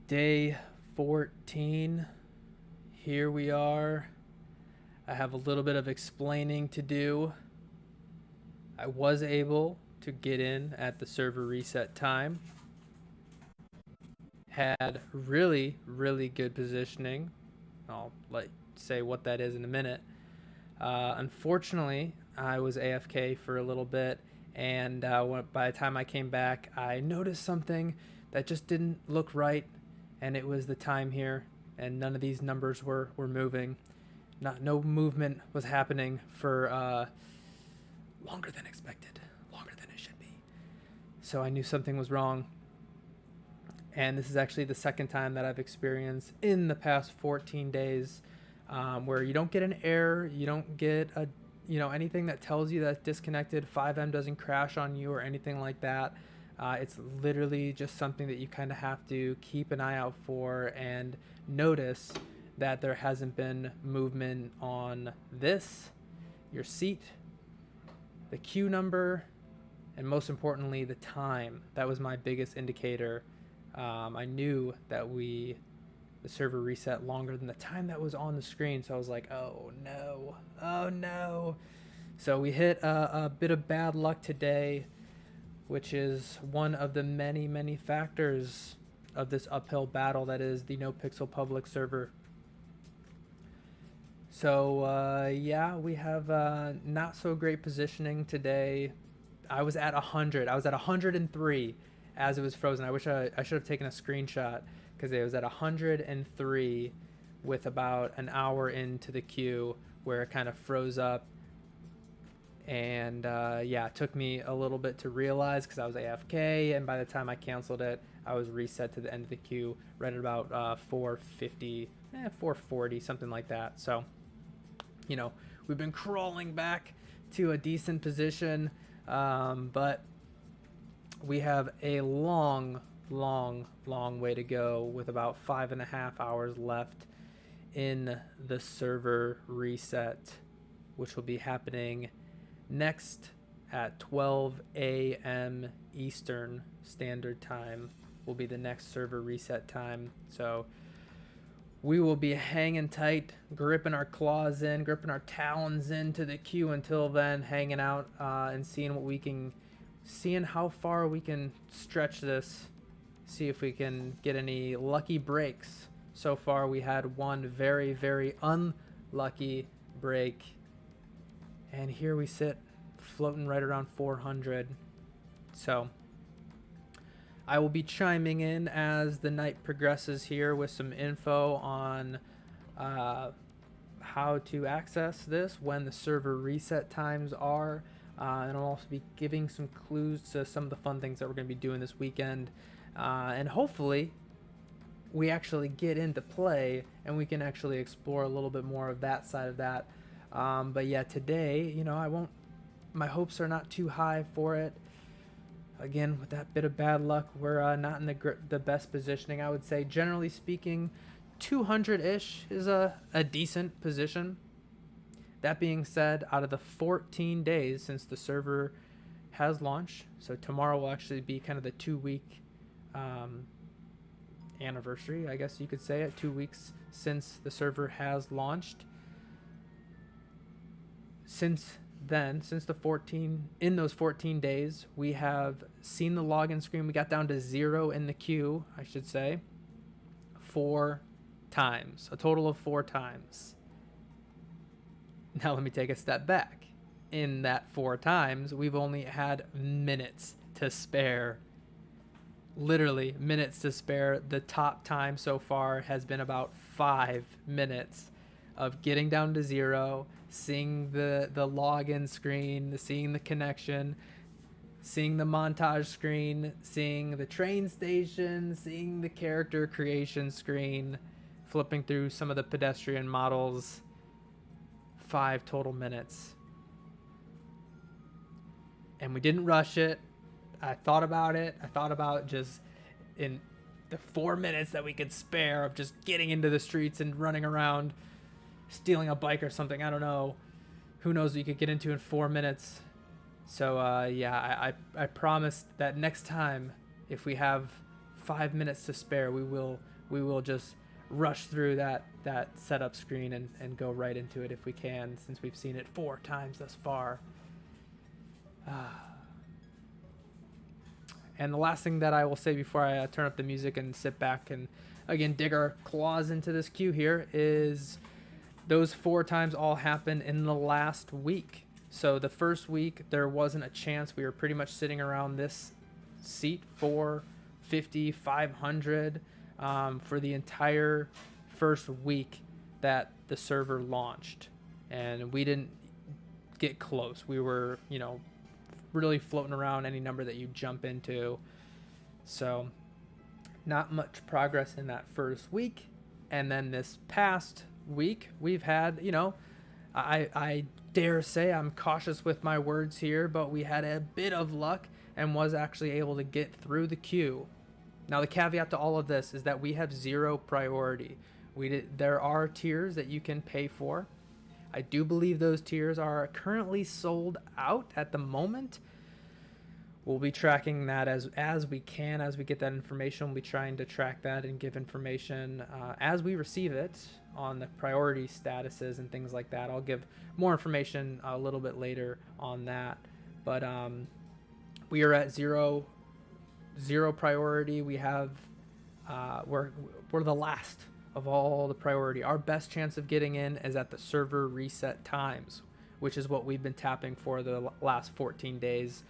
Day 14. Here we are. I have a little bit of explaining to do. I was able to get in at the server reset time. Had really good positioning. I'll say what that is in a minute. Unfortunately, I was AFK for a little bit, and by the time I came back, I noticed something that just didn't look right, and it was the time here, and none of these numbers were moving. No movement was happening for longer than expected, longer than it should be. So I knew something was wrong. And this is actually the second time that I've experienced in the past 14 days where you don't get an error, you don't get anything that tells you that disconnected, 5M doesn't crash on you or anything like that. It's literally just something that you kind of have to keep an eye out for and notice that there hasn't been movement on this, your seat, the queue number, and most importantly, the time. That was my biggest indicator. I knew that the server reset longer than the time that was on the screen. So I was like, oh no. So we hit a bit of bad luck today, which is one of the many factors of this uphill battle that is the NoPixel public server. So yeah, we have not so great positioning today. I was at 100. I was at 103 as it was frozen. I wish I should have taken a screenshot because it was at 103 with about an hour into the queue where it kind of froze up. And yeah, it took me a little bit to realize because I was AFK, and by the time I canceled it, I was reset to the end of the queue right at about 450, 440, something like that. So, we've been crawling back to a decent position, but we have a long way to go with about 5.5 hours left in the server reset, which will be happening next at 12 a.m. Eastern Standard Time will be the next server reset time. So we will be hanging tight, gripping our claws in, gripping our talons into the queue until then, hanging out and seeing how far we can stretch this, see if we can get any lucky breaks. So far we had one very unlucky break, and here we sit floating right around 400. So I will be chiming in as the night progresses here with some info on how to access this, when the server reset times are, and I'll also be giving some clues to some of the fun things that we're going to be doing this weekend, and hopefully we actually get into play and we can actually explore a little bit more of that side of that. But yeah, today, my hopes are not too high for it. Again, with that bit of bad luck, we're not in the best positioning. I would say, generally speaking, 200-ish is a decent position. That being said, out of the 14 days since the server has launched, so tomorrow will actually be kind of the 2-week anniversary, I guess you could say it, 2 weeks since the server has launched. Since those 14 days, we have seen the login screen. We got down to 0 in the queue, I should say, 4 times, a total of 4 times. Now let me take a step back. In that 4 times, we've only had minutes to spare. Literally minutes to spare. The top time so far has been about 5 minutes of getting down to 0, seeing the login screen, seeing the connection, seeing the montage screen, seeing the train station, seeing the character creation screen, flipping through some of the pedestrian models. 5 total minutes. And we didn't rush it. I thought about it. I thought about just in the 4 minutes that we could spare of just getting into the streets and running around, stealing a bike or something. I don't know. Who knows what you could get into in 4 minutes. So yeah, I promised that next time, if we have 5 minutes to spare, we will we will just rush through that setup screen and go right into it if we can, since we've seen it 4 times thus far. And the last thing that I will say before I turn up the music and sit back and again dig our claws into this queue here is those 4 times all happened in the last week. So the first week there wasn't a chance. We were pretty much sitting around this seat, 450, 500, for the entire first week that the server launched, and we didn't get close. We were, really floating around any number that you jump into. So not much progress in that first week. And then this past week we've had, I dare say, I'm cautious with my words here, but we had a bit of luck and was actually able to get through the queue. Now the caveat to all of this is that we have 0 priority. There are tiers that you can pay for. I do believe those tiers are currently sold out at the moment. We'll be tracking that as we can, as we get that information. We'll be trying to track that and give information as we receive it on the priority statuses and things like that. I'll give more information a little bit later on that. But we are at zero priority. We have we're the last of all the priority. Our best chance of getting in is at the server reset times, which is what we've been tapping for the last 14 days,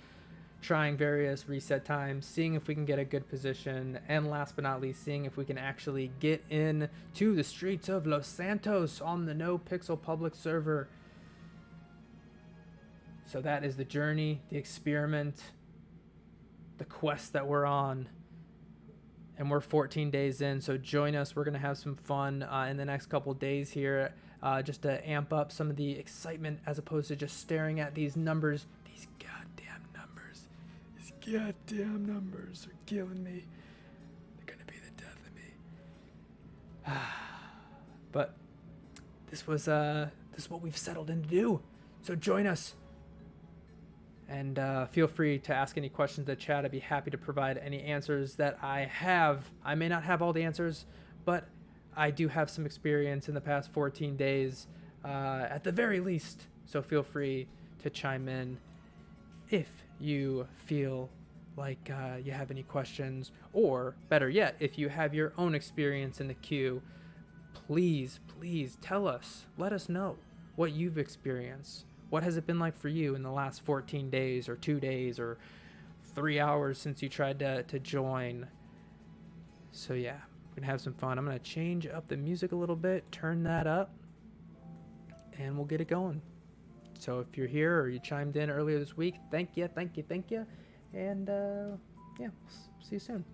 trying various reset times, seeing if we can get a good position, and last but not least, seeing if we can actually get in to the streets of Los Santos on the No Pixel public server. So that is the journey, the experiment, the quest that we're on. And we're 14 days in, so join us. We're going to have some fun in the next couple days here, just to amp up some of the excitement as opposed to just staring at these numbers. These goddamn numbers. These goddamn numbers are killing me. They're going to be the death of me. But this is what we've settled in to do. So join us. And feel free to ask any questions in the chat. I'd be happy to provide any answers that I have. I may not have all the answers, but I do have some experience in the past 14 days at the very least. So feel free to chime in if you feel like you have any questions, or better yet, if you have your own experience in the queue, please tell us. Let us know what you've experienced. What has it been like for you in the last 14 days or 2 days or 3 hours since you tried to join? So yeah, we're gonna have some fun. I'm gonna change up the music a little bit, turn that up, and we'll get it going. So if you're here or you chimed in earlier this week, thank you. And yeah, see you soon.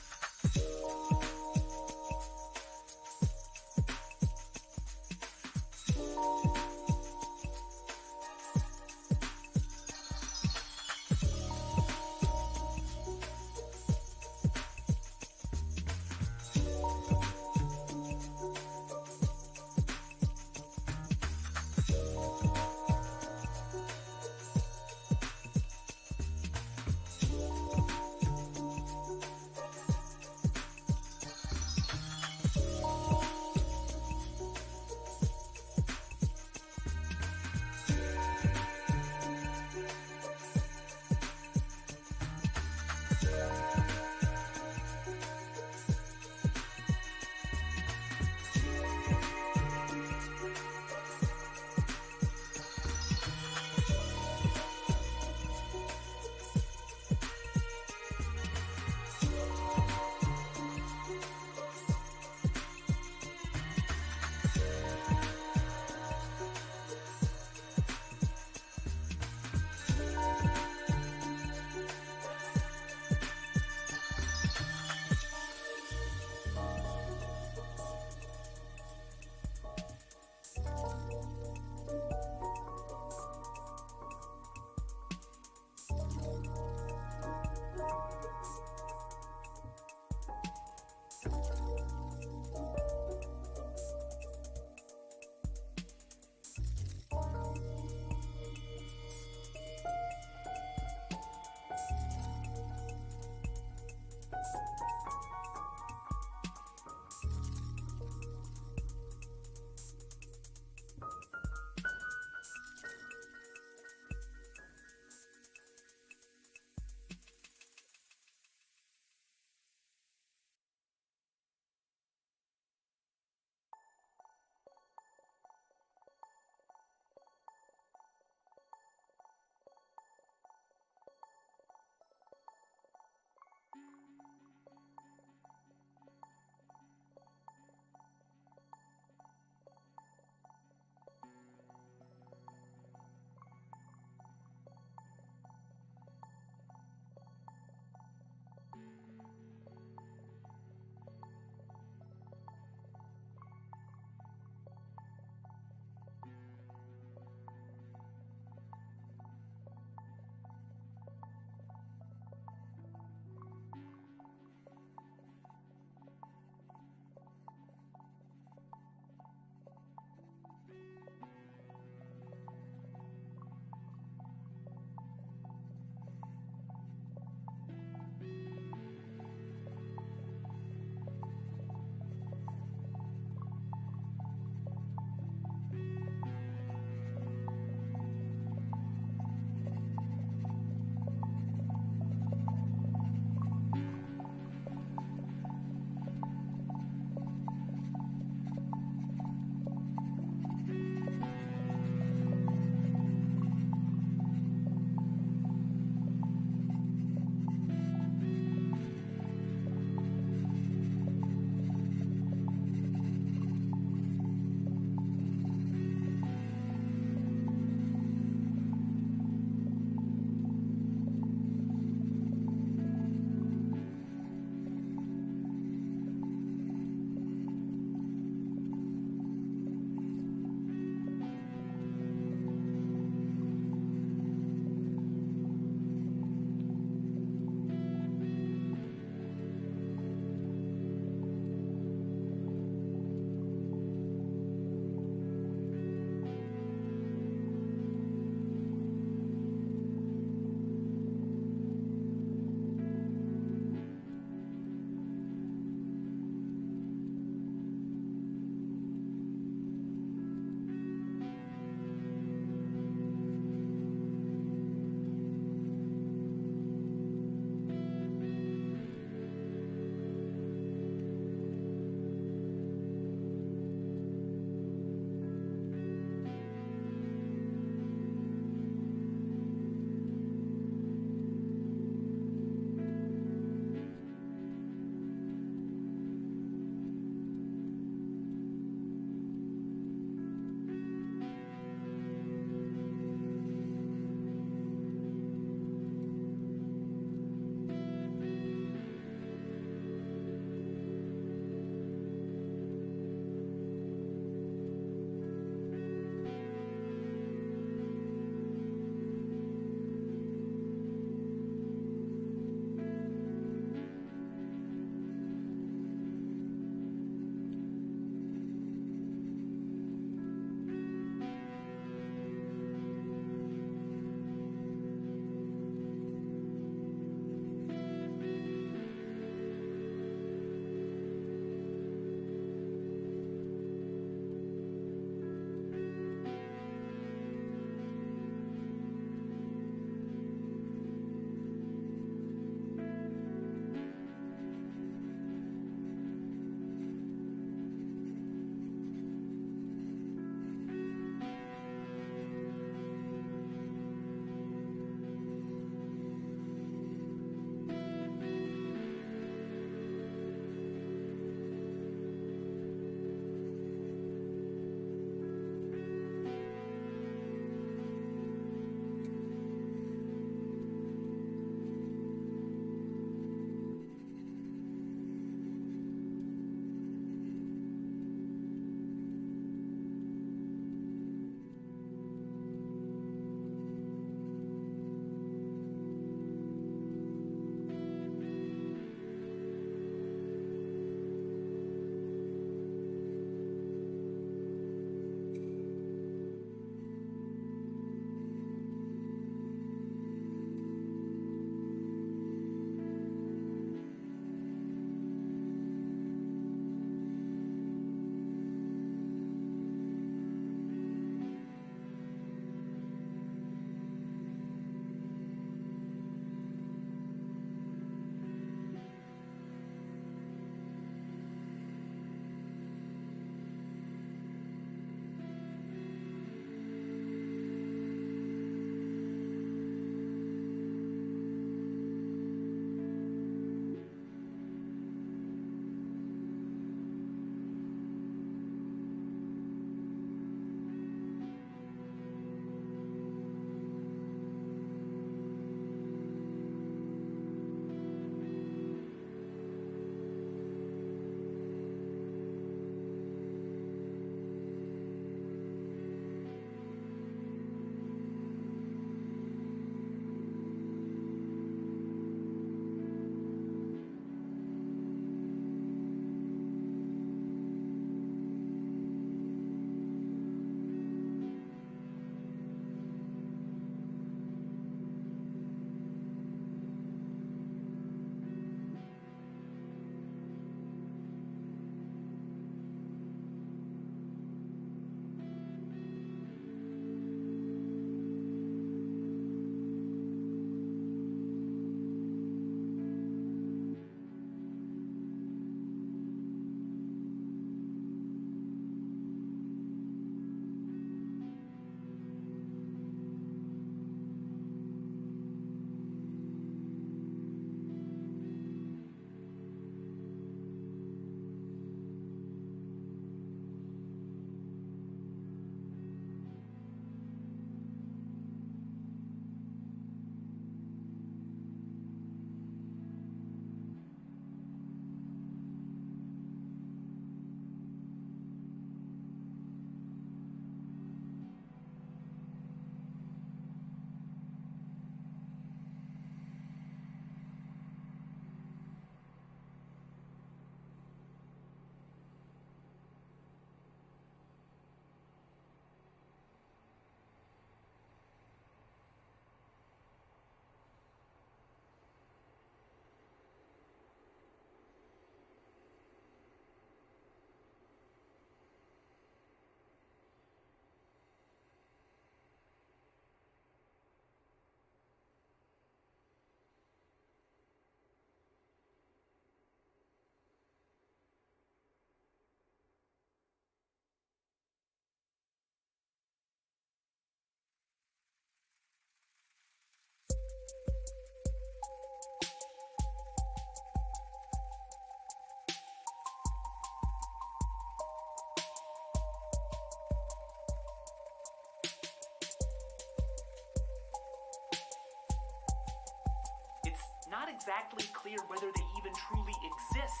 exactly clear whether they even truly exist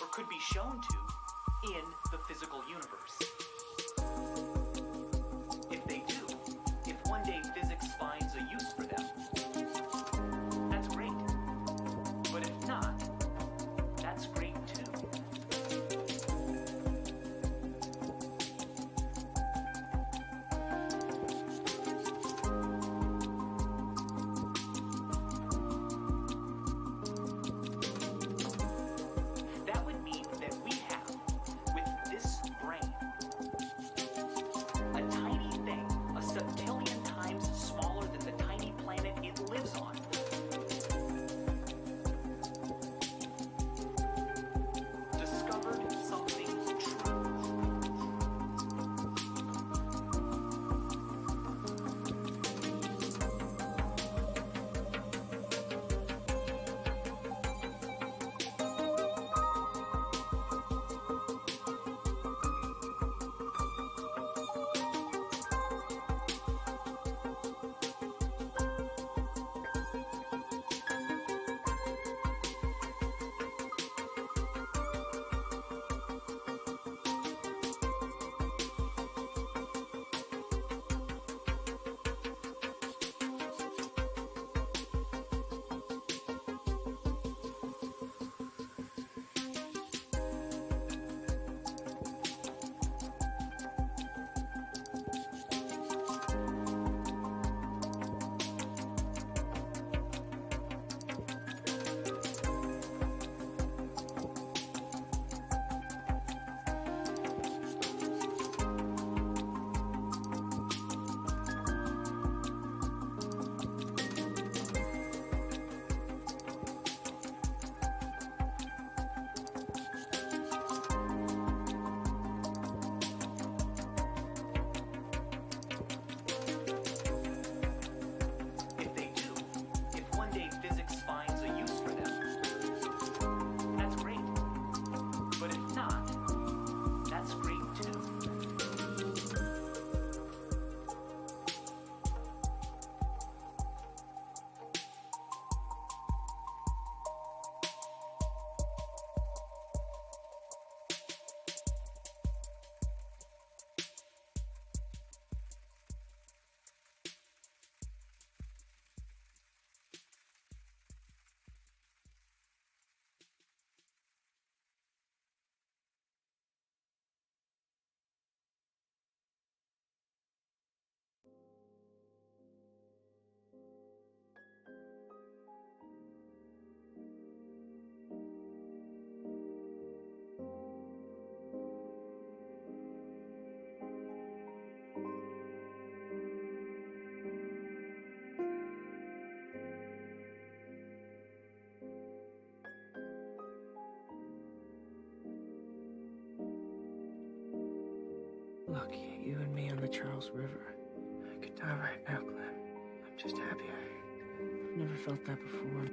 or could be shown to in the physical universe. If they do, if one day physics finds a use for them, that's great. But if not, that's great too. That would mean that we have, with this brain, a tiny thing, a septillion times smaller than the tiny planet it lives on. Discovered something true. If they do, if one day physics finds a use for them, that's great. But if not, that's great too. Look, you and me on the Charles River. I could die right now, Clem. I'm just happier. I've never felt that before.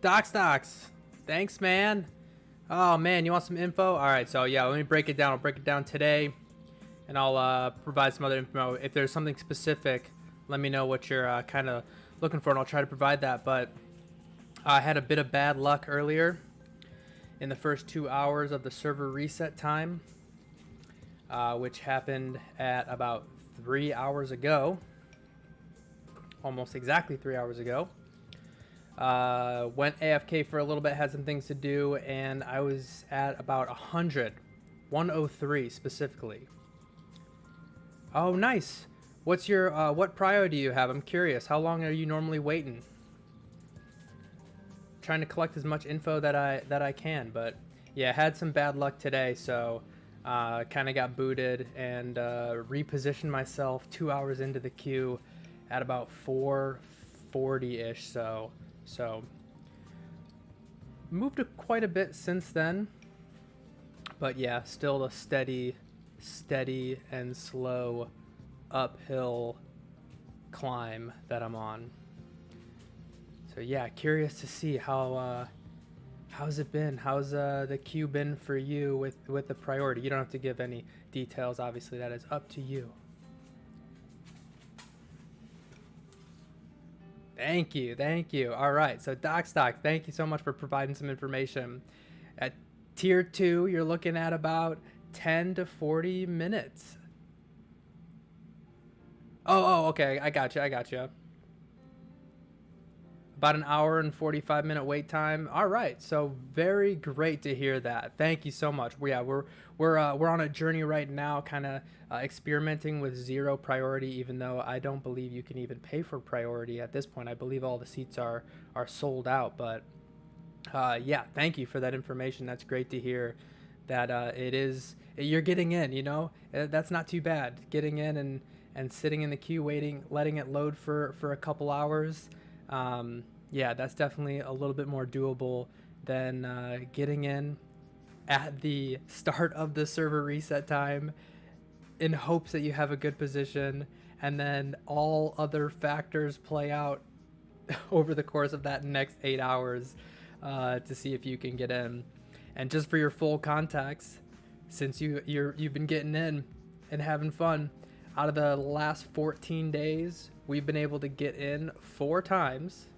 Docs. Thanks, man. Oh, man, you want some info? All right, so yeah, let me break it down. I'll break it down today, and I'll provide some other info. If there's something specific, let me know what you're kind of looking for, and I'll try to provide that. But I had a bit of bad luck earlier in the first 2 hours of the server reset time, which happened at about 3 hours ago. Almost exactly 3 hours ago. Went AFK for a little bit, had some things to do, and I was at about 103 specifically. Oh, nice. What's your what prio do you have? I'm curious. How long are you normally waiting? Trying to collect as much info that I can, but yeah, had some bad luck today, so kind of got booted and repositioned myself 2 hours into the queue at about 440-ish. So moved quite a bit since then, but yeah, still a steady and slow uphill climb that I'm on. So yeah, curious to see how's it been? How's the queue been for you with the priority? You don't have to give any details, obviously. That is up to you. Thank you. All right, so Doc, thank you so much for providing some information. At tier 2, you're looking at about 10 to 40 minutes. Oh, okay, I got you. About an hour and 45-minute wait time. All right, so very great to hear that. Thank you so much. Yeah, we're on a journey right now, kind of experimenting with 0 priority, even though I don't believe you can even pay for priority at this point. I believe all the seats are sold out. But yeah, thank you for that information. That's great to hear that you're getting in. You know, that's not too bad. Getting in and sitting in the queue, waiting, letting it load for a couple hours. Yeah, that's definitely a little bit more doable than getting in at the start of the server reset time in hopes that you have a good position, and then all other factors play out over the course of that next 8 hours to see if you can get in. And just for your full context, since you've been getting in and having fun, out of the last 14 days, we've been able to get in 4 times,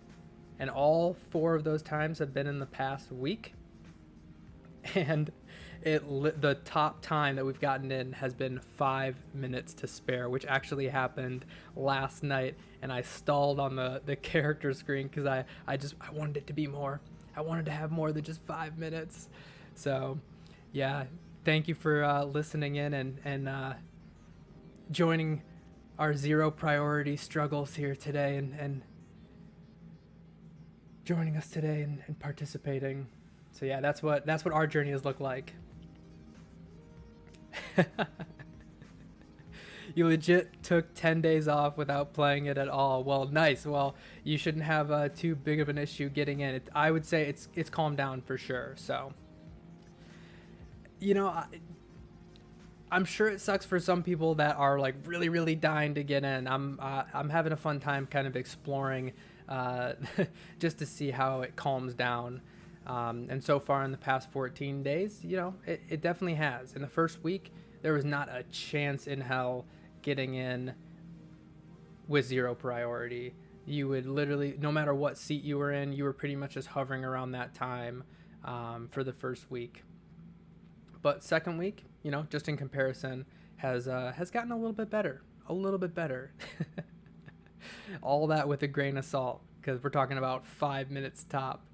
and all 4 of those times have been in the past week. And the top time that we've gotten in has been 5 minutes to spare, which actually happened last night, and I stalled on the character screen because I wanted it to be more. I wanted to have more than just 5 minutes. So yeah, thank you for listening in and joining our 0 priority struggles here today, and joining us today and participating. So yeah, that's what our journey has looked like. You legit took 10 days off without playing it at all. Well, nice. Well, you shouldn't have too big of an issue getting in. I would say it's calmed down for sure. So, you know, I'm sure it sucks for some people that are like really dying to get in. I'm having a fun time kind of exploring just to see how it calms down. And so far in the past 14 days, you know, it definitely has. In the first week, there was not a chance in hell getting in with 0 priority. You would literally, no matter what seat you were in, you were pretty much just hovering around that time for the first week. But second week, you know, just in comparison, has gotten a little bit better. All that with a grain of salt, because we're talking about 5 minutes top.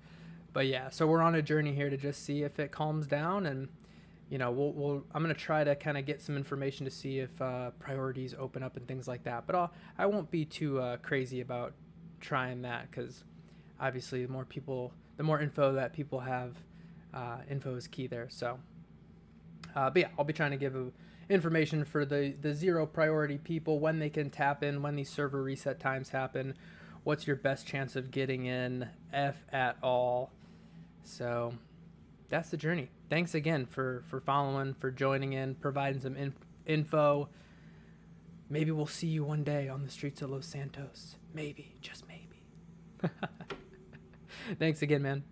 But yeah, so we're on a journey here to just see if it calms down, and you know, I'm gonna try to kind of get some information to see if priorities open up and things like that. But I won't be too crazy about trying that, because obviously the more info that people have, info is key there. So, but yeah, I'll be trying to give information for the 0 priority people, when they can tap in, when these server reset times happen, what's your best chance of getting in, if at all. So that's the journey. Thanks again for following, for joining in, providing some info. Maybe we'll see you one day on the streets of Los Santos. Maybe, just maybe. Thanks again, man.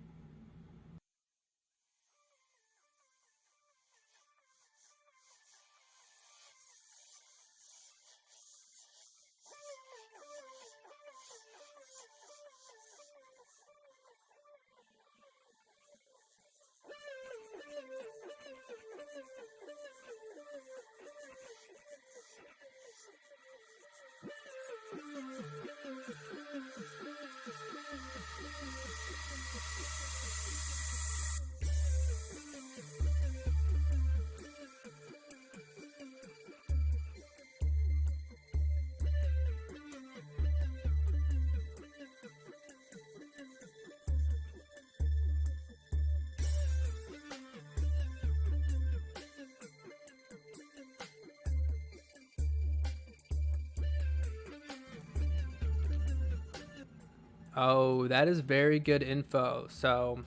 Oh, that is very good info. So,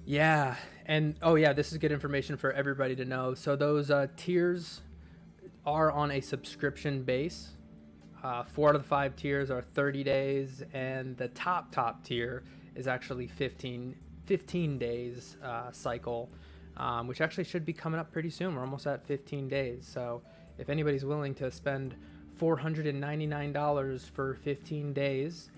yeah. And oh, yeah, this is good information for everybody to know. So, those tiers are on a subscription base. 4 out of the 5 tiers are 30 days, and the top tier is actually 15 days cycle, which actually should be coming up pretty soon. We're almost at 15 days. So, if anybody's willing to spend $499 for 15 days,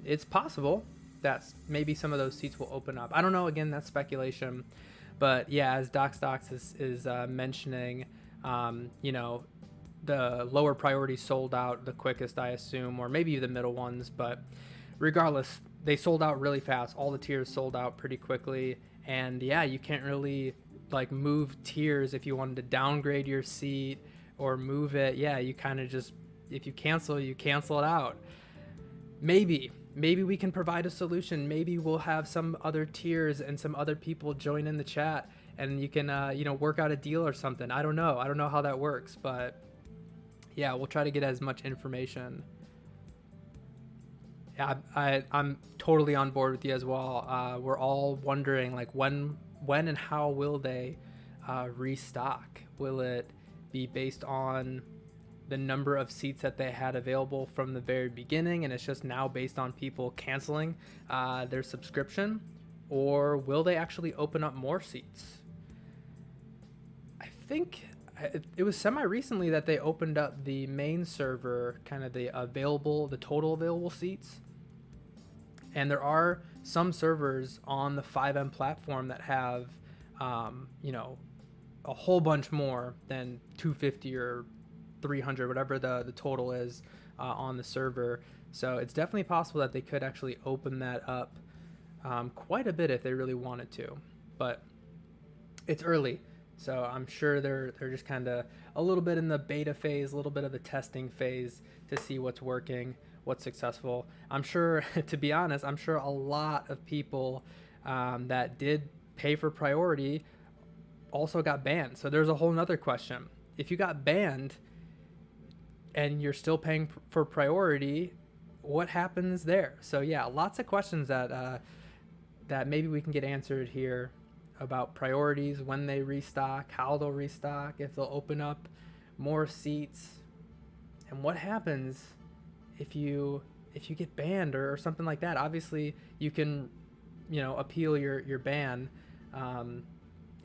it's possible that maybe some of those seats will open up. I don't know. Again, that's speculation. But yeah, as DocsDocs is mentioning, you know, the lower priorities sold out the quickest, I assume, or maybe the middle ones. But regardless, they sold out really fast. All the tiers sold out pretty quickly. And yeah, you can't really like move tiers if you wanted to downgrade your seat or move it. Yeah, you kind of just, if you cancel it out. Maybe we can provide a solution. Maybe we'll have some other tiers and some other people join in the chat, and you can you know, work out a deal or something. I don't know how that works, but yeah, we'll try to get as much information. Yeah, I'm totally on board with you as well. We're all wondering like when and how will they restock? Will it be based on the number of seats that they had available from the very beginning, and it's just now based on people canceling their subscription? Or will they actually open up more seats? I think it was semi-recently that they opened up the main server, kind of the total available seats. And there are some servers on the FiveM platform that have, you know, a whole bunch more than 250 or 300, whatever the total is on the server. So it's definitely possible that they could actually open that up quite a bit if they really wanted to. But it's early, so I'm sure they're just kind of a little bit in the beta phase, a little bit of the testing phase to see what's working, what's successful. I'm sure, to be honest, I'm sure a lot of people that did pay for priority also got banned. So there's a whole nother question. If you got banned and you're still paying for priority, what happens there? So yeah, lots of questions that that maybe we can get answered here about priorities, when they restock, how they'll restock, if they'll open up more seats, and what happens if you get banned or something like that. Obviously, you can, you know, appeal your ban.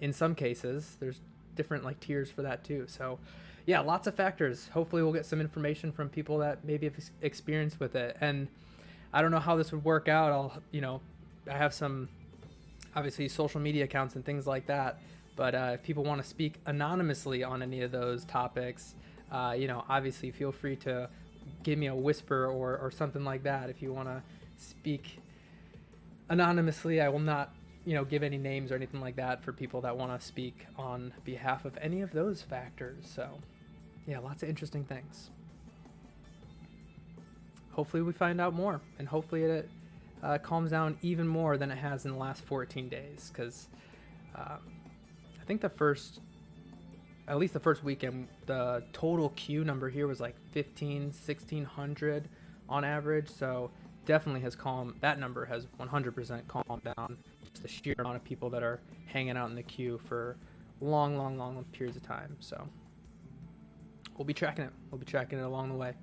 In some cases, there's different like tiers for that too. So yeah, lots of factors. Hopefully we'll get some information from people that maybe have experience with it. And I don't know how this would work out. I have some obviously social media accounts and things like that. But if people want to speak anonymously on any of those topics, you know, obviously feel free to give me a whisper or something like that. If you want to speak anonymously, I will not, you know, give any names or anything like that for people that want to speak on behalf of any of those factors. So yeah, lots of interesting things. Hopefully we find out more, and hopefully it calms down even more than it has in the last 14 days. Because I think at least the first weekend, the total queue number here was like 1,600 on average. So definitely that number has 100% calmed down. Just the sheer amount of people that are hanging out in the queue for long periods of time. So we'll be tracking it along the way.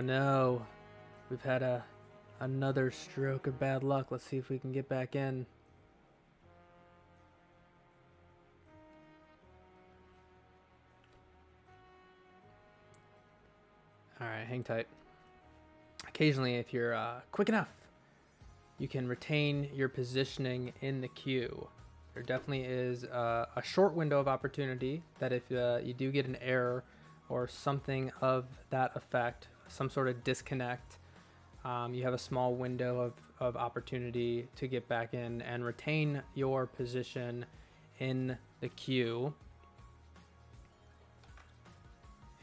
Oh no. We've had another stroke of bad luck. Let's see if we can get back in. Alright, hang tight. Occasionally, if you're quick enough, you can retain your positioning in the queue. There definitely is a short window of opportunity that if you do get an error or something of that effect, some sort of disconnect, you have a small window of opportunity to get back in and retain your position in the queue.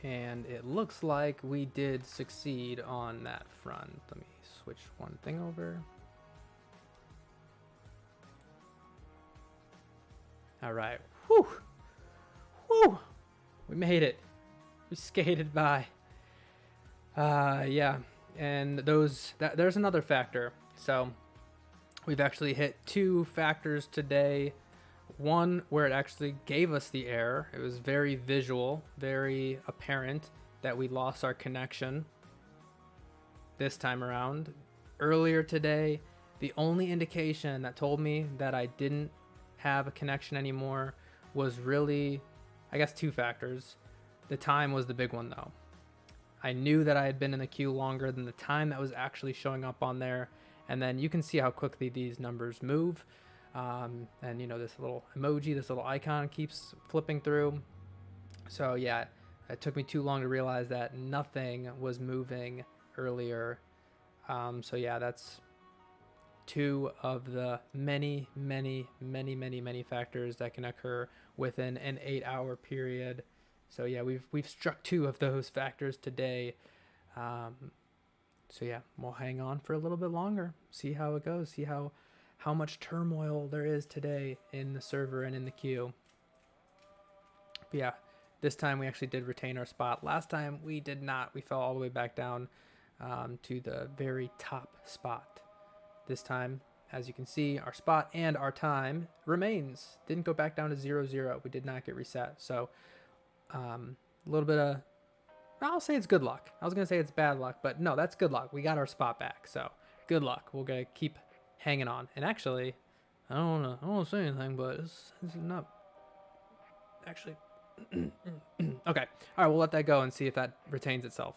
And it looks like we did succeed on that front. Let me switch one thing over. All right. Whew. Whew. We made it. We skated by. Yeah. And there's another factor. So we've actually hit 2 factors today. One where it actually gave us the error. It was very visual, very apparent that we lost our connection this time around. Earlier today, the only indication that told me that I didn't have a connection anymore was really, I guess, 2 factors. The time was the big one though. I knew that I had been in the queue longer than the time that was actually showing up on there. And then you can see how quickly these numbers move. And you know, this little emoji, this little icon keeps flipping through. So yeah, it took me too long to realize that nothing was moving earlier. So yeah, that's 2 of the many factors that can occur within an 8-hour period. So yeah, we've struck 2 of those factors today. So yeah, we'll hang on for a little bit longer, see how it goes, see how much turmoil there is today in the server and in the queue. But yeah, this time we actually did retain our spot. Last time we did not. We fell all the way back down to the very top spot. This time, as you can see, our spot and our time remains. Didn't go back down to 0-0. We did not get reset. So a little bit of, I'll say it's good luck. I was going to say it's bad luck, but no, that's good luck. We got our spot back. So good luck. We're going to keep hanging on. And actually, I don't want to say anything, but this is not actually okay. All right, we'll let that go and see if that retains itself.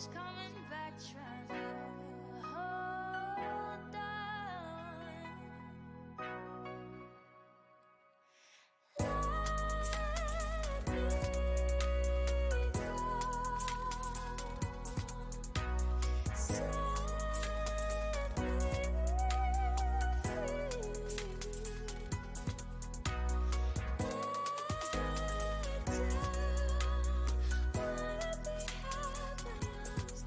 keeps coming back, trying to hold on. Let me go. Set me free. I don't wanna be held by arms.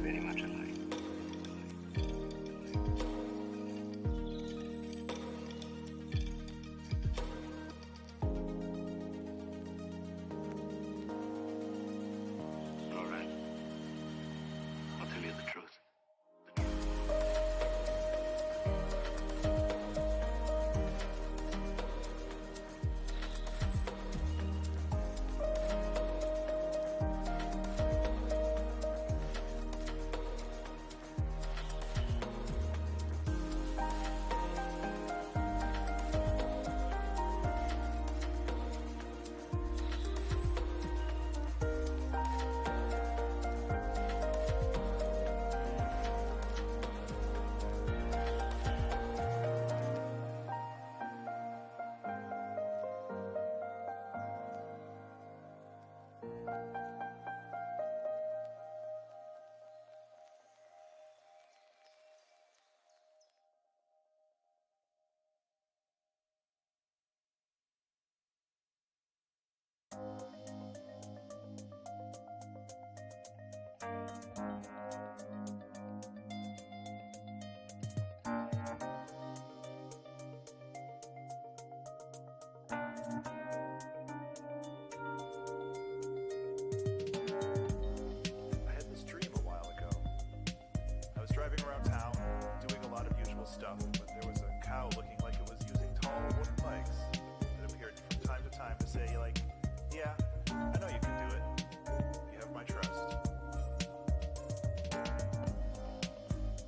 very much alike. All right. I'll tell you the truth. I had this dream a while ago. I was driving around town, doing a lot of usual stuff, but there was a cow looking like it was using tall wooden legs that appeared from time to time to say, like, yeah, I know you can do it. You have my trust.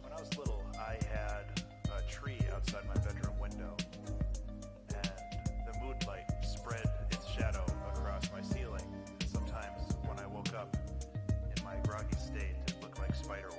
When I was little, I had a tree outside my bedroom window, and the moonlight spread its shadow across my ceiling. And sometimes when I woke up in my groggy state, it looked like spider webs.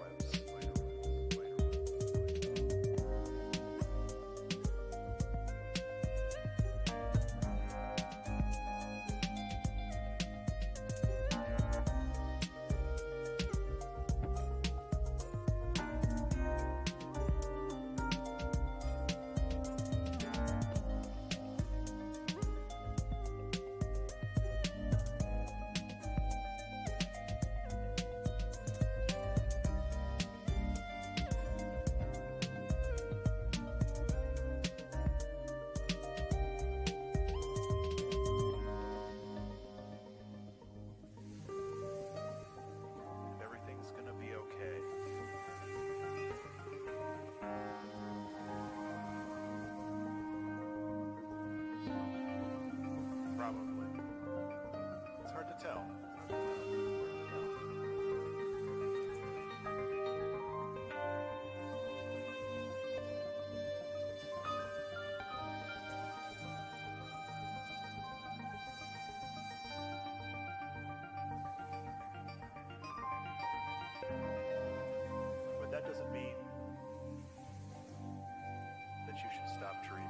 Everything's gonna be okay. Probably. It's hard to tell. But that doesn't mean that you should stop dreaming.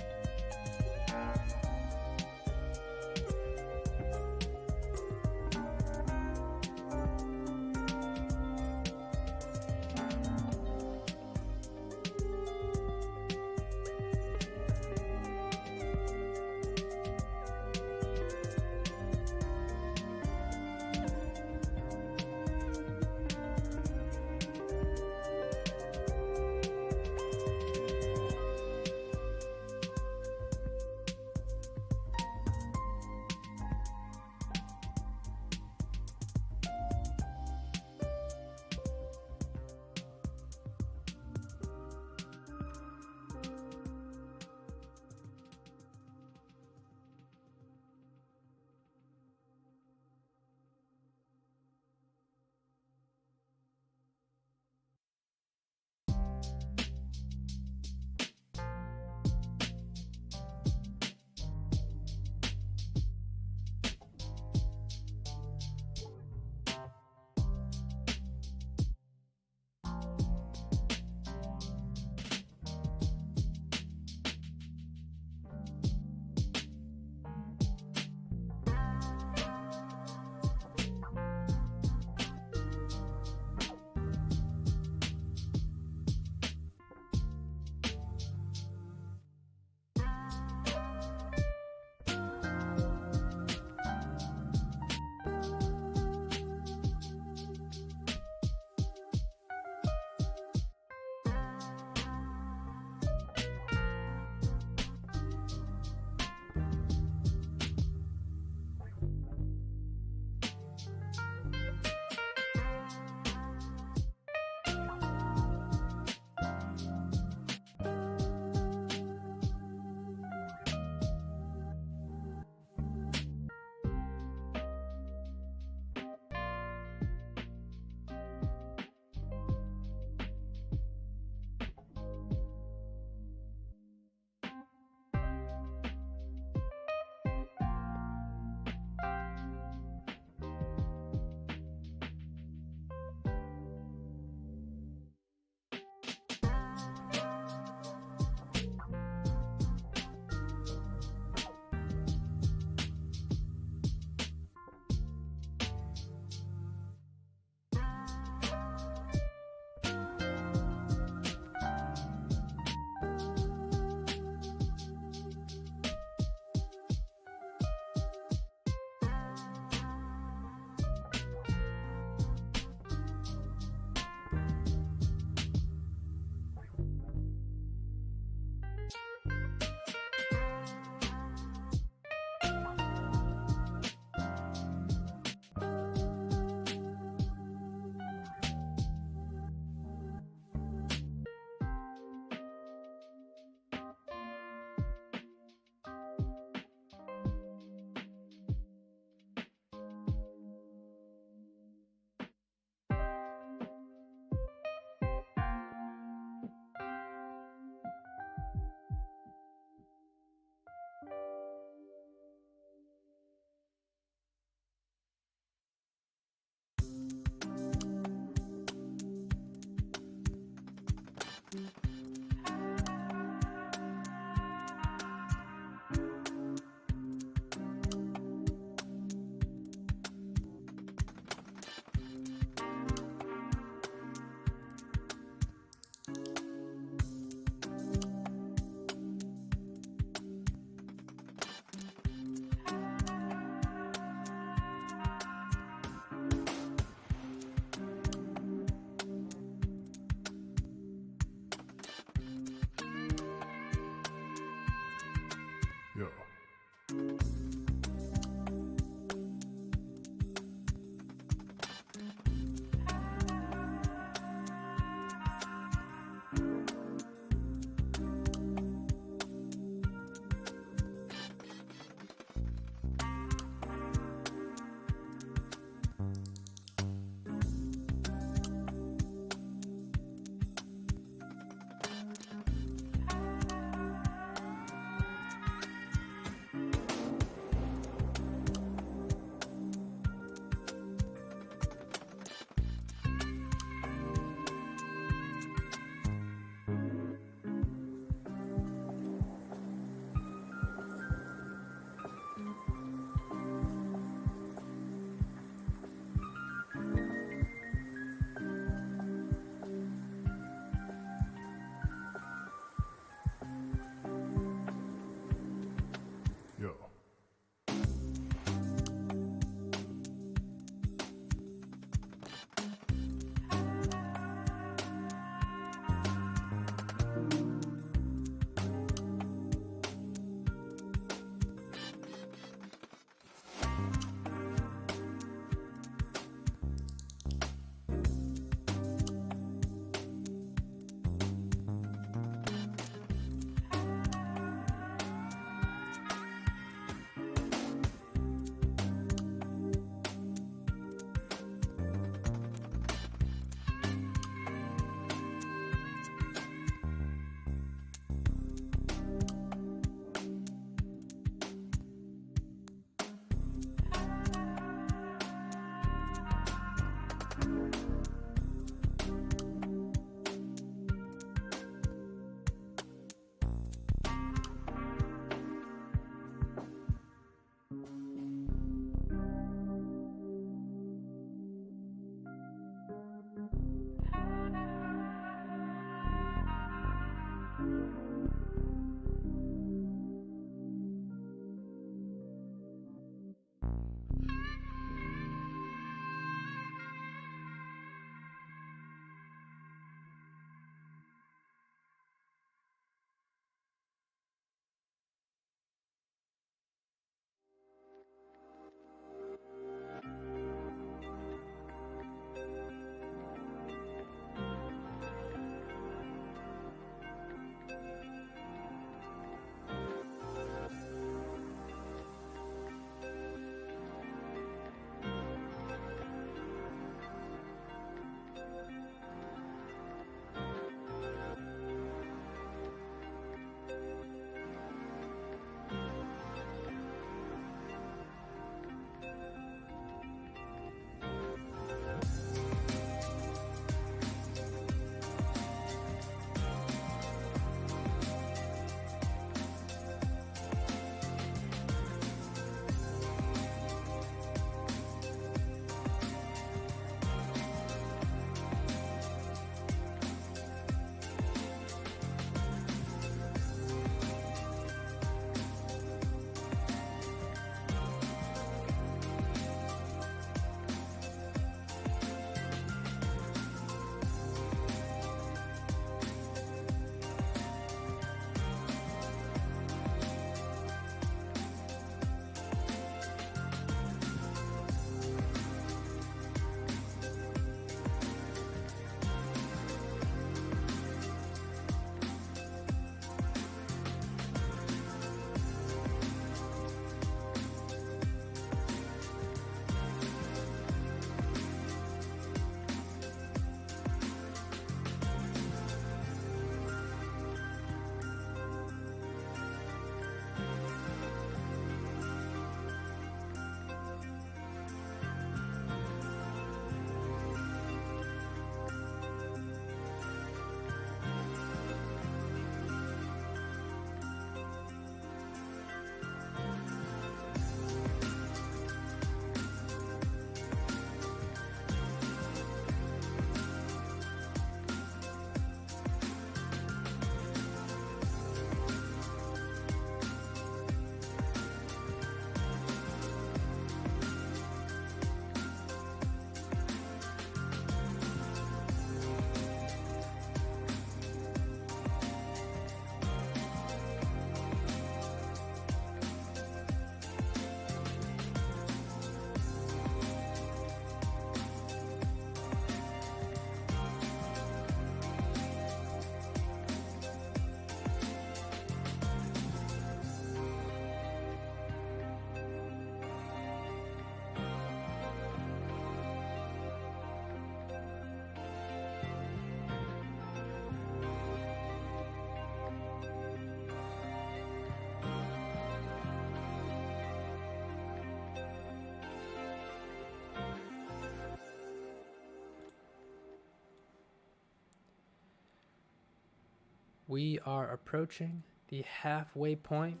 we are approaching the halfway point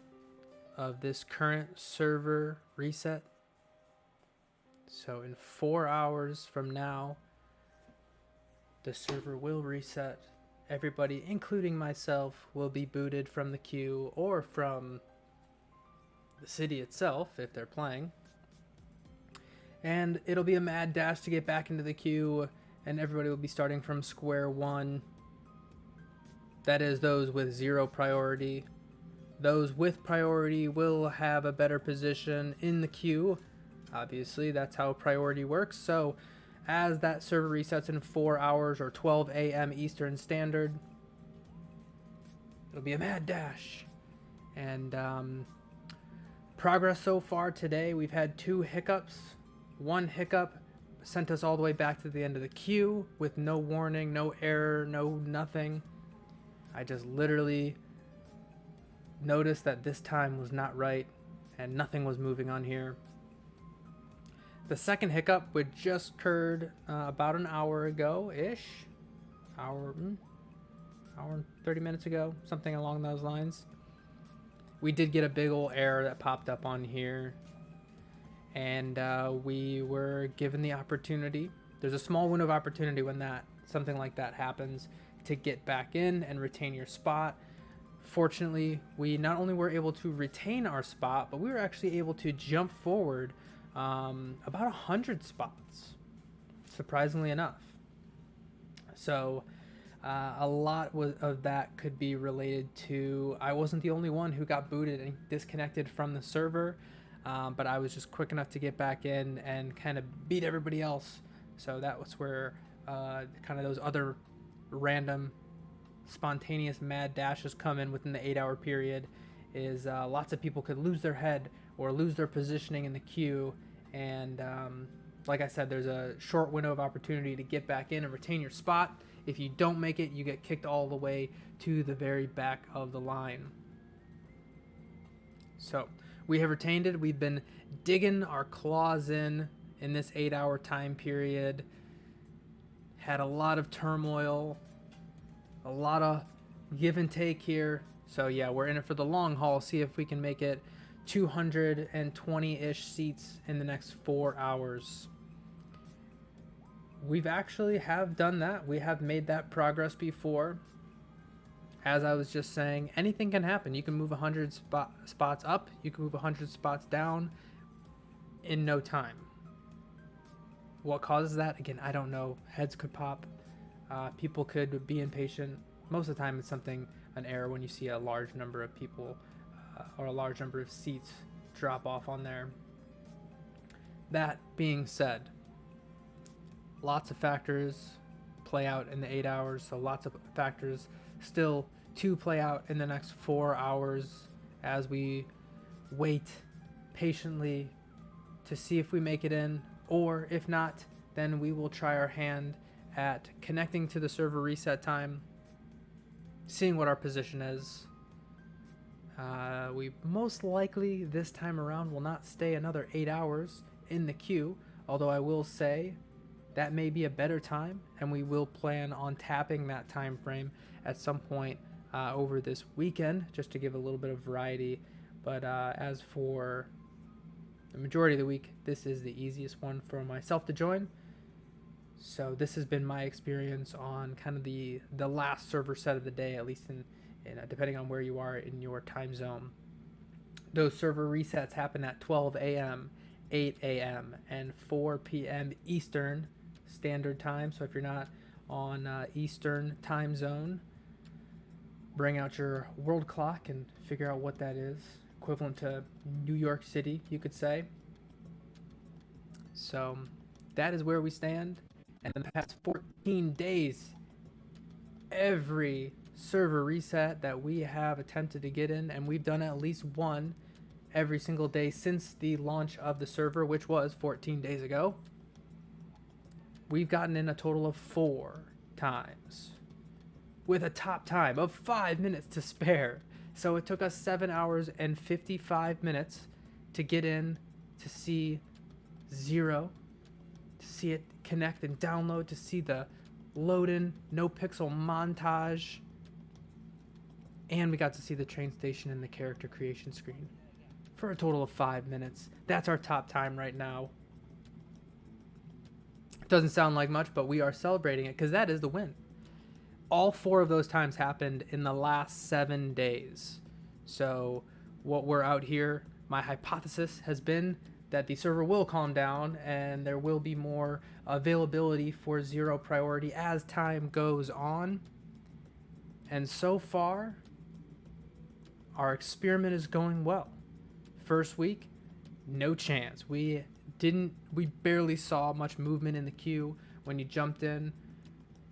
of this current server reset. So in 4 hours from now, the server will reset. Everybody, including myself, will be booted from the queue or from the city itself if they're playing. And it'll be a mad dash to get back into the queue, and everybody will be starting from square one. That is, those with 0 priority. Those with priority will have a better position in the queue. Obviously, that's how priority works. So, as that server resets in 4 hours or 12 a.m. Eastern Standard, it'll be a mad dash. And progress so far today, we've had 2 hiccups. One hiccup sent us all the way back to the end of the queue with no warning, no error, no nothing. I just literally noticed that this time was not right and nothing was moving on here. The second hiccup, which just occurred about an hour ago-ish, hour and 30 minutes ago, something along those lines. We did get a big old error that popped up on here, and we were given the opportunity. There's a small window of opportunity when something like that happens to get back in and retain your spot. Fortunately, we not only were able to retain our spot, but we were actually able to jump forward about 100 spots, surprisingly enough. So a lot of that could be related to I wasn't the only one who got booted and disconnected from the server, but I was just quick enough to get back in and kind of beat everybody else. So that was where kind of those other random spontaneous mad dashes come in within the 8-hour period. Is lots of people could lose their head or lose their positioning in the queue, and like I said, there's a short window of opportunity to get back in and retain your spot. If you don't make it, you get kicked all the way to the very back of the line. So we have retained it. We've been digging our claws in this 8-hour time period. Had a lot of turmoil, a lot of give and take here. So yeah, we're in it for the long haul. See if we can make it 220-ish seats in the next 4 hours. We've actually have done that. We have made that progress before. As I was just saying, anything can happen. You can move 100 spots up. You can move 100 spots down in no time. What causes that? Again, I don't know. Heads could pop. People could be impatient. Most of the time it's an error when you see a large number of people or a large number of seats drop off on there. That being said, lots of factors play out in the 8 hours, so lots of factors still to play out in the next 4 hours as we wait patiently to see if we make it in, or if not, then we will try our hand at connecting to the server reset time, seeing what our position is. We most likely this time around will not stay another 8 hours in the queue, although I will say that may be a better time, and we will plan on tapping that time frame at some point over this weekend, just to give a little bit of variety. But as for the majority of the week, this is the easiest one for myself to join. So this has been my experience on kind of the last server set of the day, at least in depending on where you are in your time zone. Those server resets happen at 12 a.m., 8 a.m., and 4 p.m. Eastern Standard Time. So if you're not on Eastern time zone, bring out your world clock and figure out what that is. Equivalent to New York City, you could say. So that is where we stand. And in the past 14 days, every server reset that we have attempted to get in, and we've done at least one every single day since the launch of the server, which was 14 days ago, we've gotten in a total of 4 times with a top time of 5 minutes to spare. So it took us 7 hours and 55 minutes to get in, to see 0, to see it connect and download, to see the load in, no pixel montage. and we got to see the train station and the character creation screen for a total of 5 minutes. That's our top time right now. Doesn't sound like much, but we are celebrating it because that is the win. All 4 of those times happened in the last 7 days. So what we're out here, my hypothesis has been that the server will calm down and there will be more availability for 0 priority as time goes on. And so far, our experiment is going well. First week, no chance. We barely saw much movement in the queue. When you jumped in,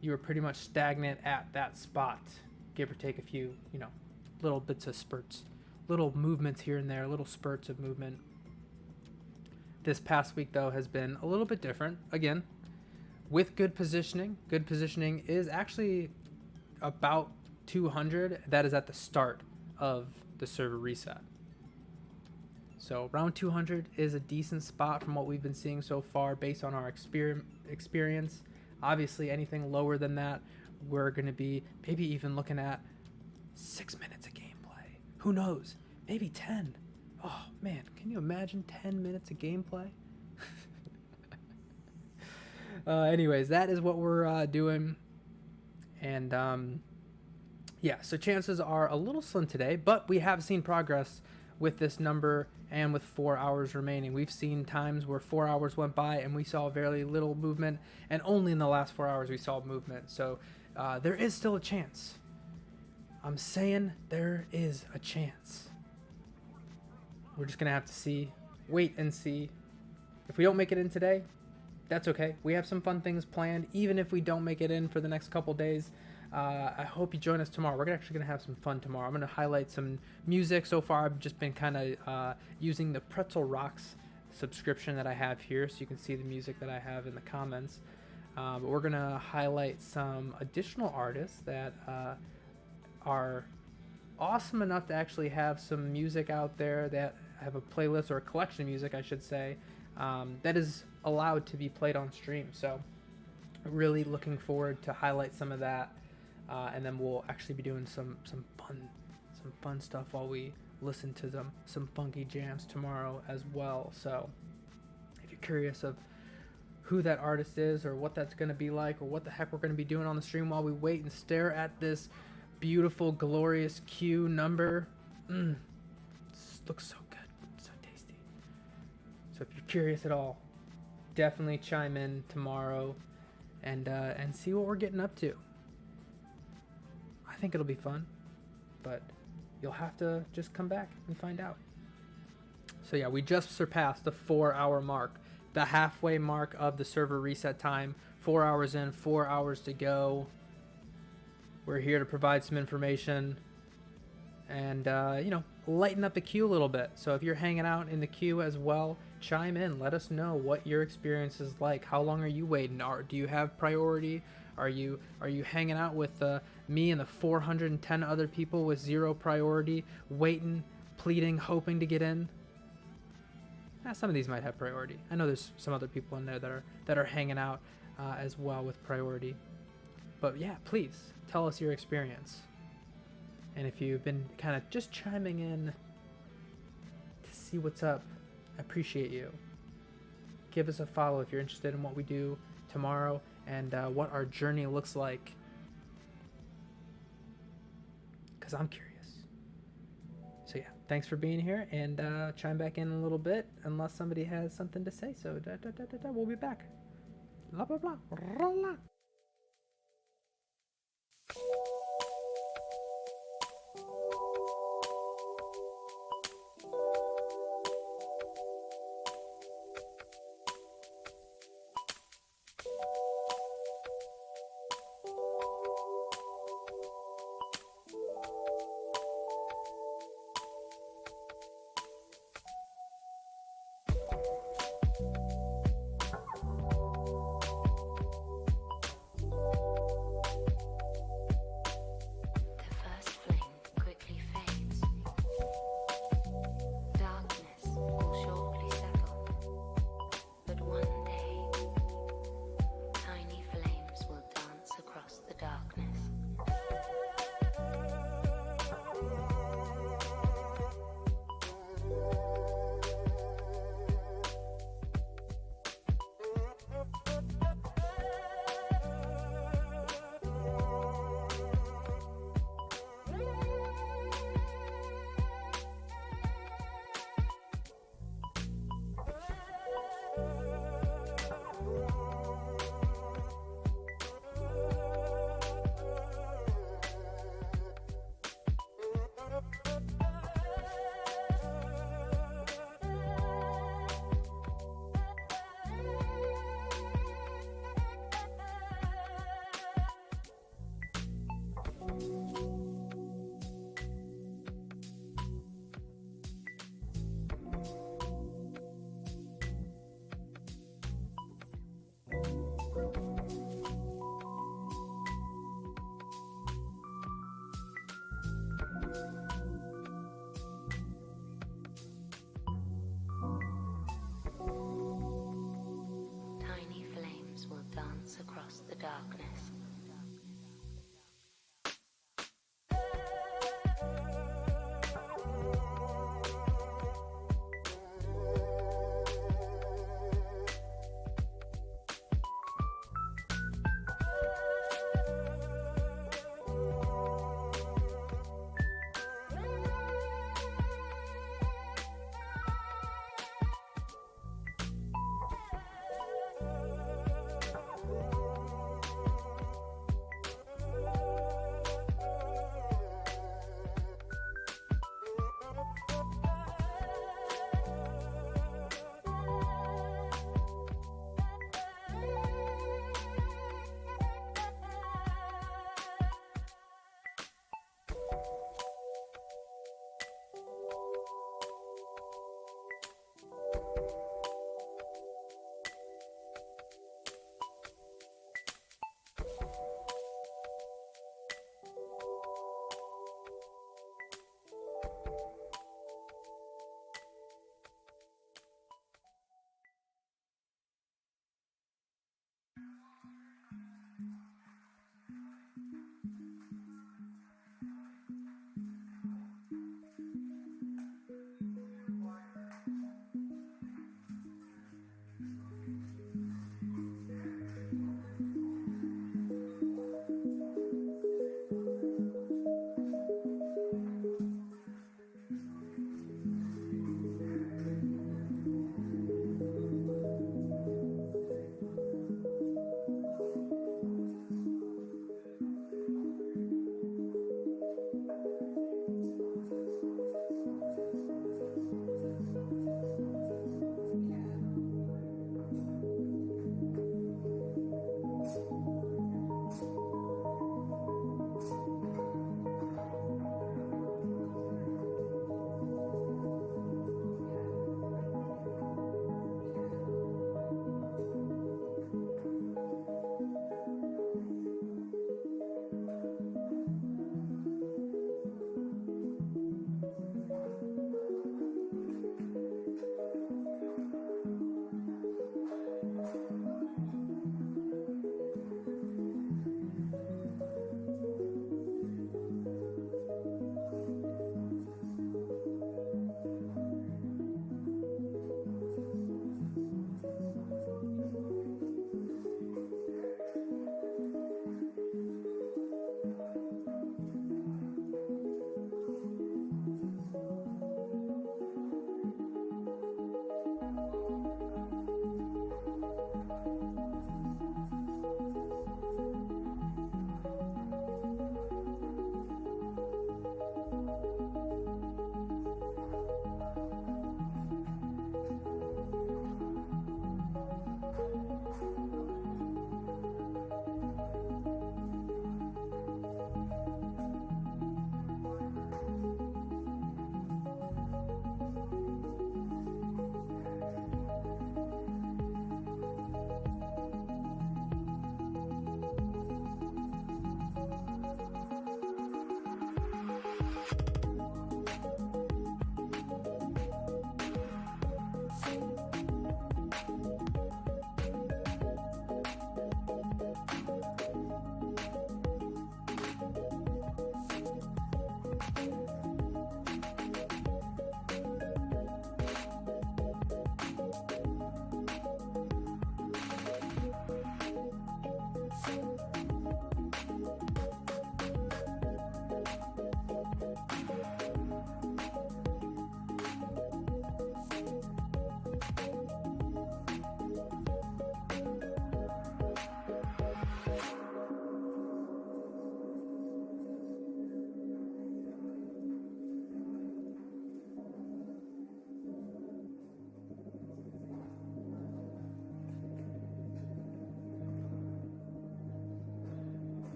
you were pretty much stagnant at that spot, give or take a few, little bits of spurts, little movements here and there, little spurts of movement. This past week, though, has been a little bit different. Again, with good positioning. Good positioning is actually about 200. That is at the start of the server reset. So around 200 is a decent spot from what we've been seeing so far based on our experience. Obviously, anything lower than that, we're going to be maybe even looking at 6 minutes of gameplay. Who knows? Maybe 10. Oh, man. Can you imagine 10 minutes of gameplay? Anyways, that is what we're doing. And, yeah, so chances are a little slim today, but we have seen progress with this number and with 4 hours remaining. We've seen times where 4 hours went by and we saw very little movement, and only in the last 4 hours we saw movement. So there is still a chance. I'm saying there is a chance. We're just going to have to wait and see. If we don't make it in today, that's okay. We have some fun things planned, even if we don't make it in for the next couple days. I hope you join us tomorrow. We're actually going to have some fun tomorrow. I'm going to highlight some music. So far, I've just been kind of using the Pretzel Rocks subscription that I have here, so you can see the music that I have in the comments. But we're going to highlight some additional artists that are awesome enough to actually have some music out there, that have a playlist or a collection of music, I should say, that is allowed to be played on stream. So really looking forward to highlight some of that. And then we'll actually be doing some fun stuff while we listen to some funky jams tomorrow as well. So if you're curious of who that artist is or what that's going to be like or what the heck we're going to be doing on the stream while we wait and stare at this beautiful, glorious queue number, looks so good, so tasty. So if you're curious at all, definitely chime in tomorrow and see what we're getting up to. I think it'll be fun, but you'll have to just come back and find out. So yeah, we just surpassed the 4-hour mark, the halfway mark of the server reset time. 4 hours in, 4 hours to go. We're here to provide some information and, lighten up the queue a little bit. So if you're hanging out in the queue as well, chime in. Let us know what your experience is like. How long are you waiting? Do you have priority? Are you hanging out with me and the 410 other people with 0 priority, waiting, pleading, hoping to get in? Some of these might have priority. I know there's some other people in there that are hanging out as well with priority. But yeah, please tell us your experience. And if you've been kind of just chiming in to see what's up, I appreciate you. Give us a follow if you're interested in what we do tomorrow and what our journey looks like, because I'm curious. So yeah, thanks for being here, and chime back in a little bit unless somebody has something to say. So we'll be back. Blah blah blah. Rolla.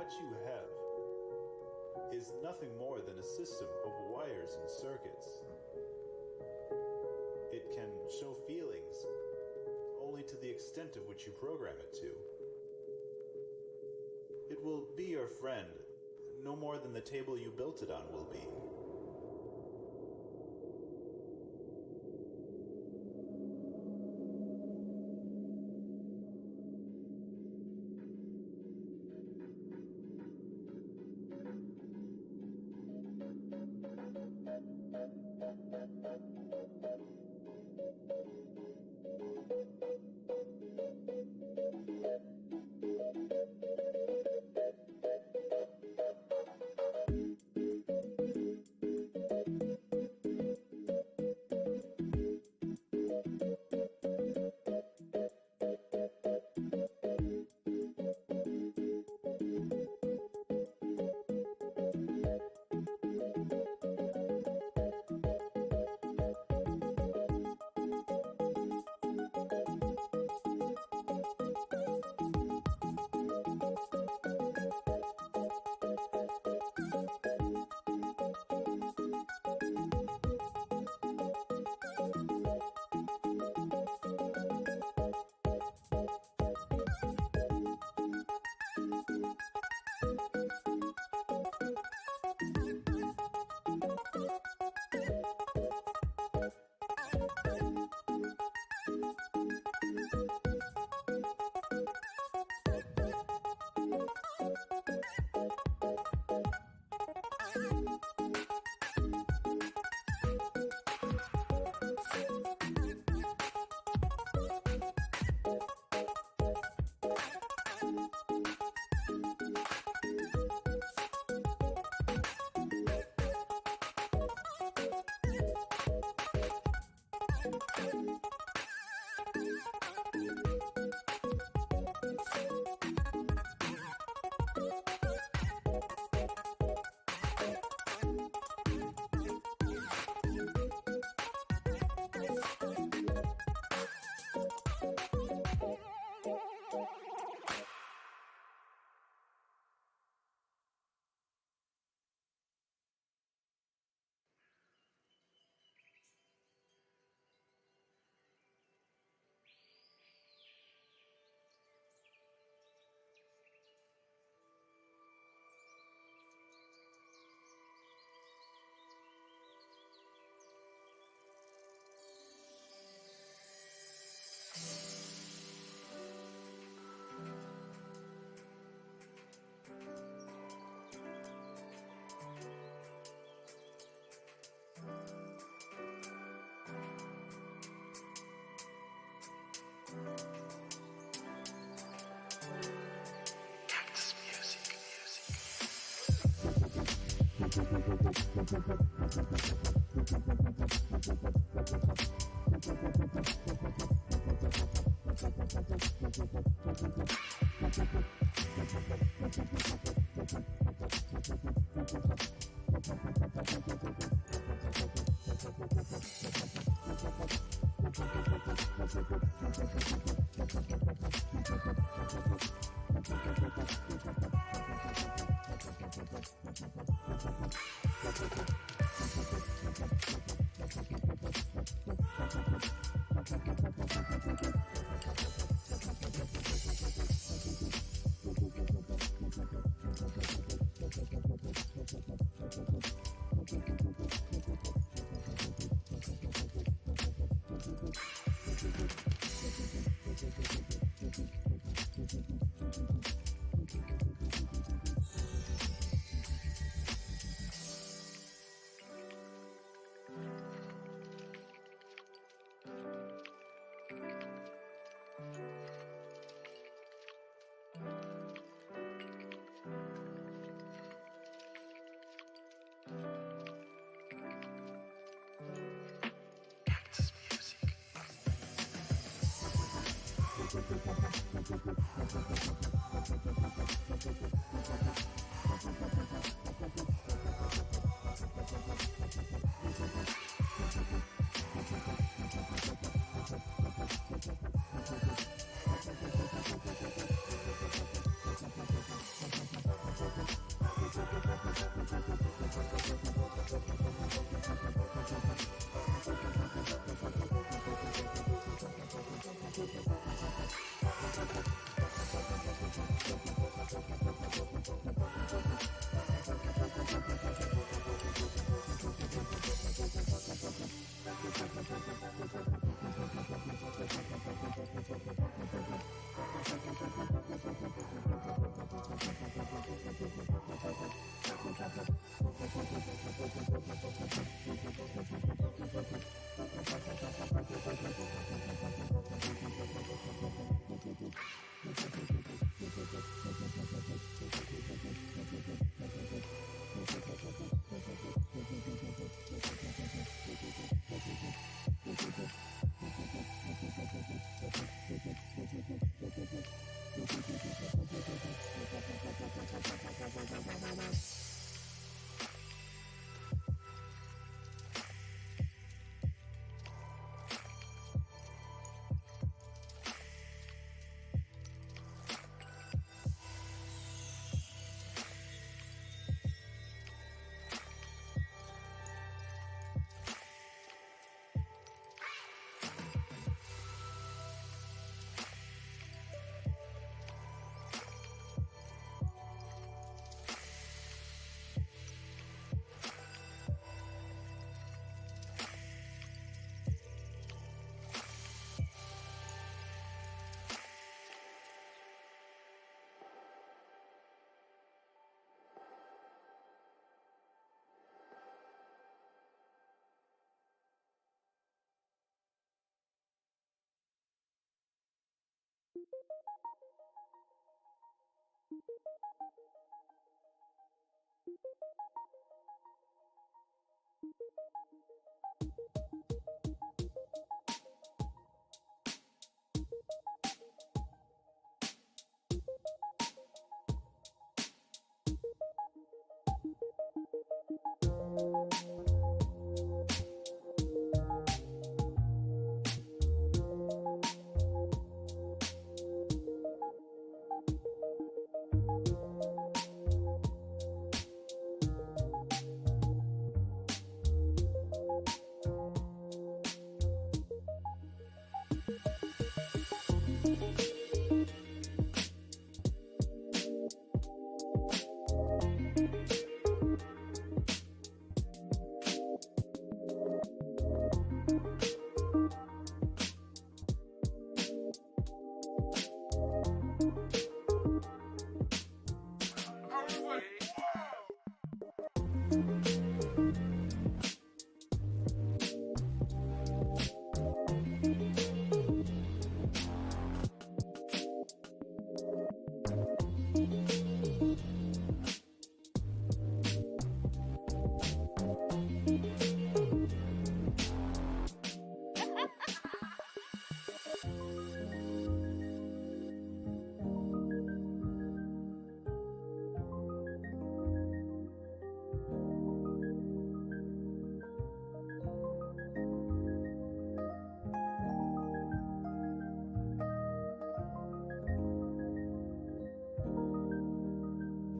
what you have is nothing more than a system of wires and circuits. It can show feelings only to the extent of which you program it to. It will be your friend, no more than the table you built it on will be.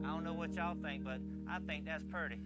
I don't know what y'all think, but I think that's pretty.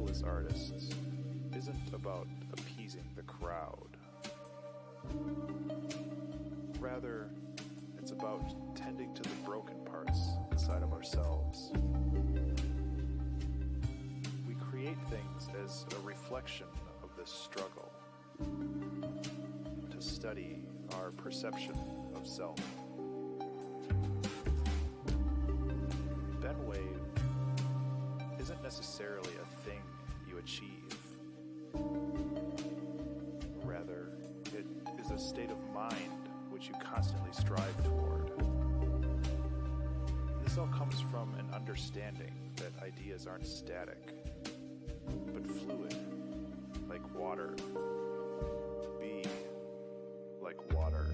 as artists isn't about appeasing the crowd. Rather, it's about tending to the broken parts inside of ourselves. We create things as a reflection of this struggle, to study our perception of self. Ben Wave isn't necessarily a thing you achieve. Rather, it is a state of mind which you constantly strive toward. This all comes from an understanding that ideas aren't static, but fluid, like water. Be like water.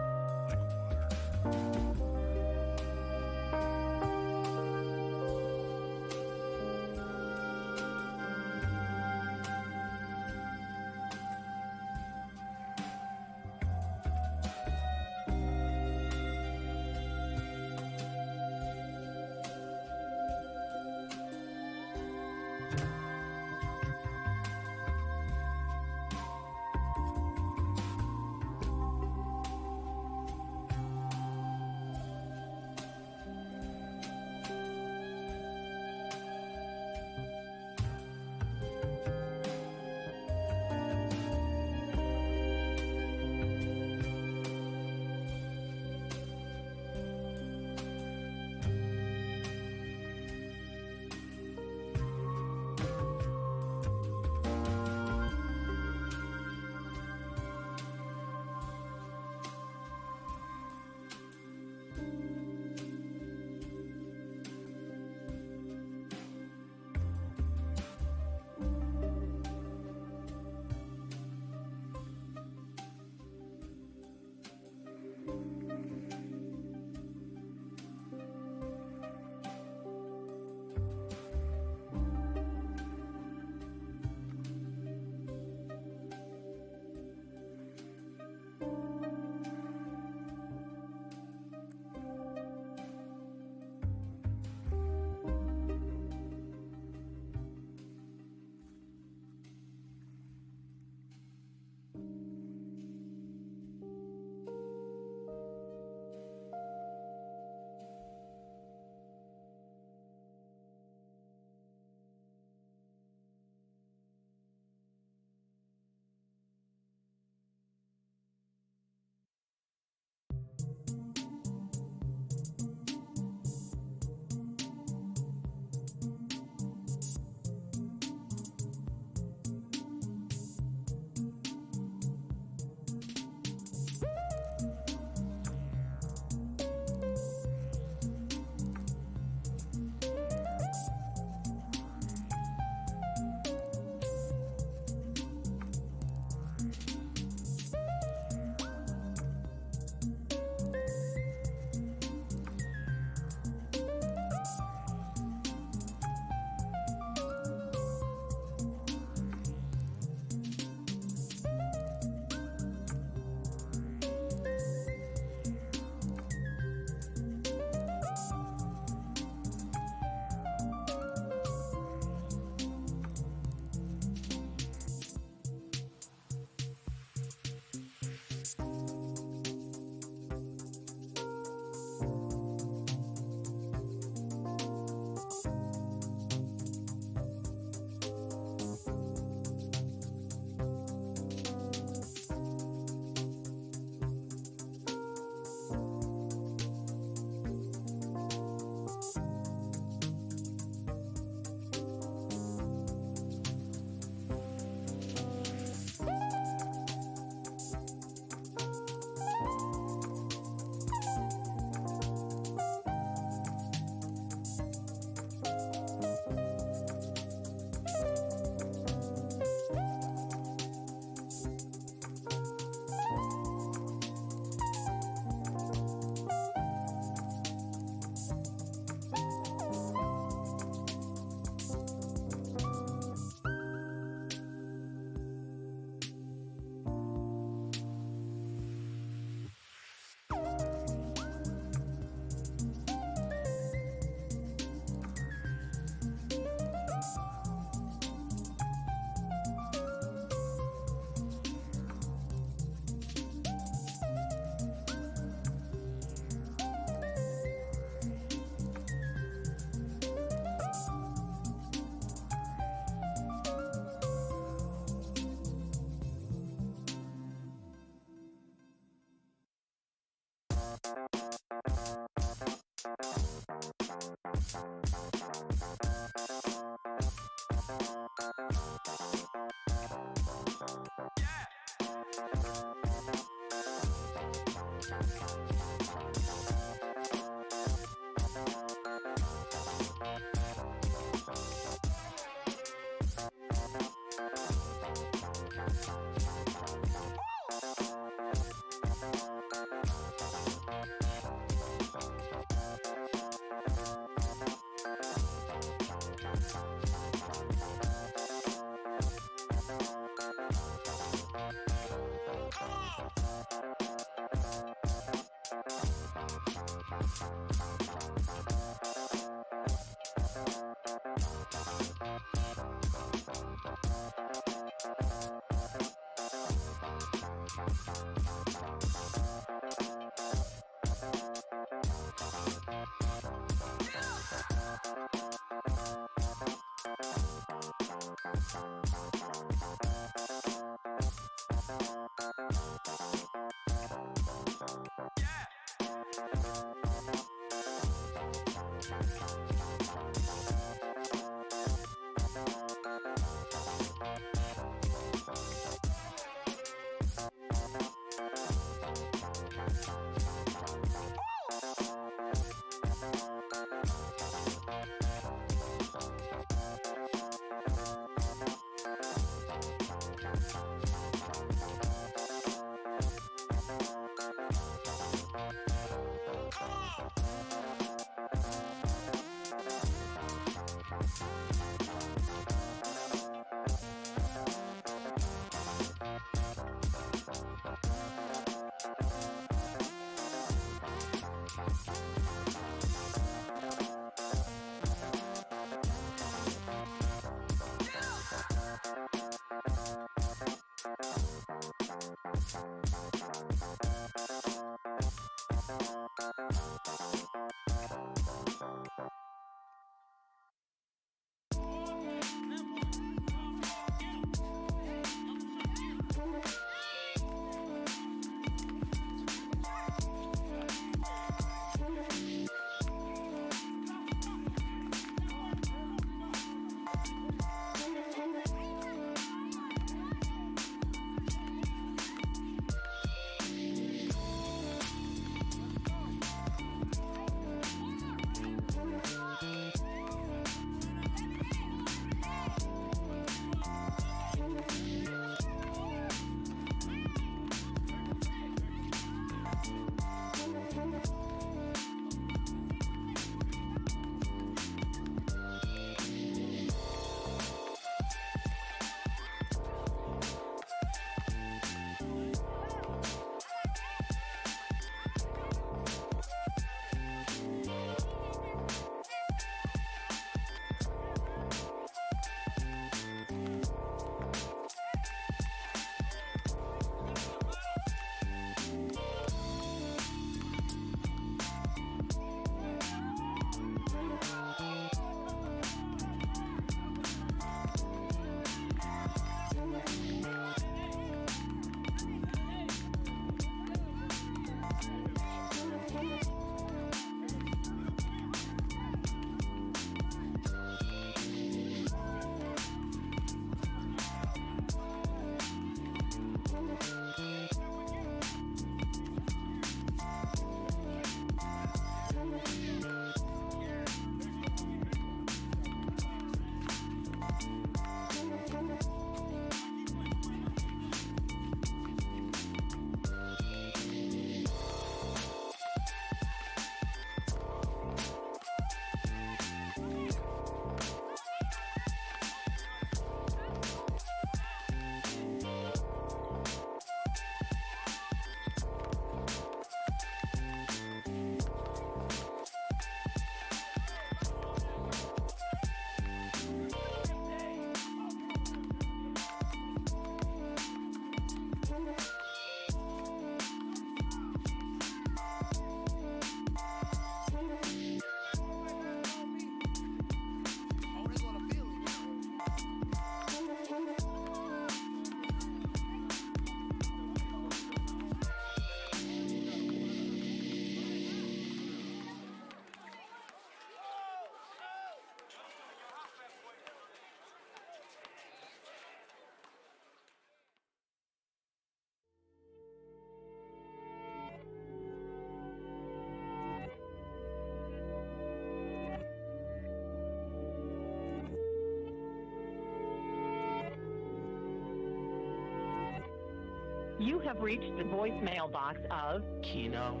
You have reached the voicemail box of Kino.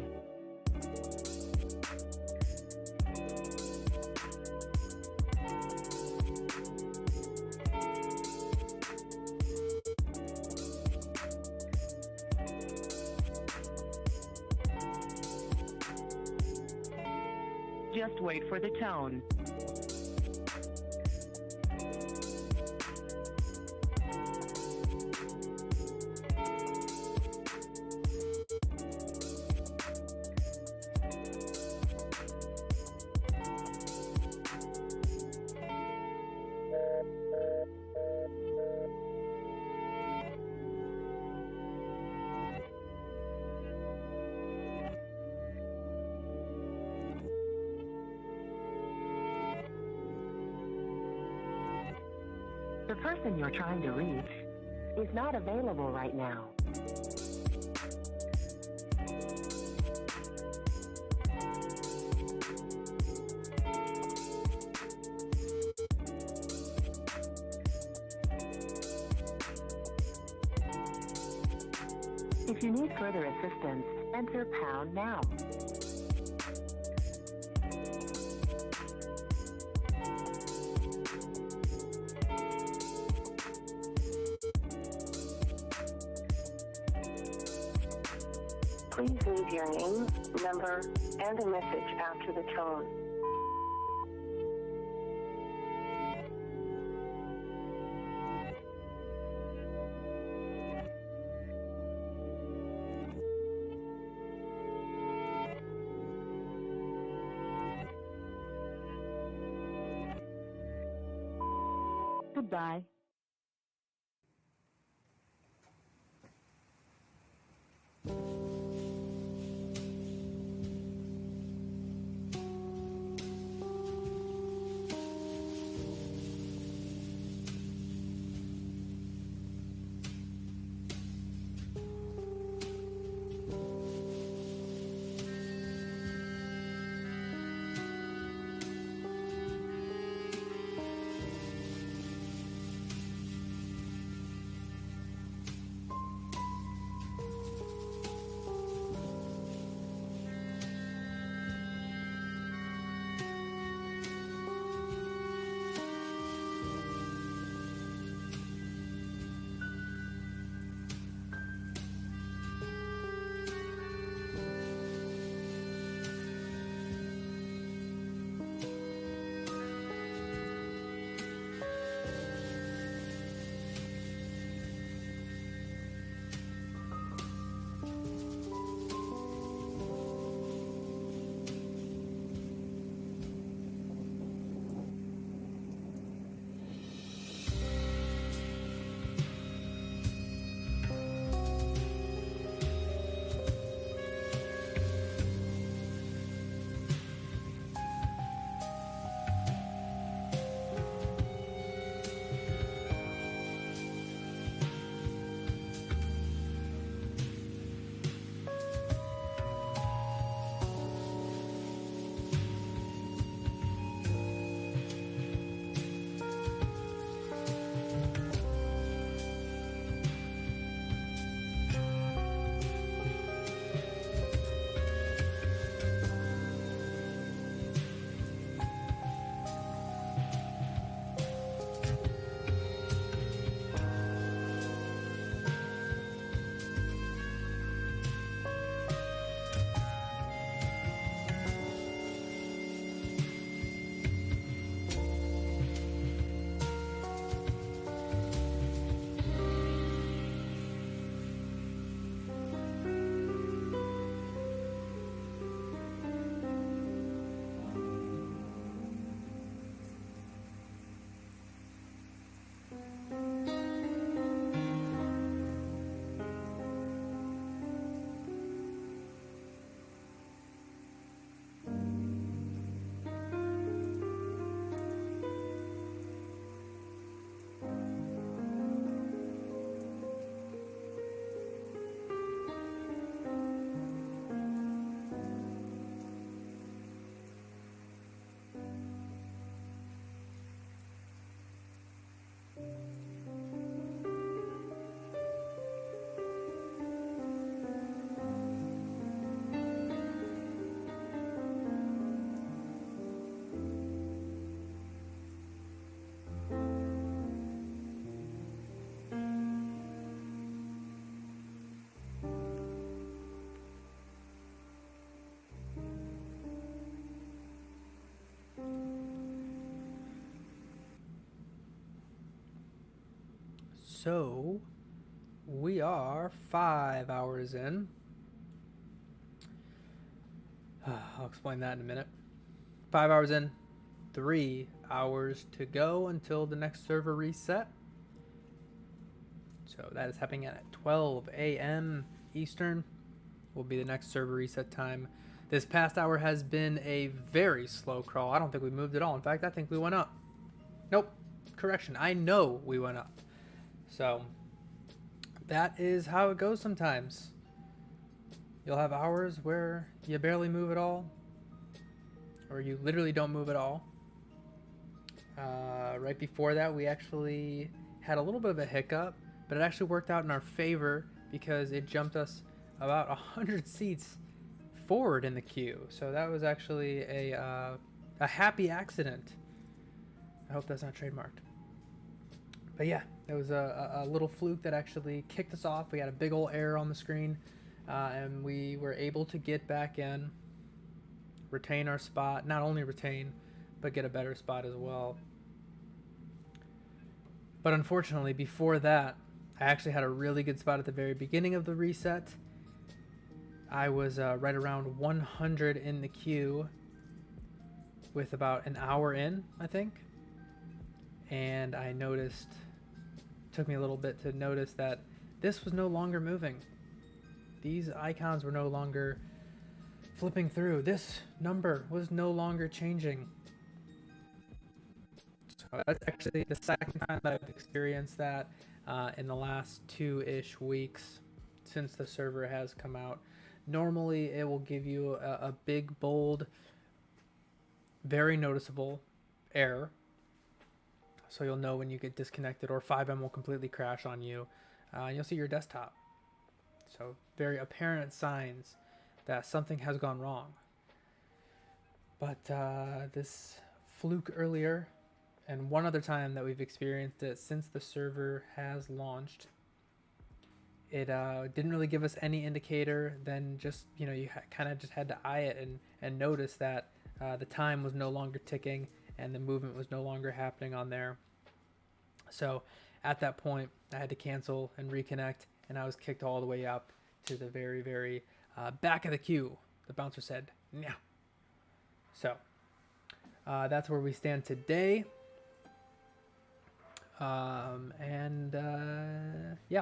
Just wait for the tone. The person you're trying to reach is not available right now. If you need further assistance, enter pound now. Please leave your name, number, and a message after the tone. Goodbye. So we are 5 hours in. I'll explain that in a minute. 5 hours in, 3 hours to go until the next server reset. So that is happening at 12 a.m. Eastern. Will be the next server reset time. This past hour has been a very slow crawl. I don't think we moved at all. In fact, I think we went up. Nope. Correction. I know we went up. So that is how it goes sometimes. You'll have hours where you barely move at all, or you literally don't move at all. Right before that, we actually had a little bit of a hiccup, but it actually worked out in our favor because it jumped us about 100 seats forward in the queue. So that was actually a happy accident. I hope that's not trademarked. But yeah, it was a little fluke that actually kicked us off. We had a big old error on the screen, and we were able to get back in, retain our spot. Not only retain, but get a better spot as well. But unfortunately, before that, I actually had a really good spot at the very beginning of the reset. I was right around 100 in the queue with about an hour in, I think. And I noticed, took me a little bit to notice that this was no longer moving. These icons were no longer flipping through. This number was no longer changing. So that's actually the second time that I've experienced that in the last 2-ish weeks since the server has come out. Normally it will give you a big, bold, very noticeable error. So you'll know when you get disconnected, or 5M will completely crash on you. You'll see your desktop. So very apparent signs that something has gone wrong. But this fluke earlier, and one other time that we've experienced it since the server has launched, it didn't really give us any indicator. Then just, you kind of just had to eye it and notice that the time was no longer ticking and the movement was no longer happening on there. So at that point, I had to cancel and reconnect, and I was kicked all the way up to the very, very back of the queue. The bouncer said, "Yeah." So that's where we stand today. Yeah,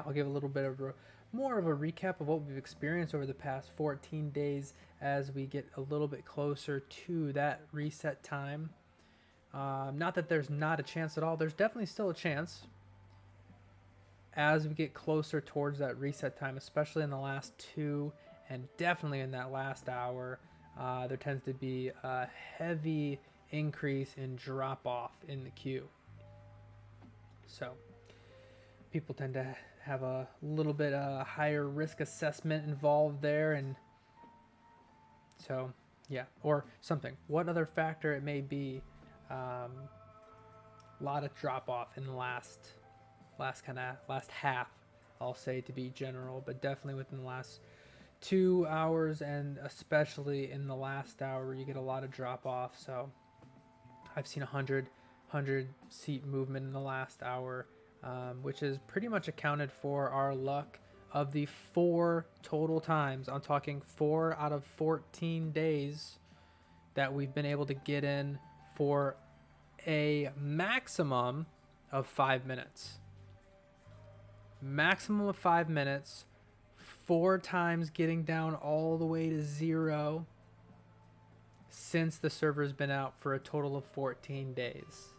I'll give a little bit of more of a recap of what we've experienced over the past 14 days as we get a little bit closer to that reset time. Not that there's not a chance at all. There's definitely still a chance as we get closer towards that reset time, especially in the last 2 and definitely in that last hour. There tends to be a heavy increase in drop off in the queue. So people tend to have a little bit higher risk assessment involved there, and so yeah, or something. What other factor it may be? A lot of drop off in the last half, I'll say, to be general, but definitely within the last 2 hours, and especially in the last hour, you get a lot of drop off. So I've seen 100 seat movement in the last hour, which is pretty much accounted for our luck of the 4 total times. I'm talking 4 out of 14 days that we've been able to get in for a maximum of 5 minutes. Maximum of 5 minutes, 4 times getting down all the way to 0 since the server's been out for a total of 14 days.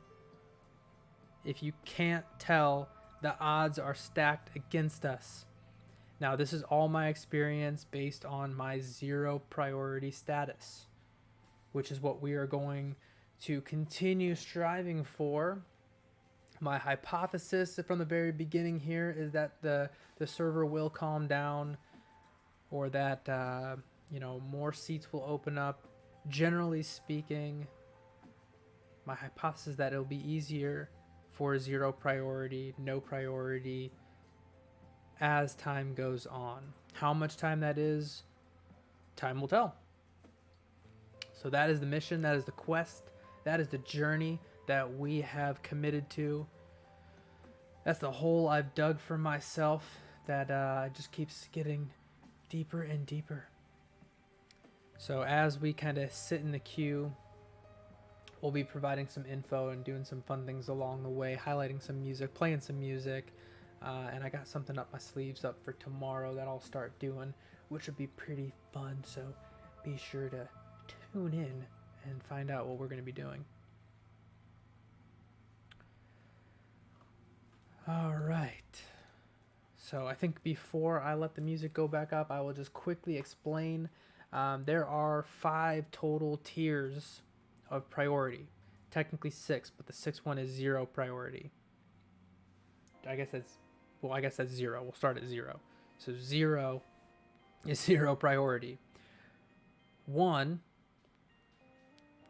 If you can't tell, the odds are stacked against us. Now, this is all my experience based on my 0 priority status, which is what we are going to continue striving for. My hypothesis from the very beginning here is that the server will calm down, or that more seats will open up. Generally speaking, my hypothesis is that it'll be easier for 0 priority, no priority, as time goes on. How much time that is, time will tell. So that is the mission, that is the quest, that is the journey that we have committed to. That's the hole I've dug for myself that just keeps getting deeper and deeper. So as we kind of sit in the queue, we'll be providing some info and doing some fun things along the way, highlighting some music, playing some music, and I got something up my sleeves up for tomorrow that I'll start doing, which would be pretty fun. So be sure to tune in and find out what we're going to be doing. All right. So I think before I let the music go back up, I will just quickly explain. There are 5 total tiers of priority. Technically 6, but the 6th one is 0 priority. I guess that's 0. We'll start at 0. So 0 is 0 priority.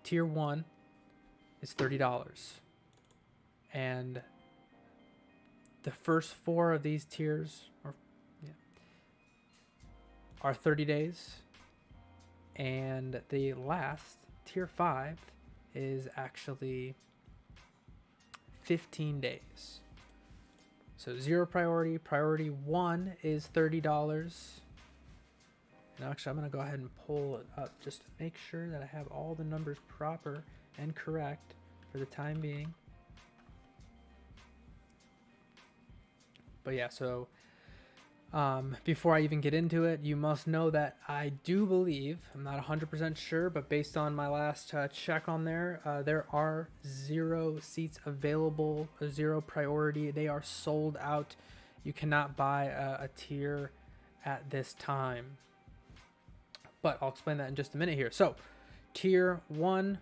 Tier 1 is $30. And the first 4 of these tiers are 30 days. And the last, tier 5, is actually 15 days. So 0 priority. Priority 1 is $30. And actually, I'm going to go ahead and pull it up just to make sure that I have all the numbers proper and correct for the time being. But yeah, so before I even get into it, you must know that I do believe, I'm not 100% sure, but based on my last check on there are 0 seats available, 0 priority. They are sold out. You cannot buy a tier at this time. But I'll explain that in just a minute here. So, tier 1,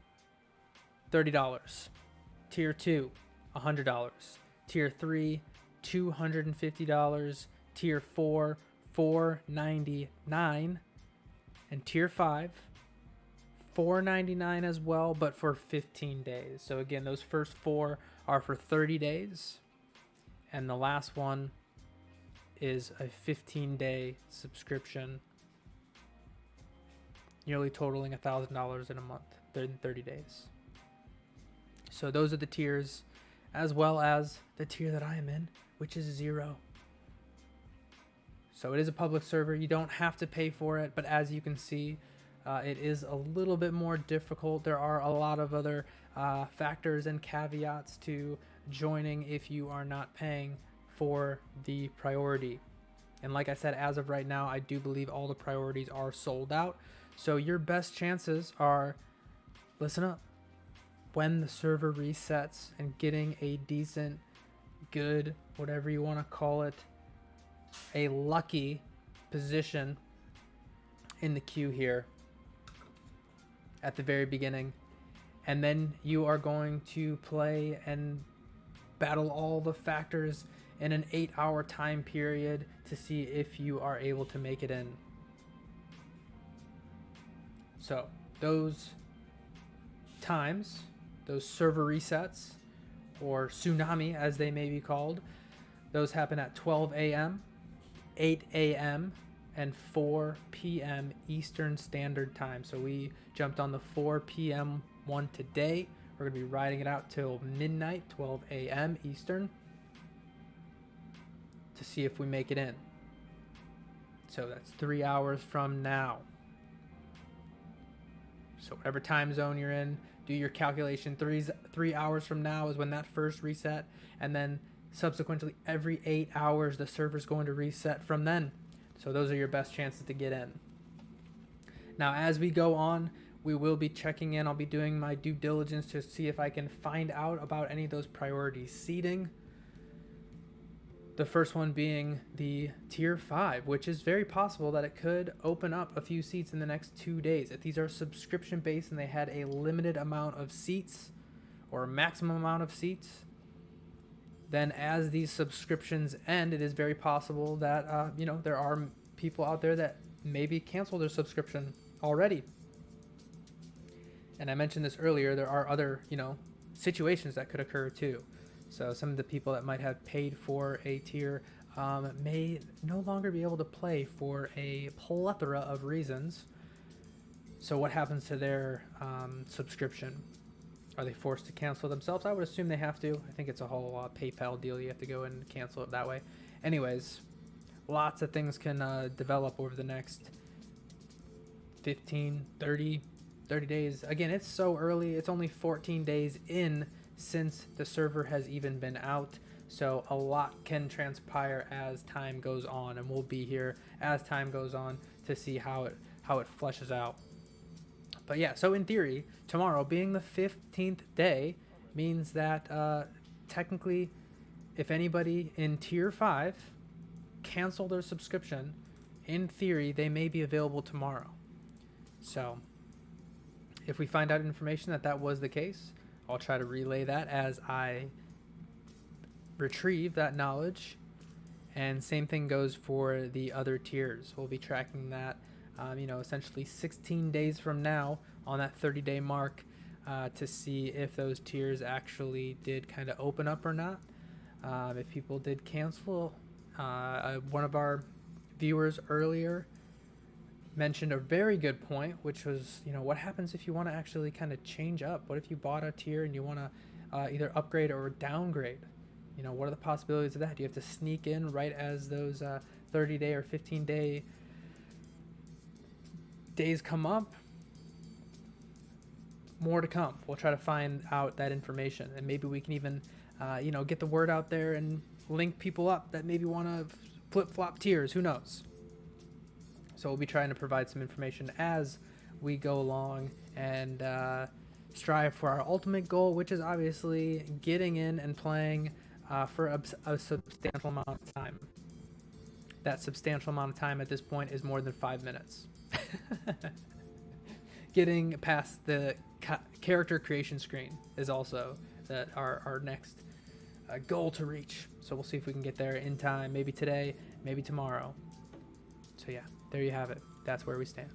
$30. Tier 2, $100. Tier 3, $250. Tier 4, $499. And tier 5, $499 as well, but for 15 days. So again, those first 4 are for 30 days. And the last one is a 15-day subscription, nearly totaling $1,000 in a month, in 30 days. So those are the tiers, as well as the tier that I am in, which is 0. So it is a public server. You don't have to pay for it, but as you can see, it is a little bit more difficult. There are a lot of other factors and caveats to joining if you are not paying for the priority. And like I said, as of right now, I do believe all the priorities are sold out. So your best chances are, listen up, when the server resets and getting a decent, good, whatever you want to call it, a lucky position in the queue here at the very beginning. And then you are going to play and battle all the factors in an 8-hour time period to see if you are able to make it in. So those times, those server resets, or tsunami as they may be called, those happen at 12 a.m., 8 a.m., and 4 p.m. Eastern Standard Time. So we jumped on the 4 p.m. one today. We're going to be riding it out till midnight, 12 a.m. Eastern, to see if we make it in. So that's 3 hours from now. So whatever time zone you're in, do your calculation. 3 hours from now is when that first reset, and then subsequently every 8 hours the server's going to reset from then. So those are your best chances to get in. Now as we go on, we will be checking in. I'll be doing my due diligence to see if I can find out about any of those priority seating. The first one being the tier 5, which is very possible that it could open up a few seats in the next 2 days. If these are subscription based and they had a limited amount of seats or a maximum amount of seats, then as these subscriptions end, it is very possible that there are people out there that maybe cancel their subscription already. And I mentioned this earlier, there are other situations that could occur too. So some of the people that might have paid for a tier may no longer be able to play for a plethora of reasons. So what happens to their subscription? Are they forced to cancel themselves? I would assume they have to. I think it's a whole PayPal deal. You have to go and cancel it that way. Anyways, lots of things can develop over the next 15, 30 days. Again, it's so early. It's only 14 days in since the server has even been out. So a lot can transpire as time goes on, and we'll be here as time goes on to see how it fleshes out. But yeah, so in theory, tomorrow being the 15th day means that technically, if anybody in tier 5 cancel their subscription, in theory, they may be available tomorrow. So if we find out information that was the case, I'll try to relay that as I retrieve that knowledge. And same thing goes for the other tiers. We'll be tracking that, essentially 16 days from now on that 30-day mark to see if those tiers actually did kind of open up or not. If people did cancel, one of our viewers earlier mentioned a very good point, which was, what happens if you want to actually kind of change up? What if you bought a tier and you want to either upgrade or downgrade? What are the possibilities of that? Do you have to sneak in right as those 30-day or 15-day days come up? More to come. We'll try to find out that information, and maybe we can even, get the word out there and link people up that maybe want to flip-flop tiers. Who knows? So we'll be trying to provide some information as we go along and strive for our ultimate goal, which is obviously getting in and playing for a substantial amount of time. That substantial amount of time at this point is more than 5 minutes. Getting past the character creation screen is also our next goal to reach. So we'll see if we can get there in time, maybe today, maybe tomorrow. So yeah, there you have it. That's where we stand.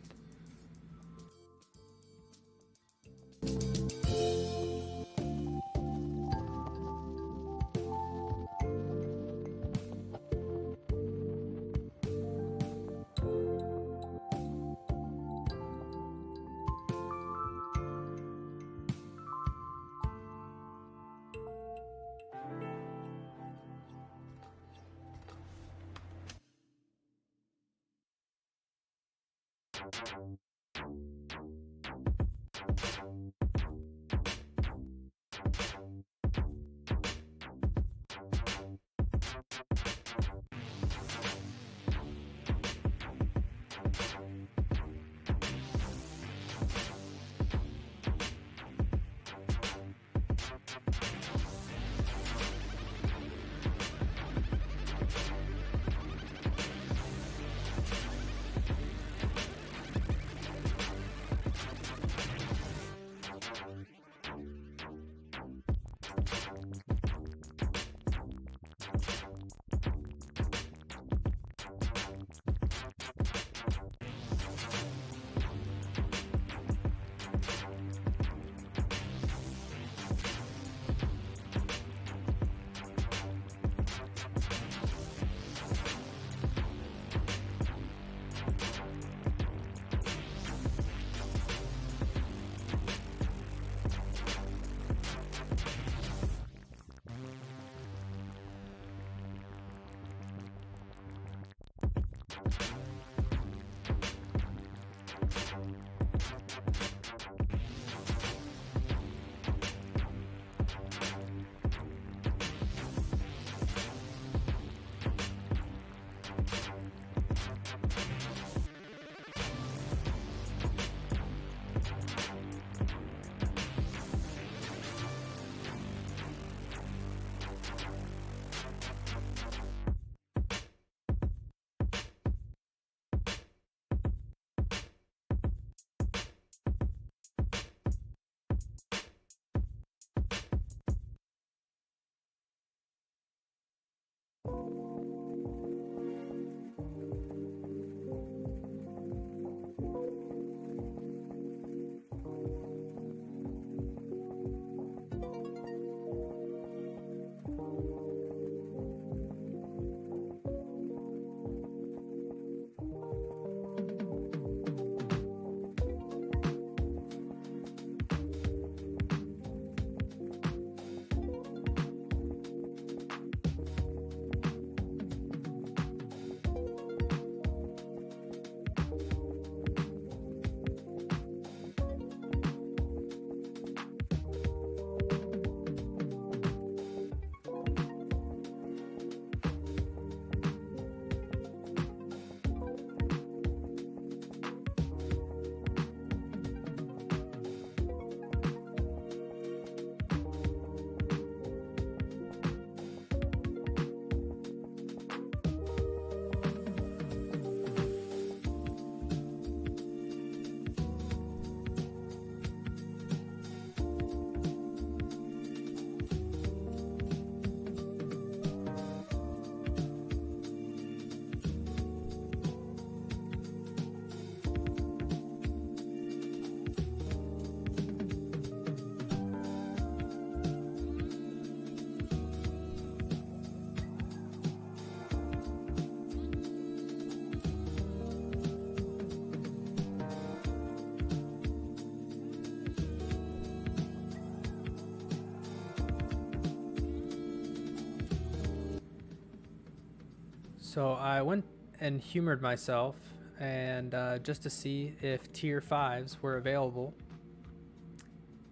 So I went and humored myself and just to see if tier 5s were available.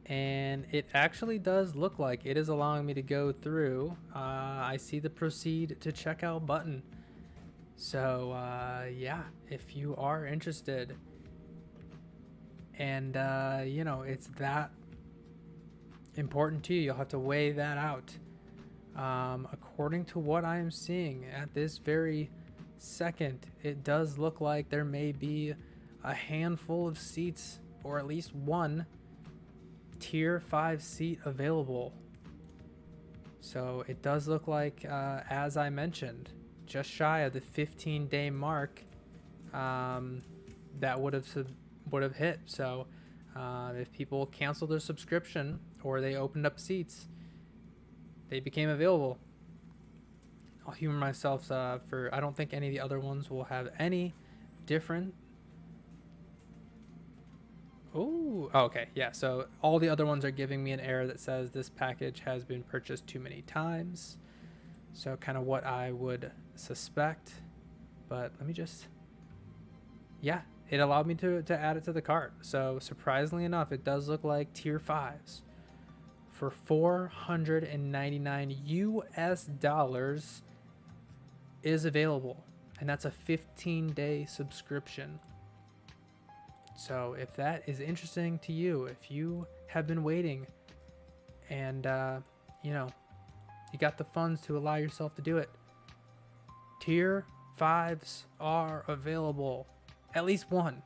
And it actually does look like it is allowing me to go through. I see the proceed to checkout button. So yeah, if you are interested and you know, it's that important to you, you'll have to weigh that out. According to what I am seeing at this very second, it does look like there may be a handful of seats, or at least one tier 5 seat available. So it does look like, as I mentioned, just shy of the 15-day mark that would have hit. So if people cancel their subscription or they opened up seats, they became available. I'll humor myself for I don't think any of the other ones will have any different. Oh, okay, yeah. So all the other ones are giving me an error that says this package has been purchased too many times. So kind of what I would suspect. But let me just, yeah, it allowed me to add it to the cart. So surprisingly enough, it does look like tier 5s for $499 US is available. And that's a 15-day subscription. So if that is interesting to you, if you have been waiting and, you know, you got the funds to allow yourself to do it, tier 5s are available. At least one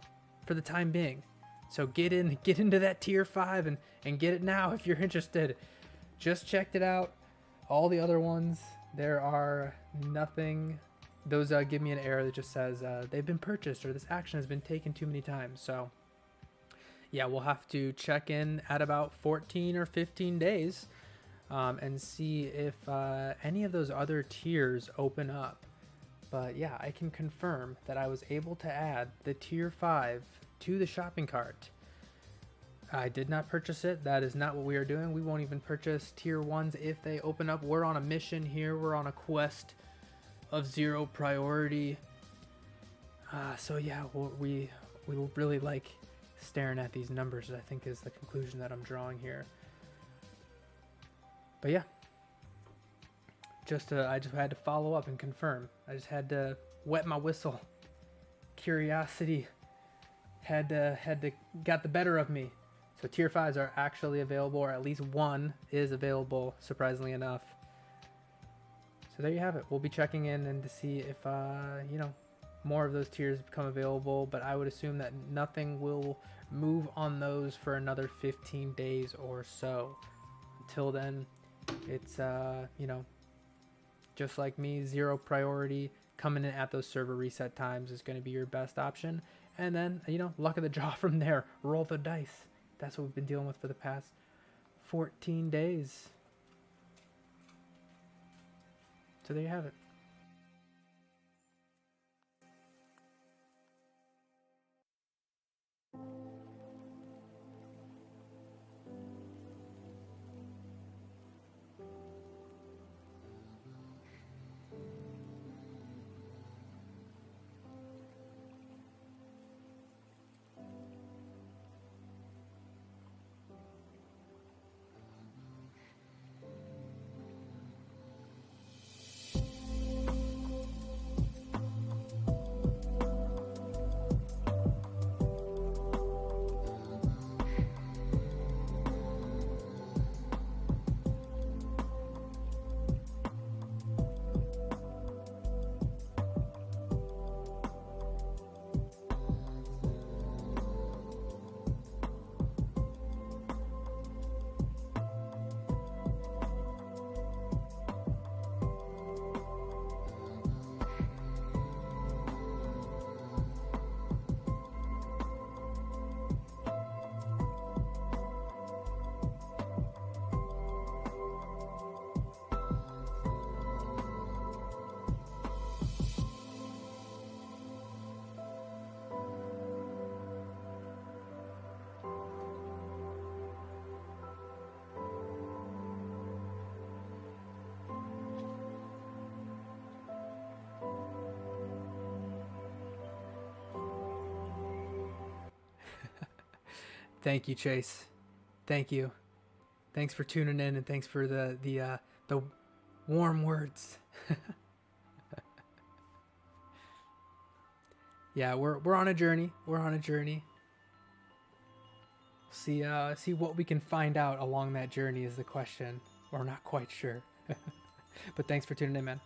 for the time being. So get into that tier 5 and get it now if you're interested. Just checked it out. All the other ones, there are nothing. Those give me an error that just says they've been purchased or this action has been taken too many times. So yeah, we'll have to check in at about 14 or 15 days and see if any of those other tiers open up. But yeah, I can confirm that I was able to add the tier 5 to the shopping cart. I did not purchase it. That is not what we are doing. We won't even purchase tier 1s if they open up. We're on a mission here. We're on a quest of 0 priority. So yeah, we will really like staring at these numbers, I think is the conclusion that I'm drawing here. But yeah, I just had to follow up and confirm. I just had to wet my whistle. Curiosity had got the better of me. So tier 5s are actually available, or at least one is available, surprisingly enough. So there you have it. We'll be checking in and to see if you know, more of those tiers become available, but I would assume that nothing will move on those for another 15 days or so. Until then, it's you know, just like me, 0 priority. Coming in at those server reset times is going to be your best option. And then, you know, luck of the draw from there. Roll the dice. That's what we've been dealing with for the past 14 days. So there you have it. Thank you, Chase. Thank you. Thanks for tuning in, and thanks for the warm words. Yeah, we're on a journey. We're on a journey. See what we can find out along that journey is the question. We're not quite sure. But thanks for tuning in, man.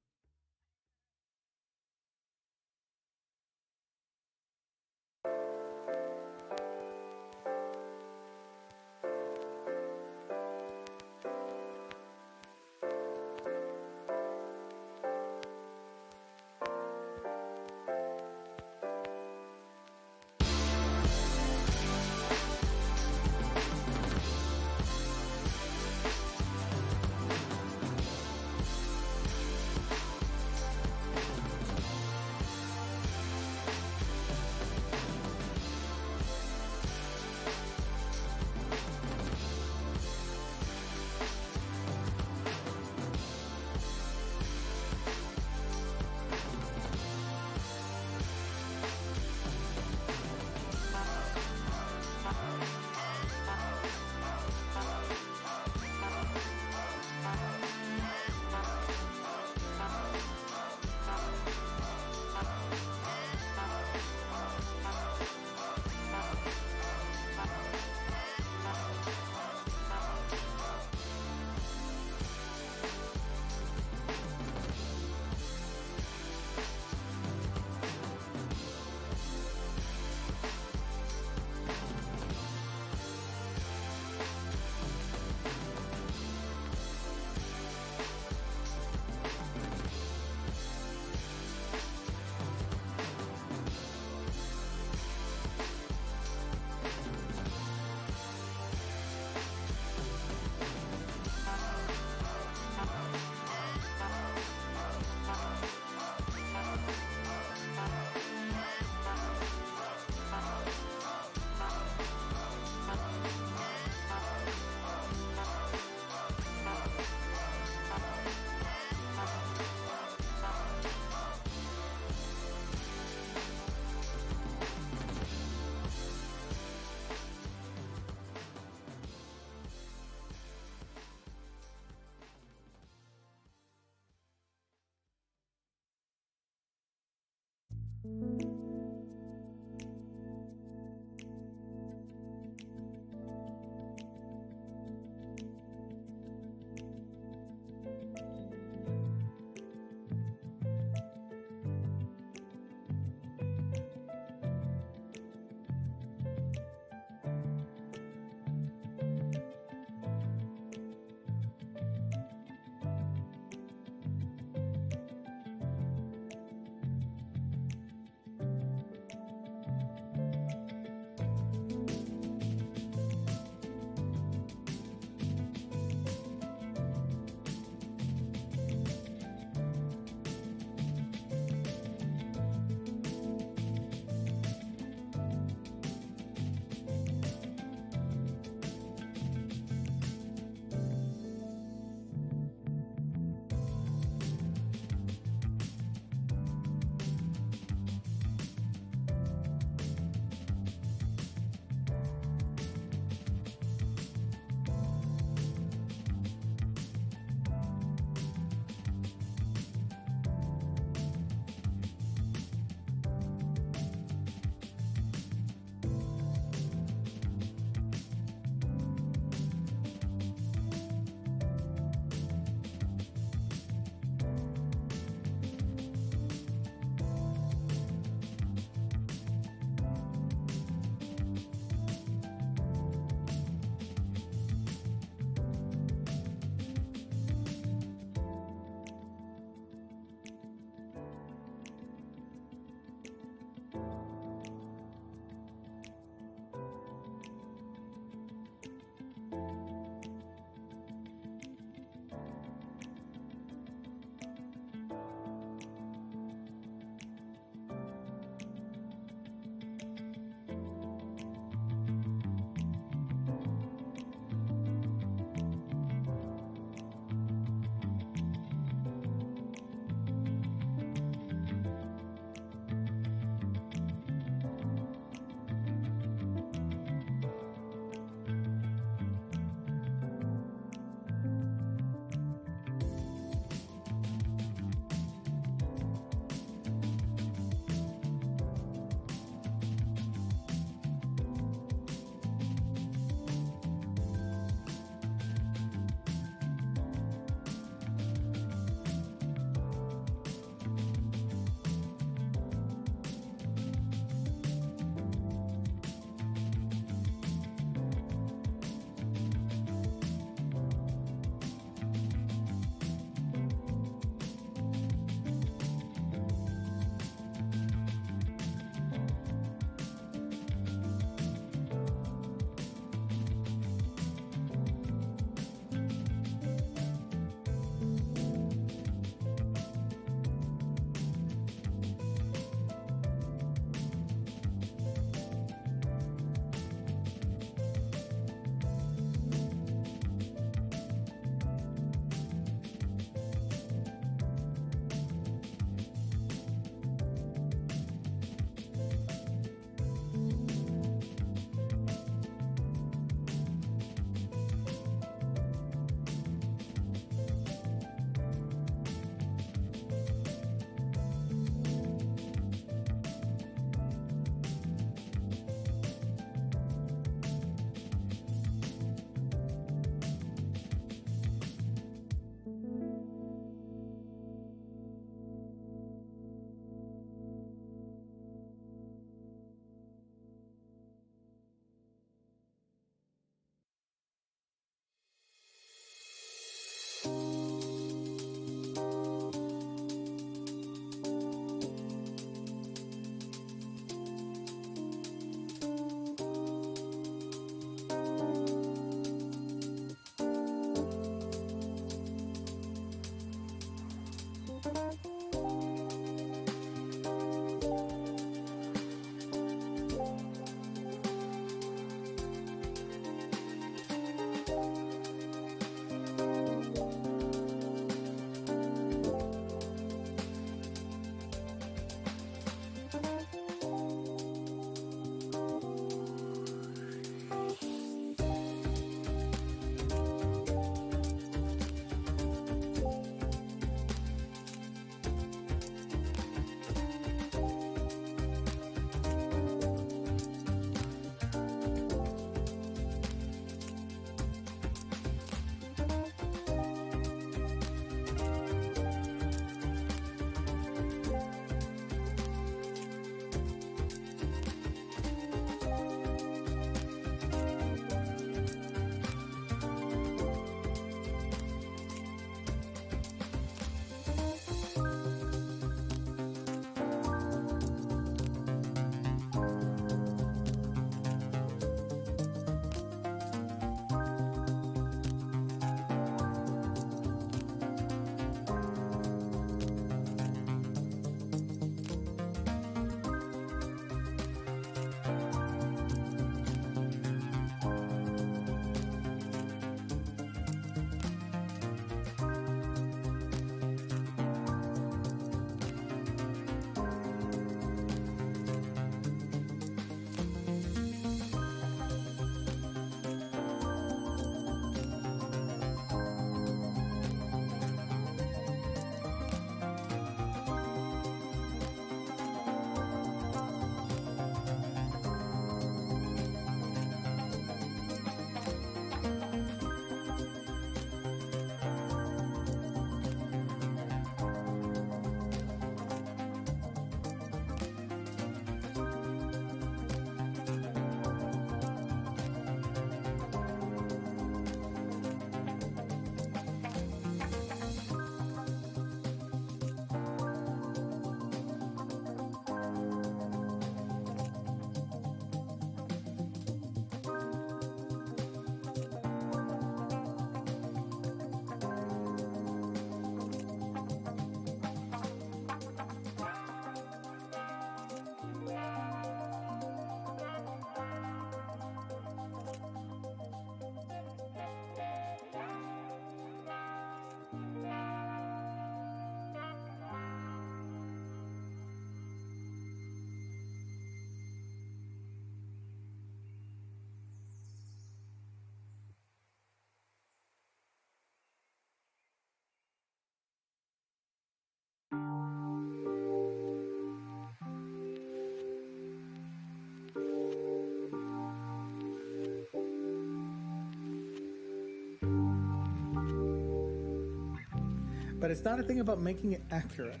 But it's not a thing about making it accurate.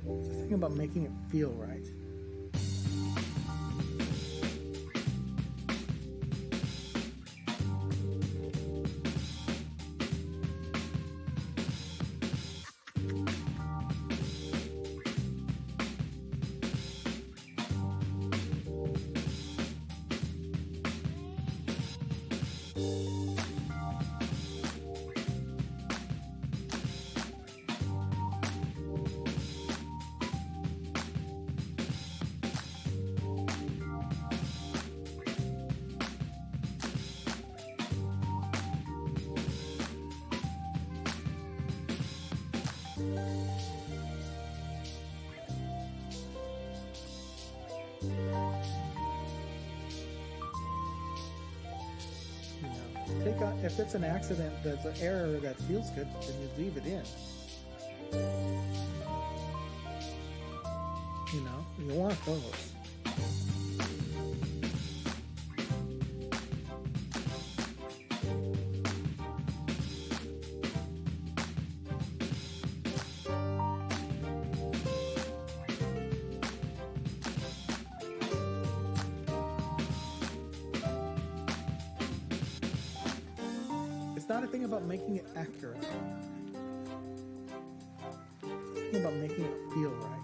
It's a thing about making it feel right. If it's an accident that's an error that feels good, then you leave it in. You want those. It's not a thing about making it accurate. It's a thing about making it feel right.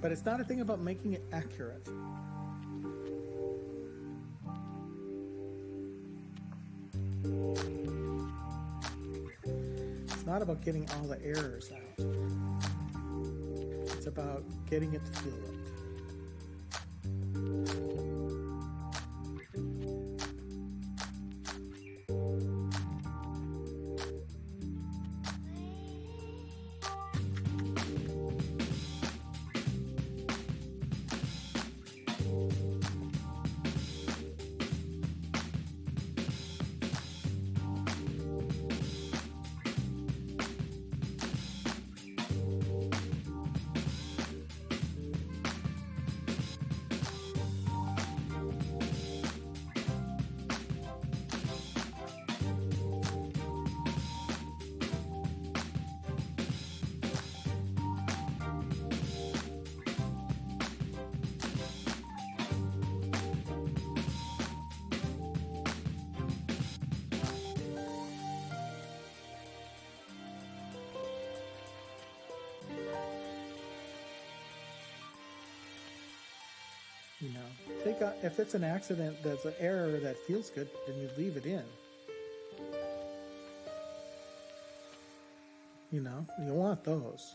But it's not a thing about making it accurate. It's not about getting all the errors out. It's about getting it to feel right. If it's an accident that's an error that feels good, then you leave it in. You want those.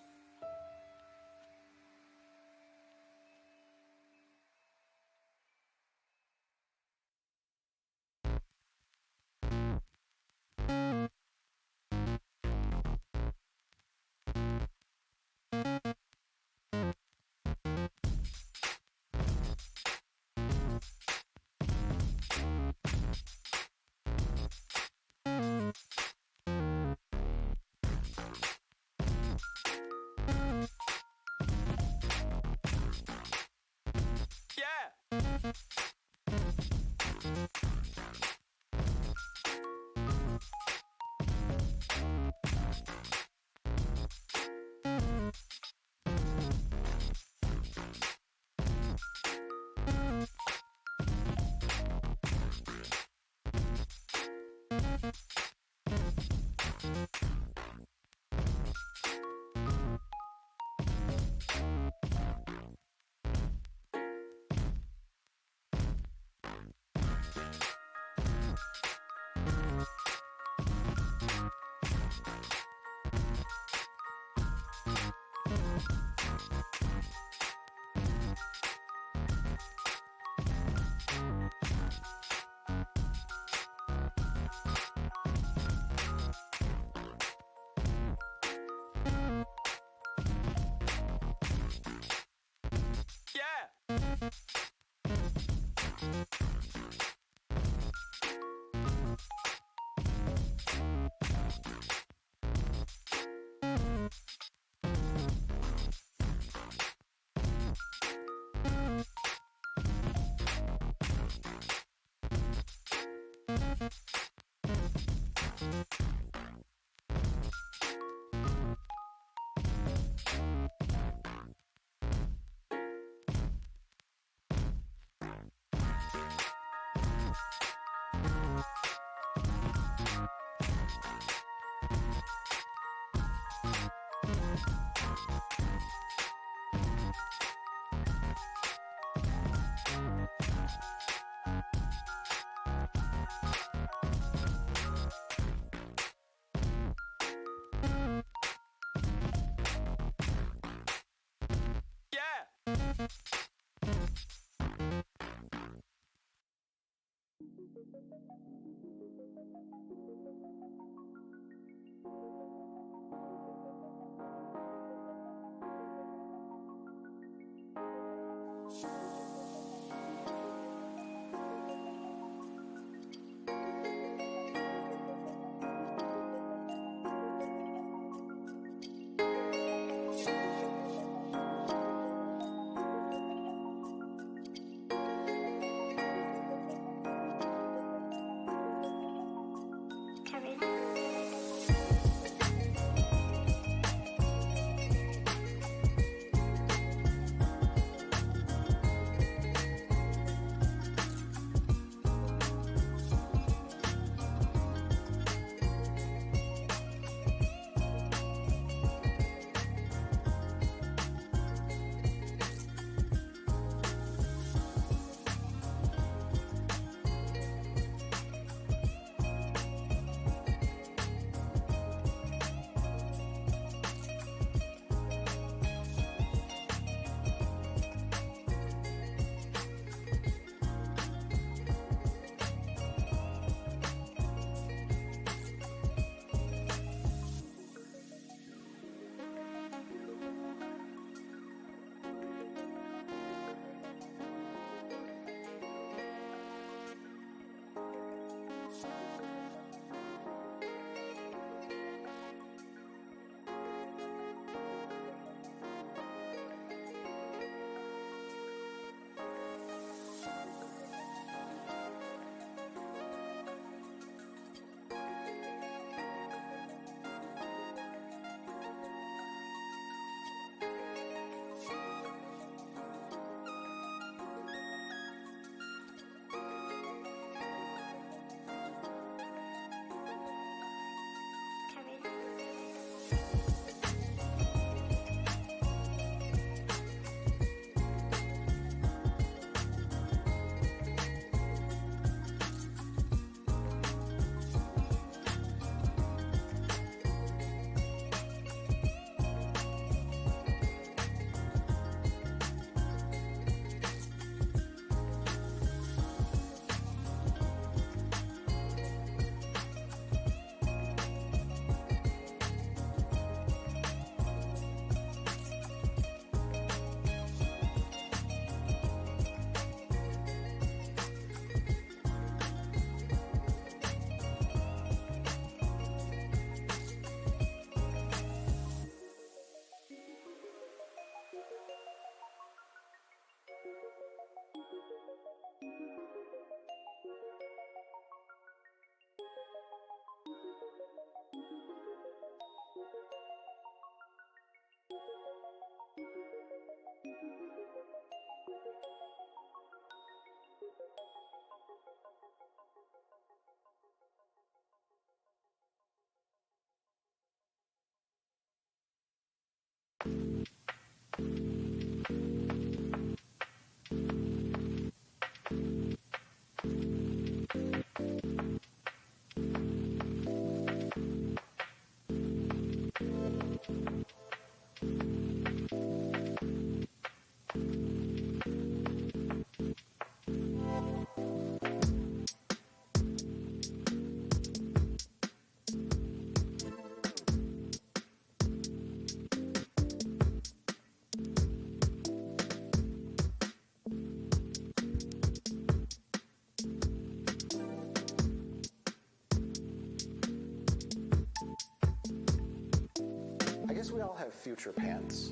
I guess we all have future pants.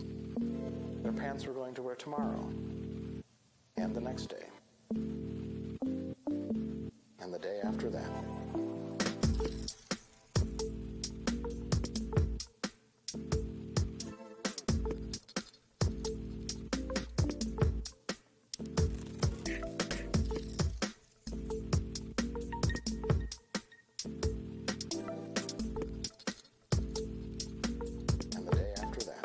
They're pants we're going to wear tomorrow, and the next day, and the day after that. And the day after that.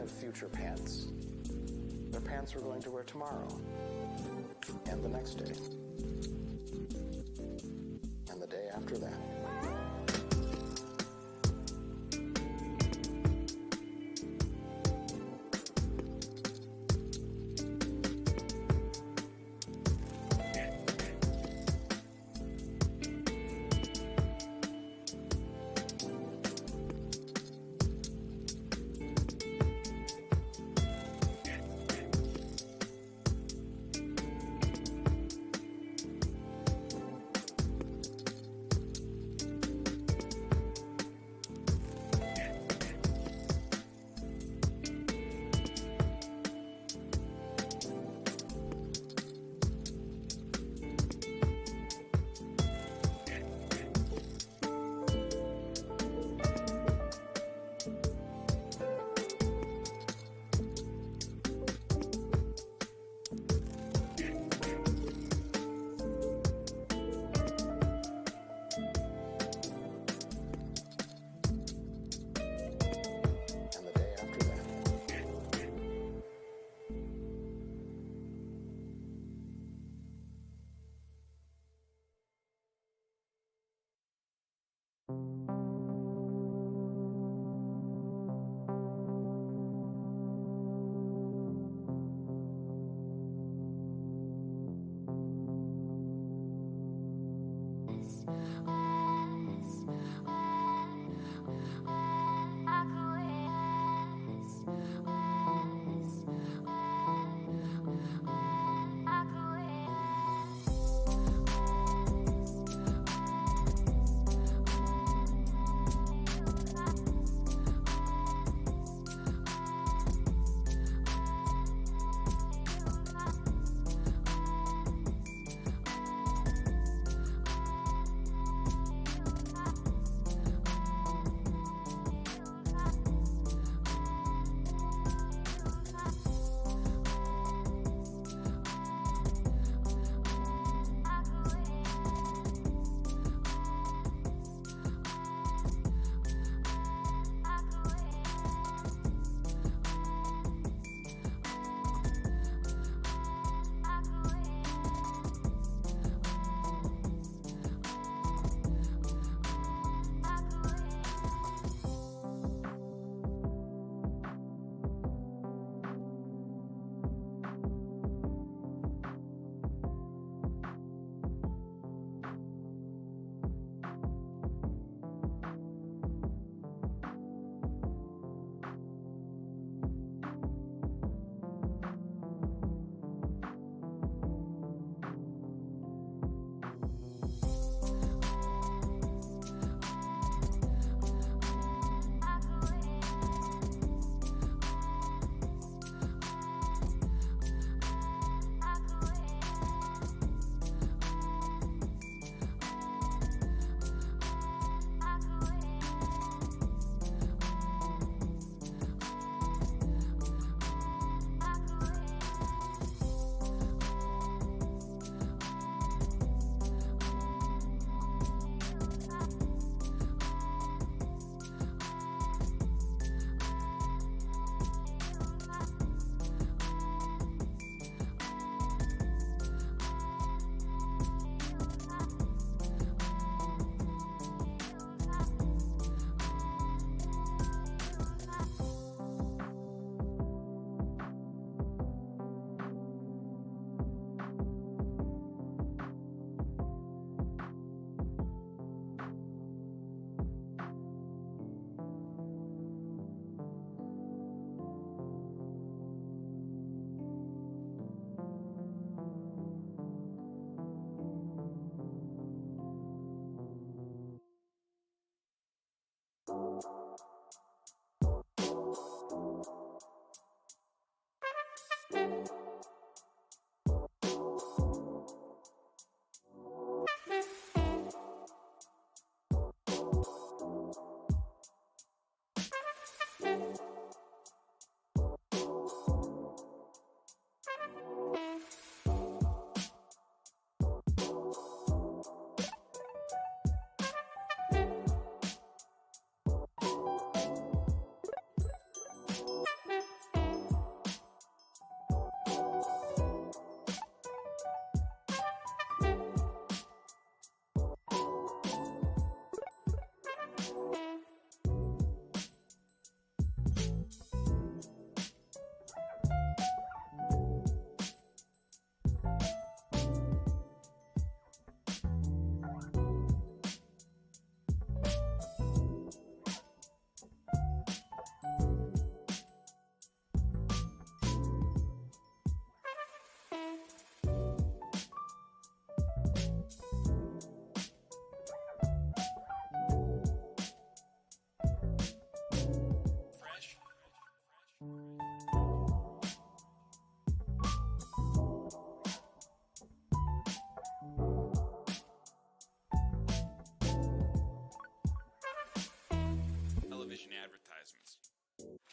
have future pants. They're pants we're going to wear tomorrow, and the next day, and the day after that.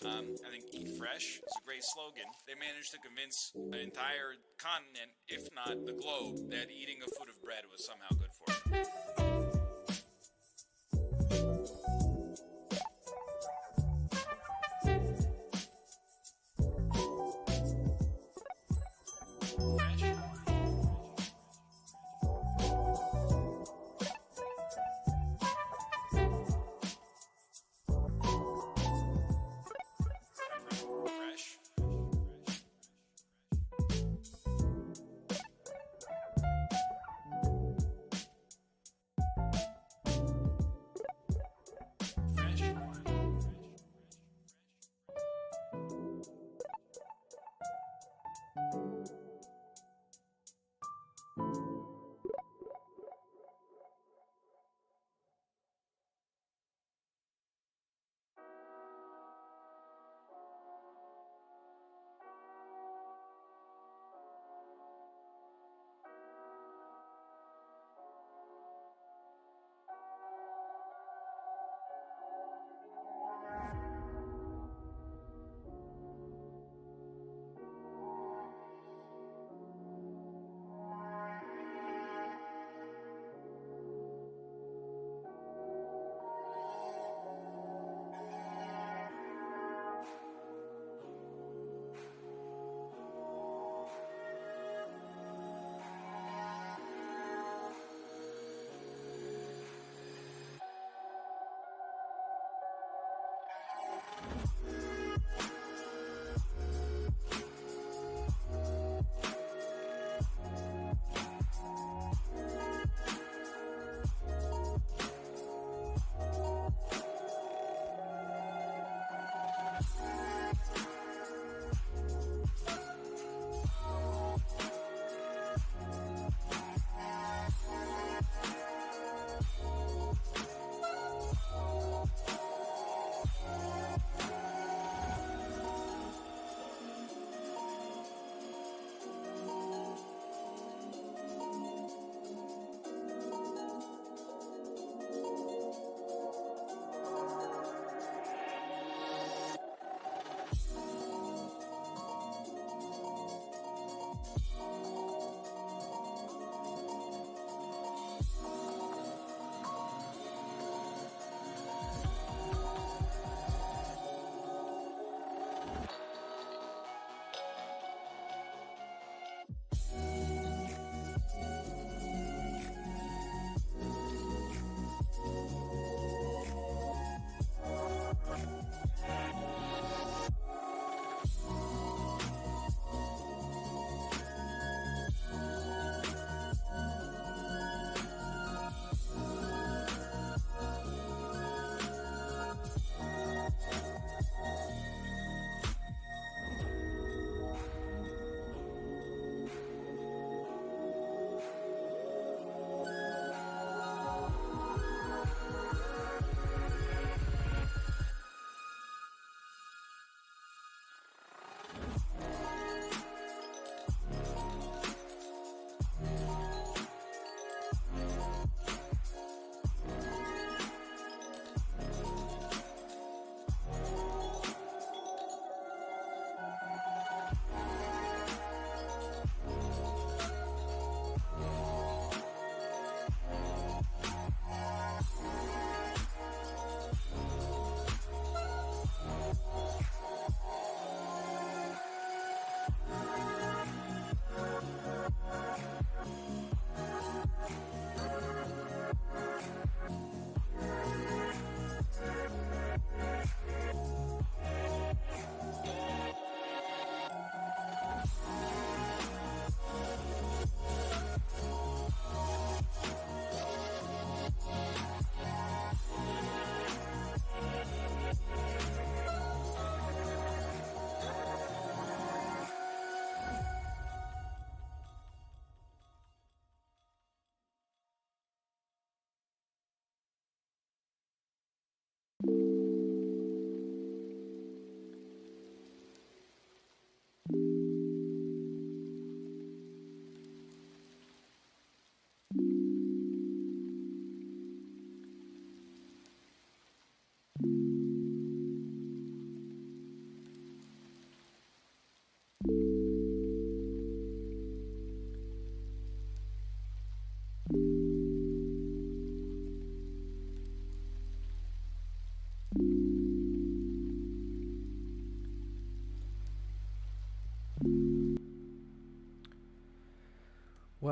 I think Eat Fresh is a great slogan. They managed to convince an entire continent, if not the globe, that eating a foot of bread was somehow good for you.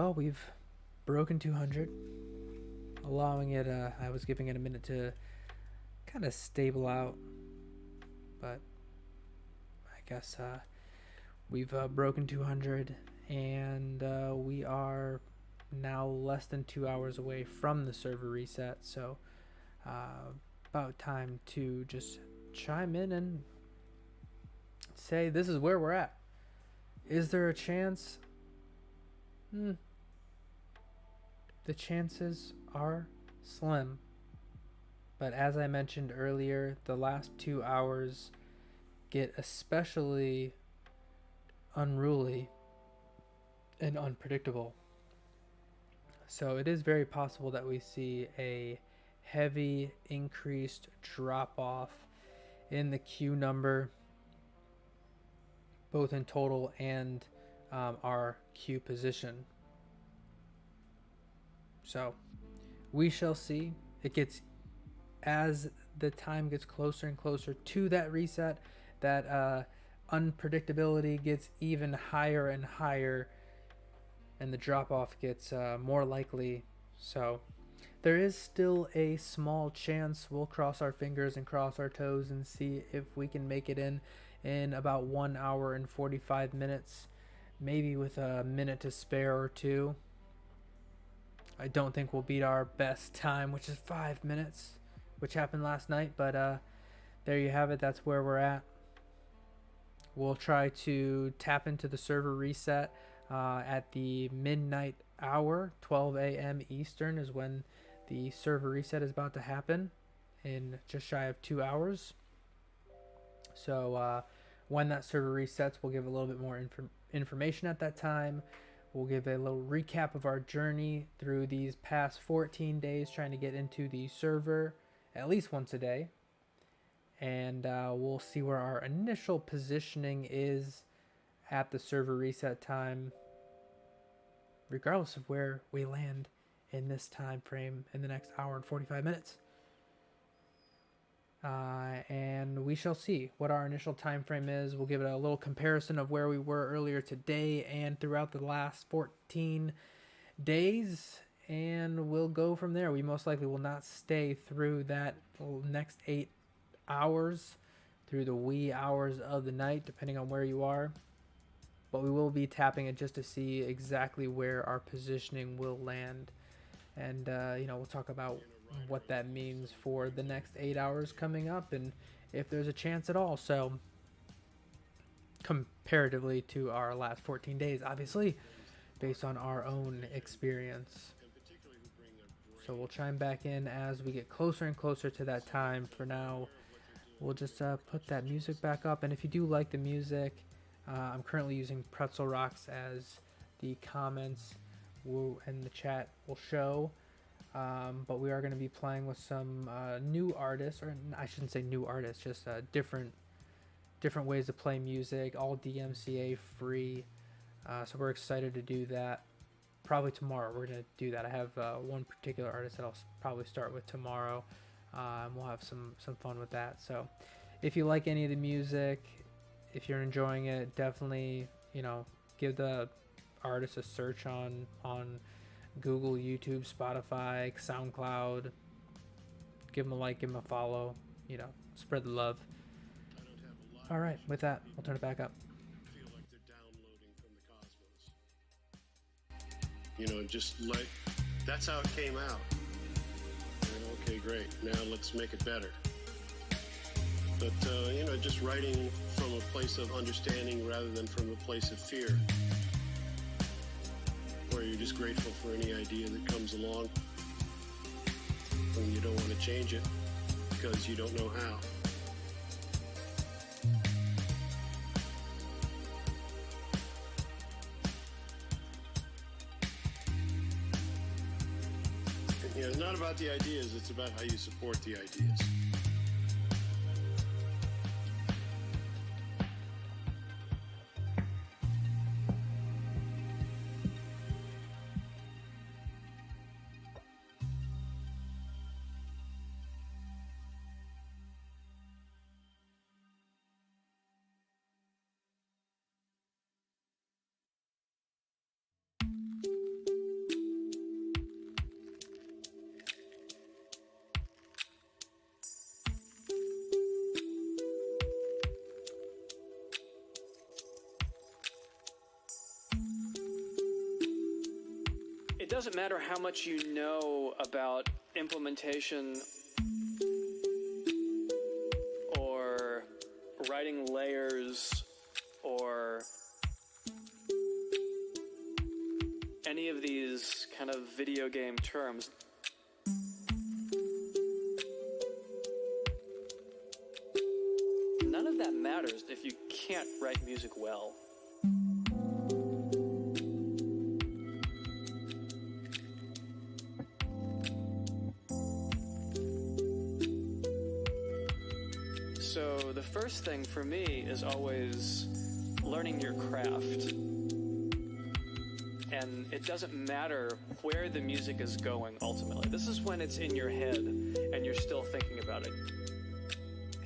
Well, we've broken 200, allowing it. I was giving it a minute to kind of stable out, but I guess we've broken 200, and we are now less than 2 hours away from the server reset. So about time to just chime in and say this is where we're at. Is there a chance? The chances are slim. But as I mentioned earlier, the last 2 hours get especially unruly and unpredictable. So it is very possible that we see a heavy increased drop off in the queue number, both in total and our queue position. So we shall see. It gets, as the time gets closer and closer to that reset, that unpredictability gets even higher and higher, and the drop off gets more likely. So there is still a small chance. We'll cross our fingers and cross our toes and see if we can make it in about 1 hour and 45 minutes, maybe with a minute to spare or two. I don't think we'll beat our best time, which is 5 minutes, which happened last night, but there you have it. That's where we're at. We'll try to tap into the server reset at the midnight hour. 12 a.m. Eastern is when the server reset is about to happen, in just shy of 2 hours. So when that server resets, we'll give a little bit more information at that time. We'll give a little recap of our journey through these past 14 days trying to get into the server at least once a day. And we'll see where our initial positioning is at the server reset time, regardless of where we land in this time frame in the next hour and 45 minutes. And we shall see what our initial time frame is. We'll give it a little comparison of where we were earlier today and throughout the last 14 days, and we'll go from there. We most likely will not stay through that next 8 hours, through the wee hours of the night, depending on where you are, but we will be tapping it just to see exactly where our positioning will land. And we'll talk about what that means for the next 8 hours coming up, and if there's a chance at all. So comparatively to our last 14 days, obviously based on our own experience. So we'll chime back in as we get closer and closer to that time. For now, we'll just put that music back up. And if you do like the music, I'm currently using Pretzel Rocks, as the comments and the chat will show. But we are going to be playing with some new artists, or I shouldn't say new artists, just different ways to play music, all DMCA free. So we're excited to do that. Probably tomorrow we're going to do that. I have one particular artist that I'll probably start with tomorrow. And we'll have some fun with that. So if you like any of the music, if you're enjoying it, definitely, give the artist a search on Google, YouTube, Spotify, SoundCloud. Give them a like, give them a follow, spread the love. All right, with that, we'll turn it back up. That's how it came out. Okay, great. Now let's make it better. But, just writing from a place of understanding rather than from a place of fear, where you're just grateful for any idea that comes along and you don't want to change it because you don't know how. It's not about the ideas, it's about how you support the ideas. doesn't matter how much you know about implementation or writing layers or any of these kind of video game terms. None of that matters if you can't write music well. So the first thing for me is always learning your craft. And it doesn't matter where the music is going ultimately. This is when it's in your head and you're still thinking about it.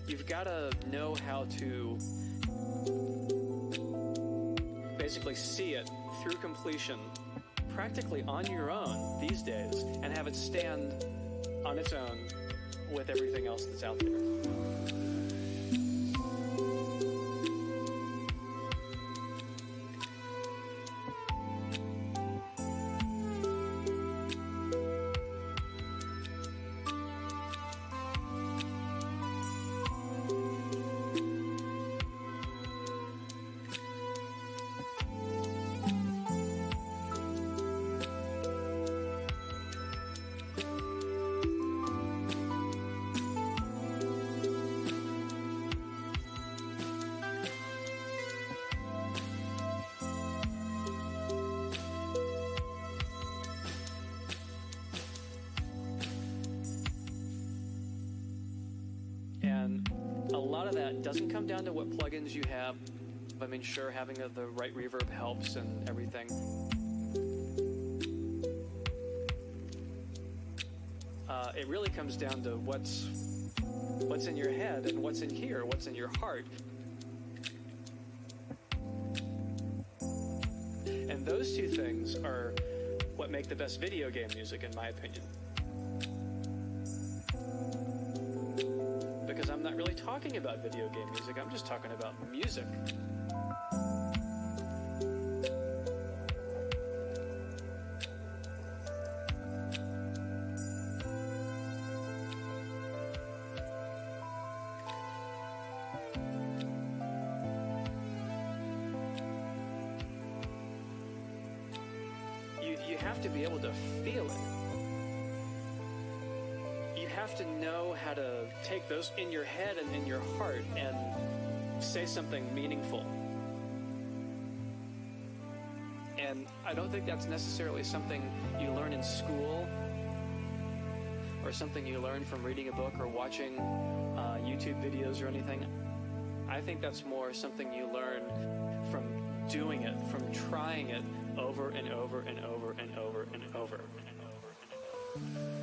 You've got to know how to basically see it through completion practically on your own these days and have it stand on its own with everything else that's out there. And a lot of that doesn't come down to what plugins you have. I mean, sure, having the right reverb helps and everything. It really comes down to what's in your head and what's in here, what's in your heart. And those two things are what make the best video game music, in my opinion. Because I'm not really talking about video game music, I'm just talking about music. You have to be able to feel it. You have to know how to take those in your head and in your heart and say something meaningful. And I don't think that's necessarily something you learn in school or something you learn from reading a book or watching YouTube videos or anything. I think that's more something you learn from doing it, from trying it over and over and over and over and over and over and over.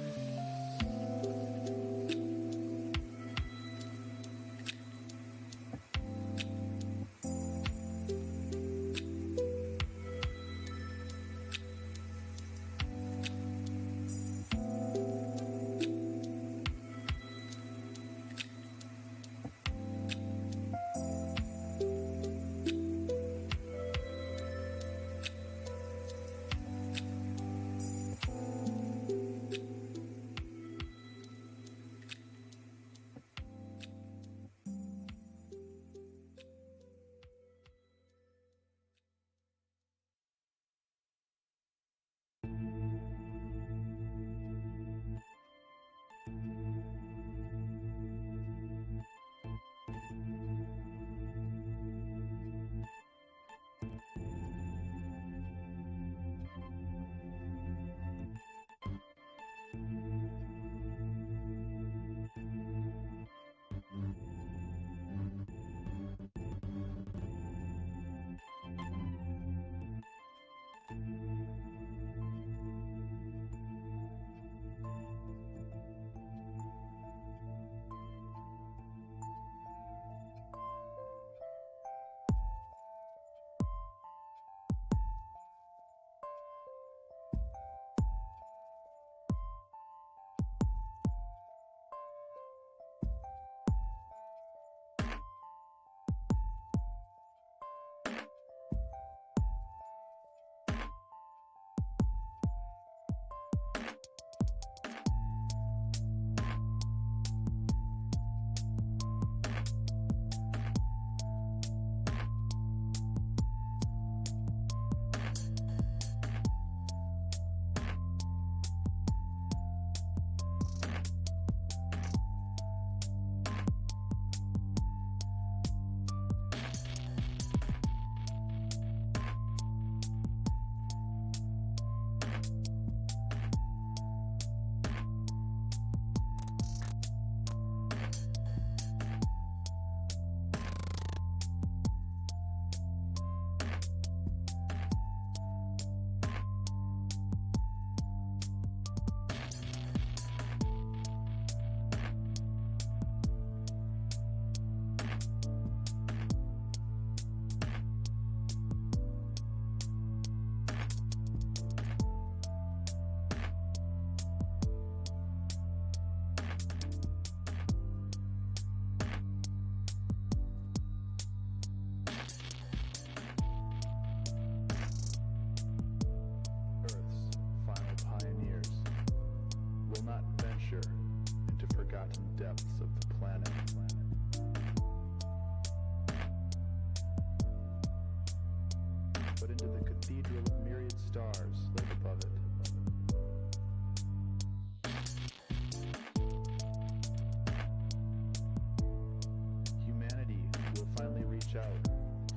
reach out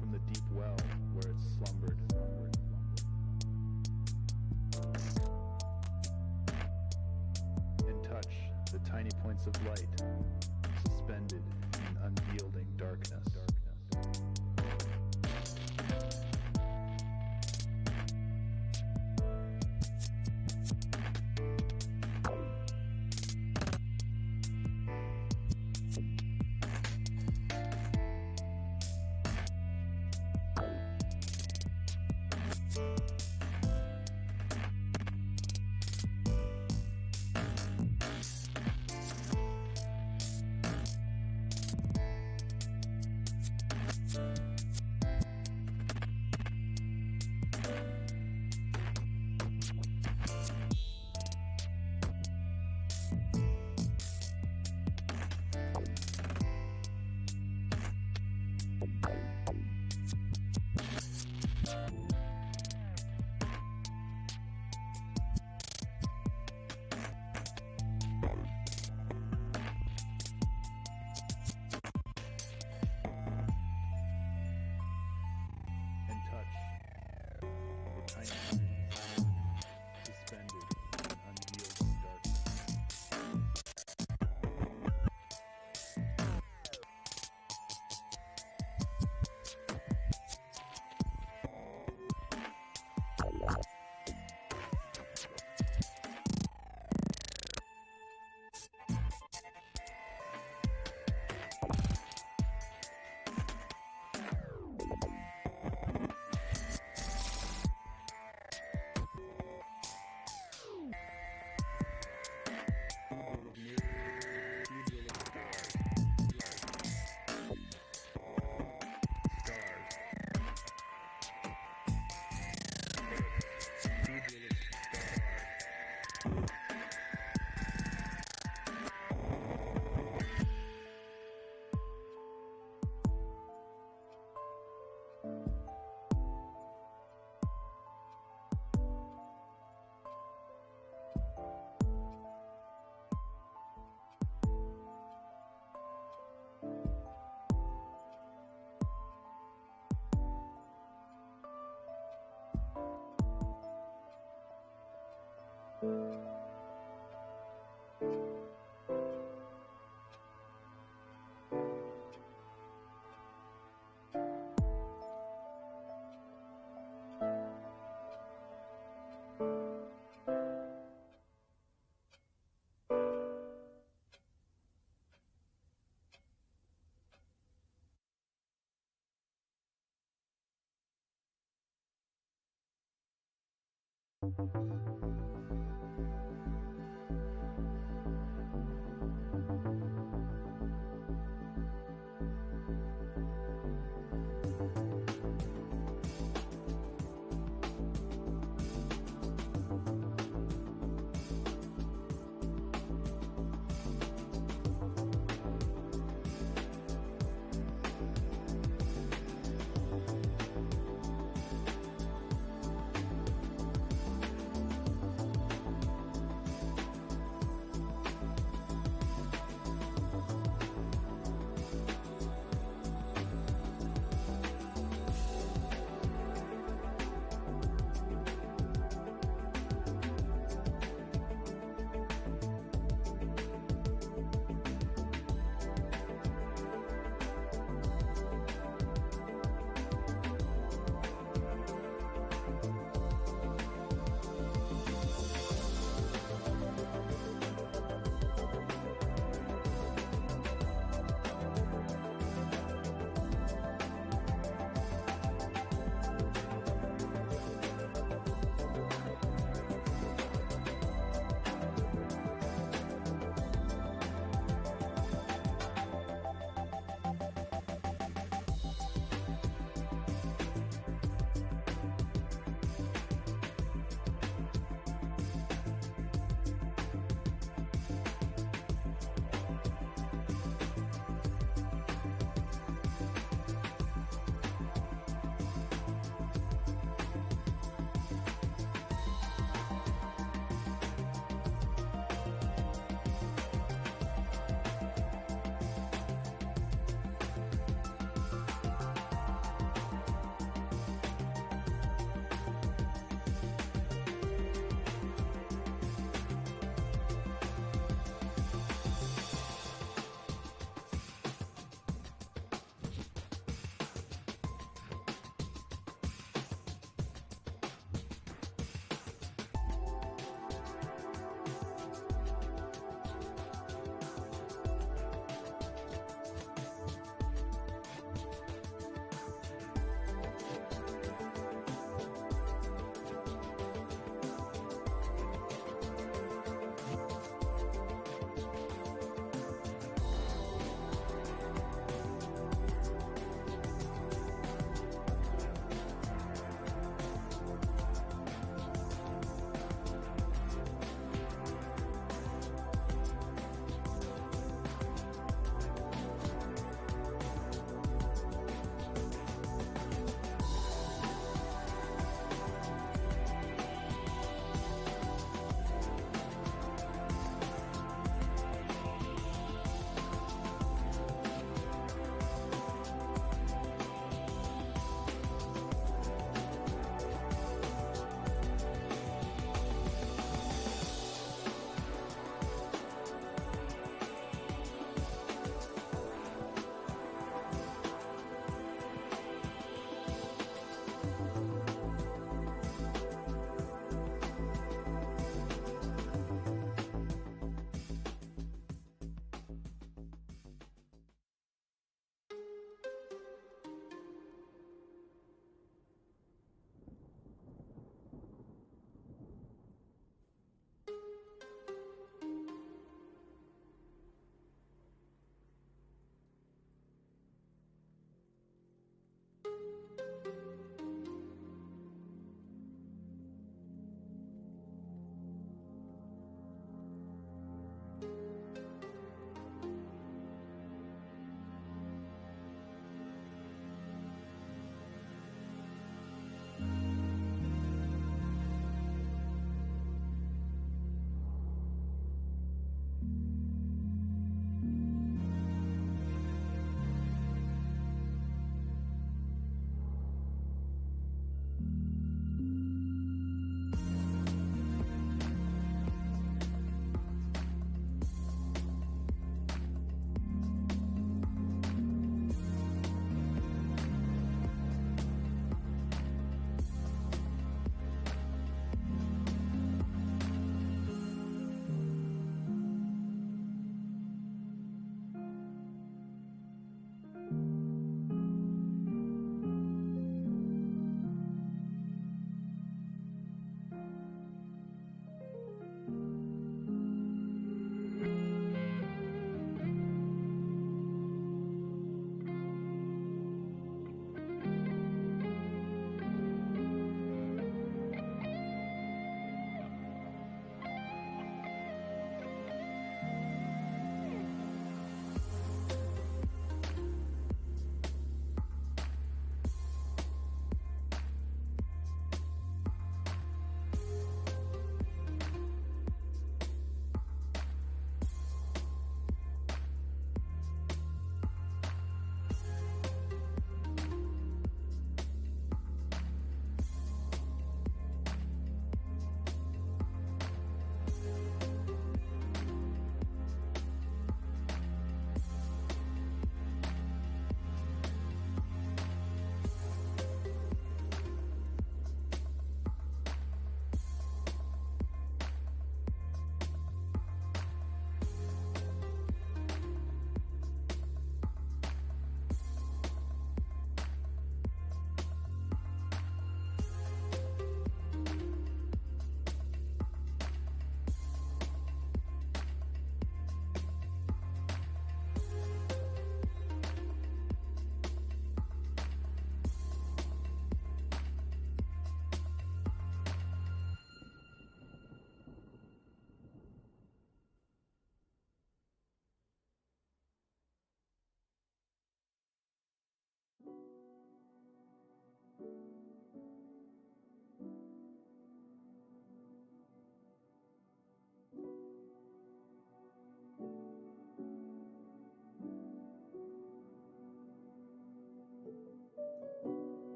from the deep well where it slumbered. And touch the tiny points of light suspended in unyielding darkness.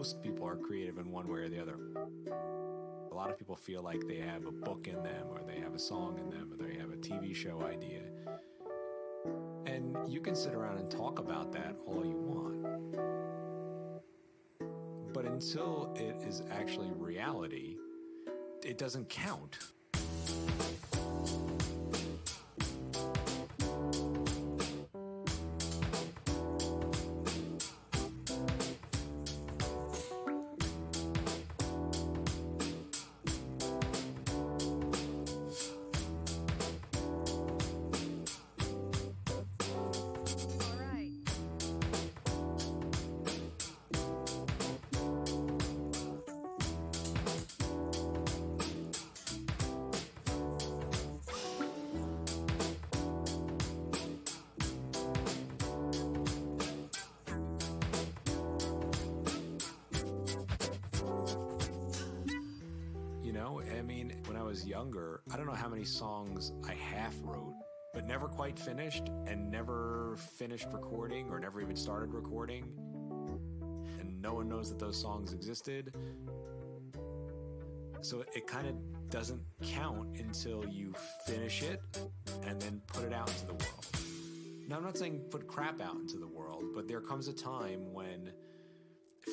most people are creative in one way or the other. A lot of people feel like they have a book in them, or they have a song in them, or they have a TV show idea. And you can sit around and talk about that all you want. But until it is actually reality, it doesn't count. When I was younger, I don't know how many songs I half wrote, but never quite finished, and never finished recording, or never even started recording. And no one knows that those songs existed. So it kind of doesn't count until you finish it and then put it out into the world. Now, I'm not saying put crap out into the world, but there comes a time when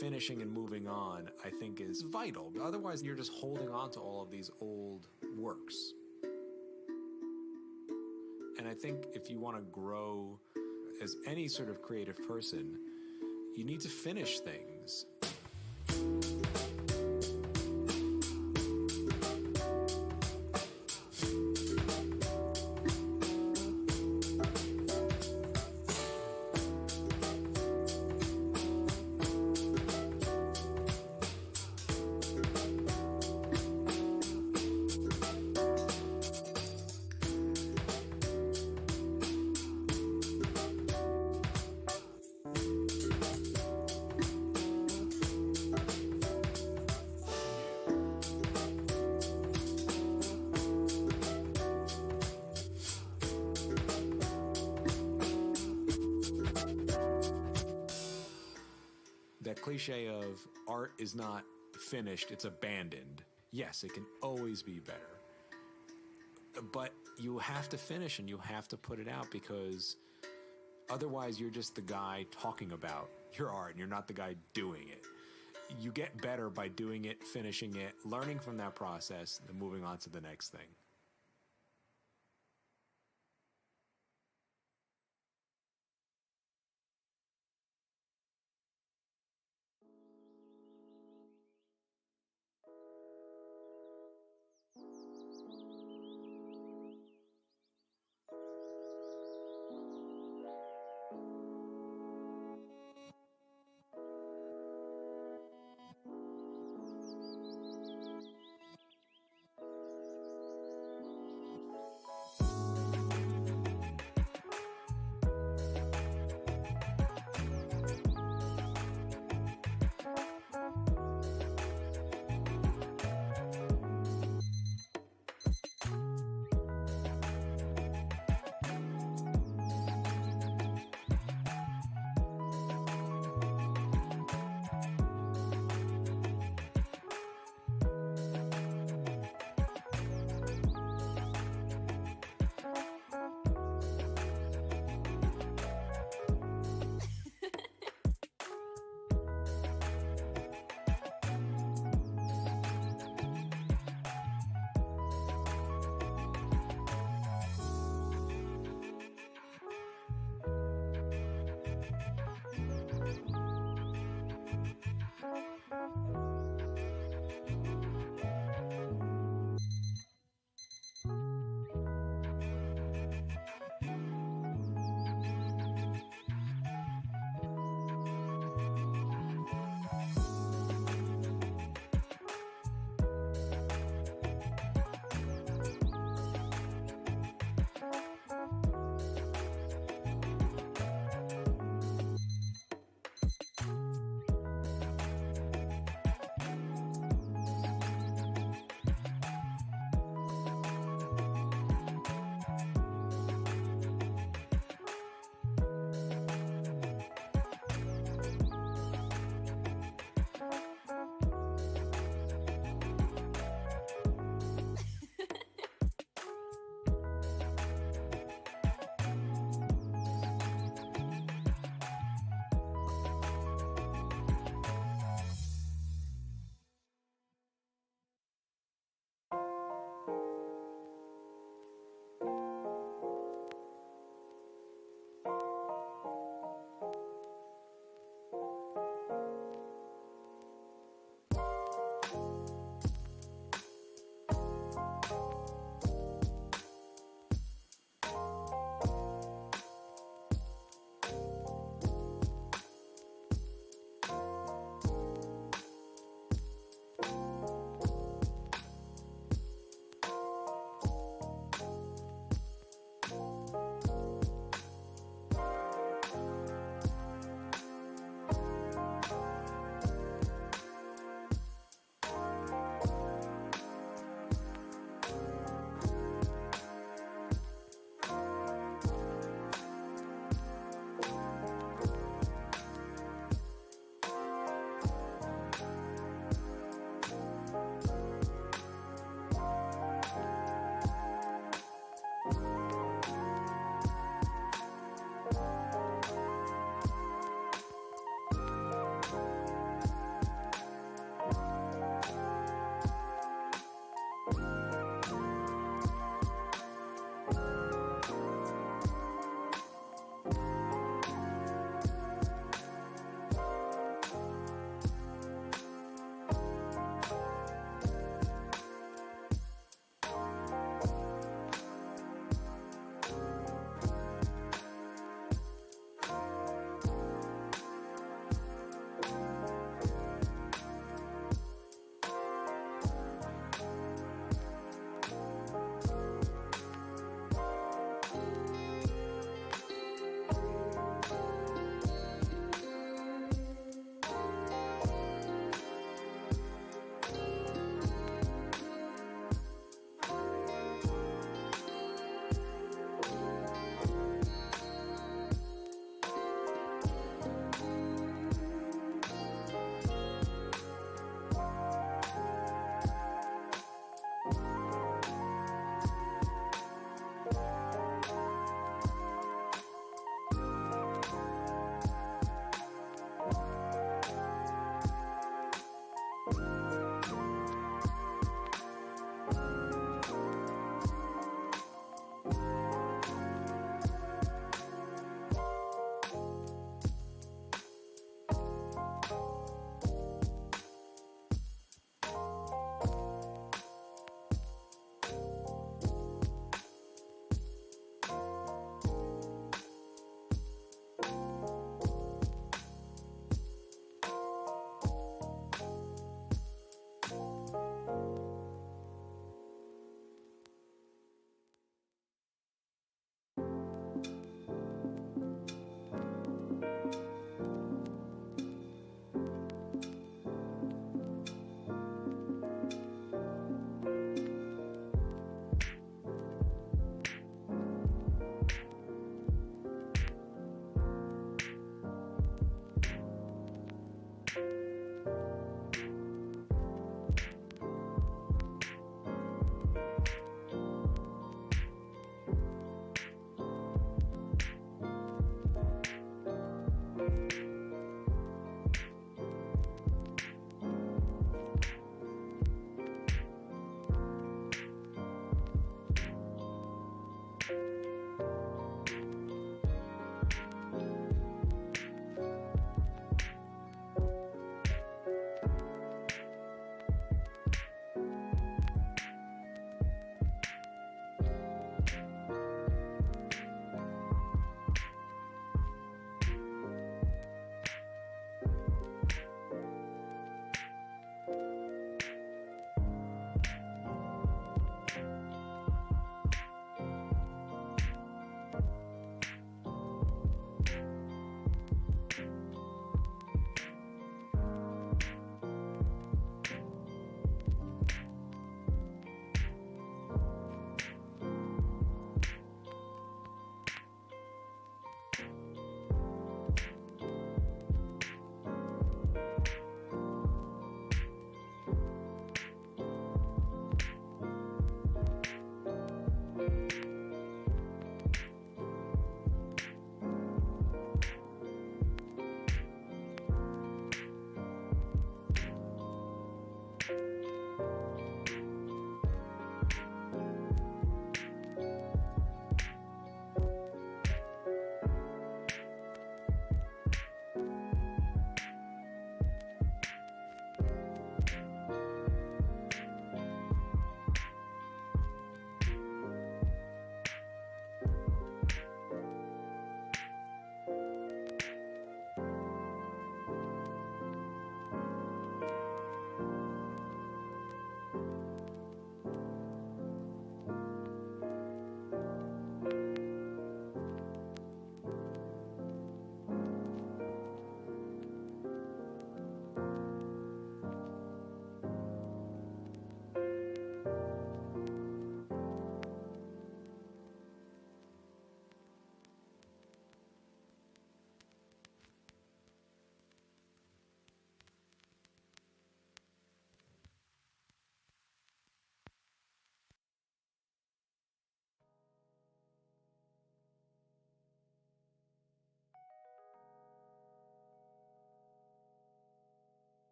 finishing and moving on, I think, is vital. Otherwise, you're just holding on to all of these old works. And I think if you want to grow as any sort of creative person, you need to finish things. That cliche of art is not finished, it's abandoned. Yes, it can always be better. But you have to finish and you have to put it out, because otherwise you're just the guy talking about your art and you're not the guy doing it. You get better by doing it, finishing it, learning from that process, and moving on to the next thing.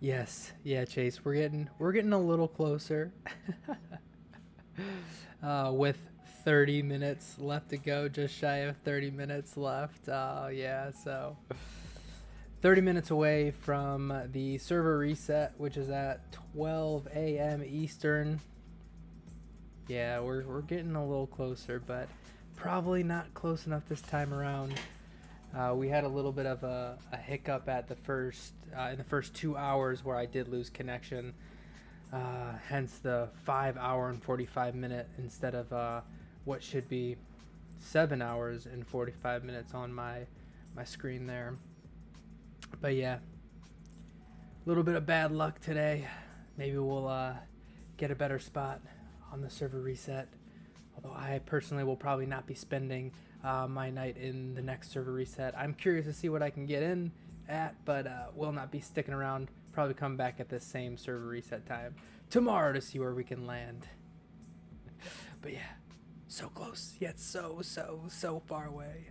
Yes, yeah, Chase. We're getting a little closer. With 30 minutes left to go, just shy of 30 minutes left. Yeah, so 30 minutes away from the server reset, which is at 12 a.m. Eastern. Yeah, we're getting a little closer, but probably not close enough this time around. We had a little bit of a hiccup at the first in the first 2 hours where I did lose connection. Hence the 5 hour and 45 minute instead of what should be 7 hours and 45 minutes on my screen there. But yeah, a little bit of bad luck today. Maybe we'll get a better spot on the server reset. Although I personally will probably not be spending my night in the next server reset. I'm curious to see what I can get in at, but will not be sticking around. Probably come back at the same server reset time tomorrow to see where we can land. But yeah, so close, yet so far away.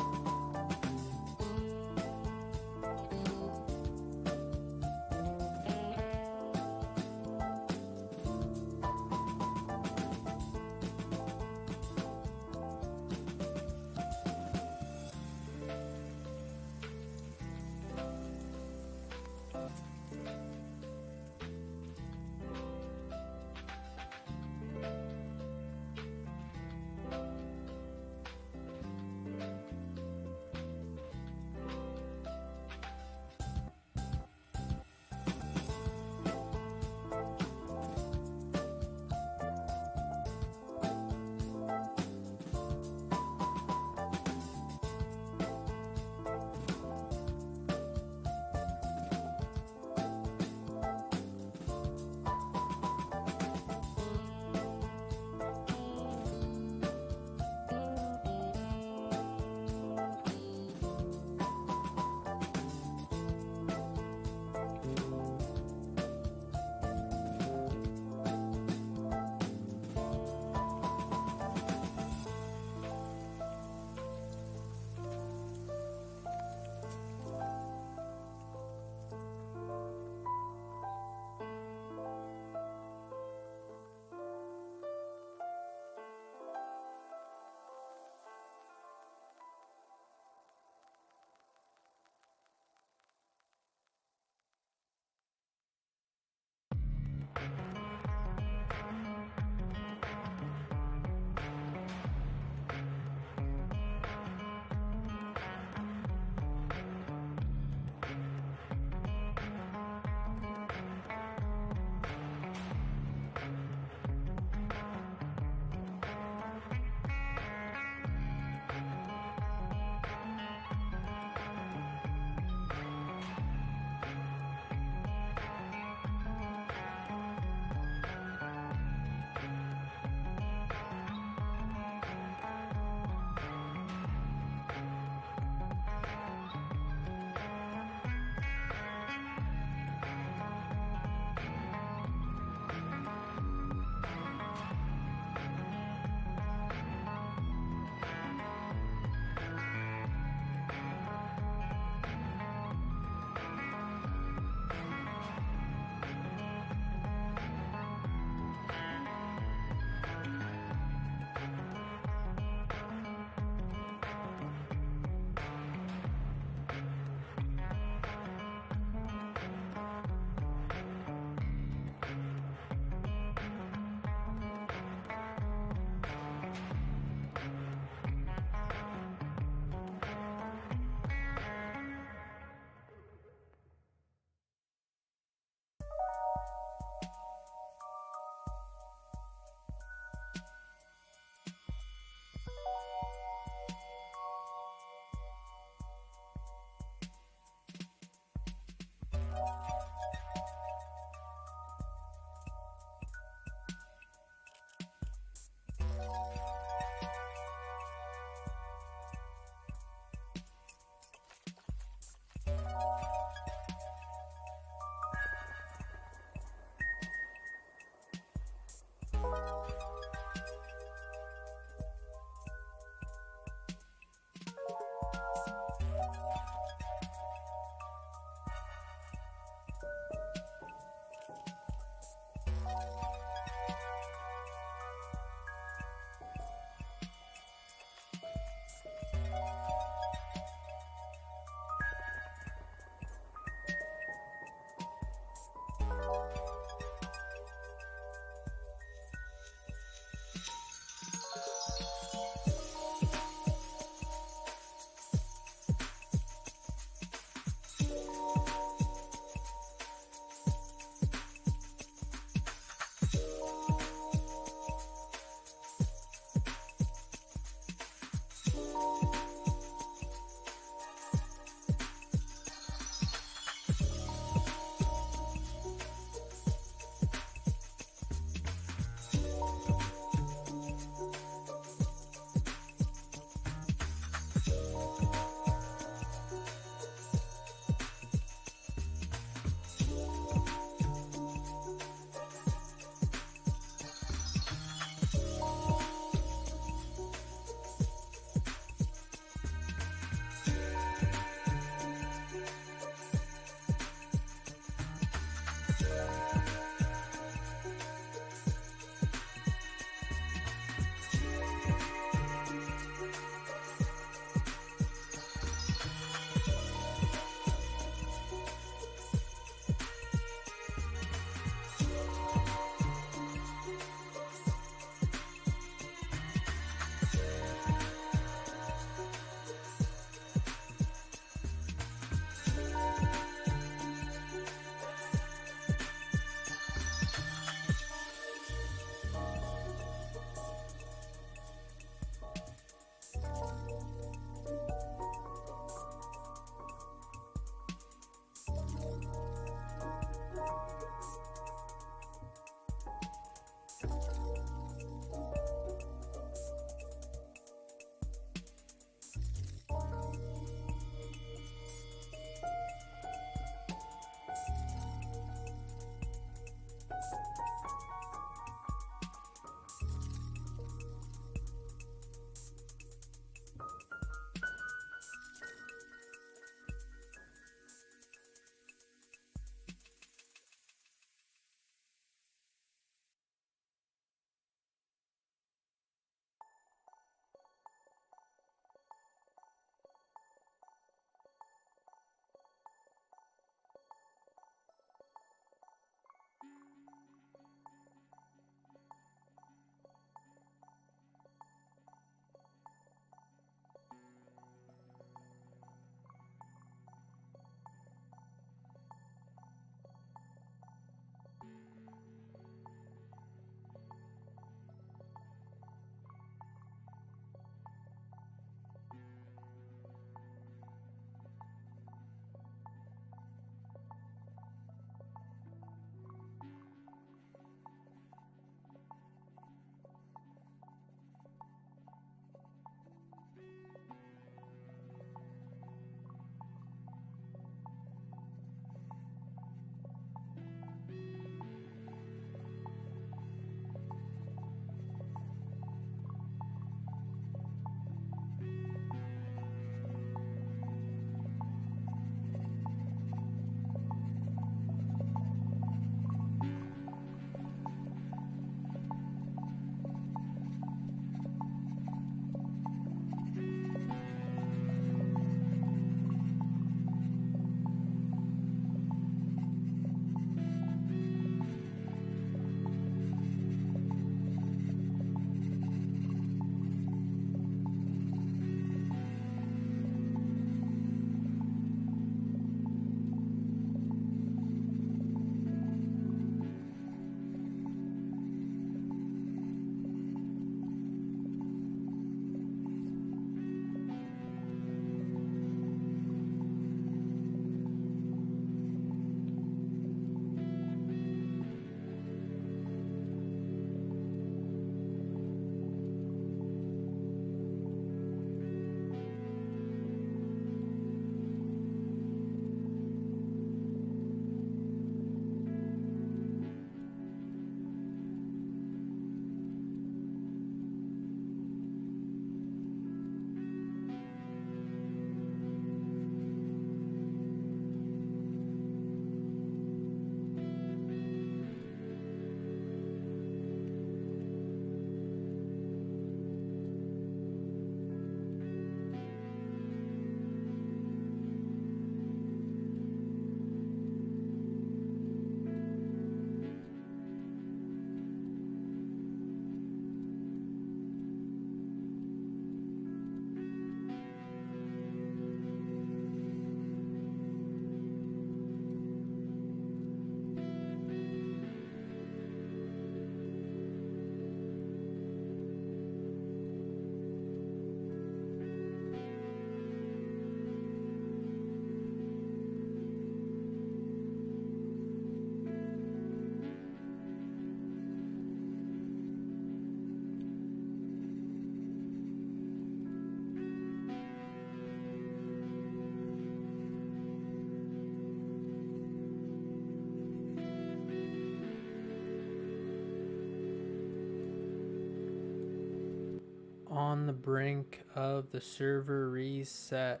the brink of the server reset.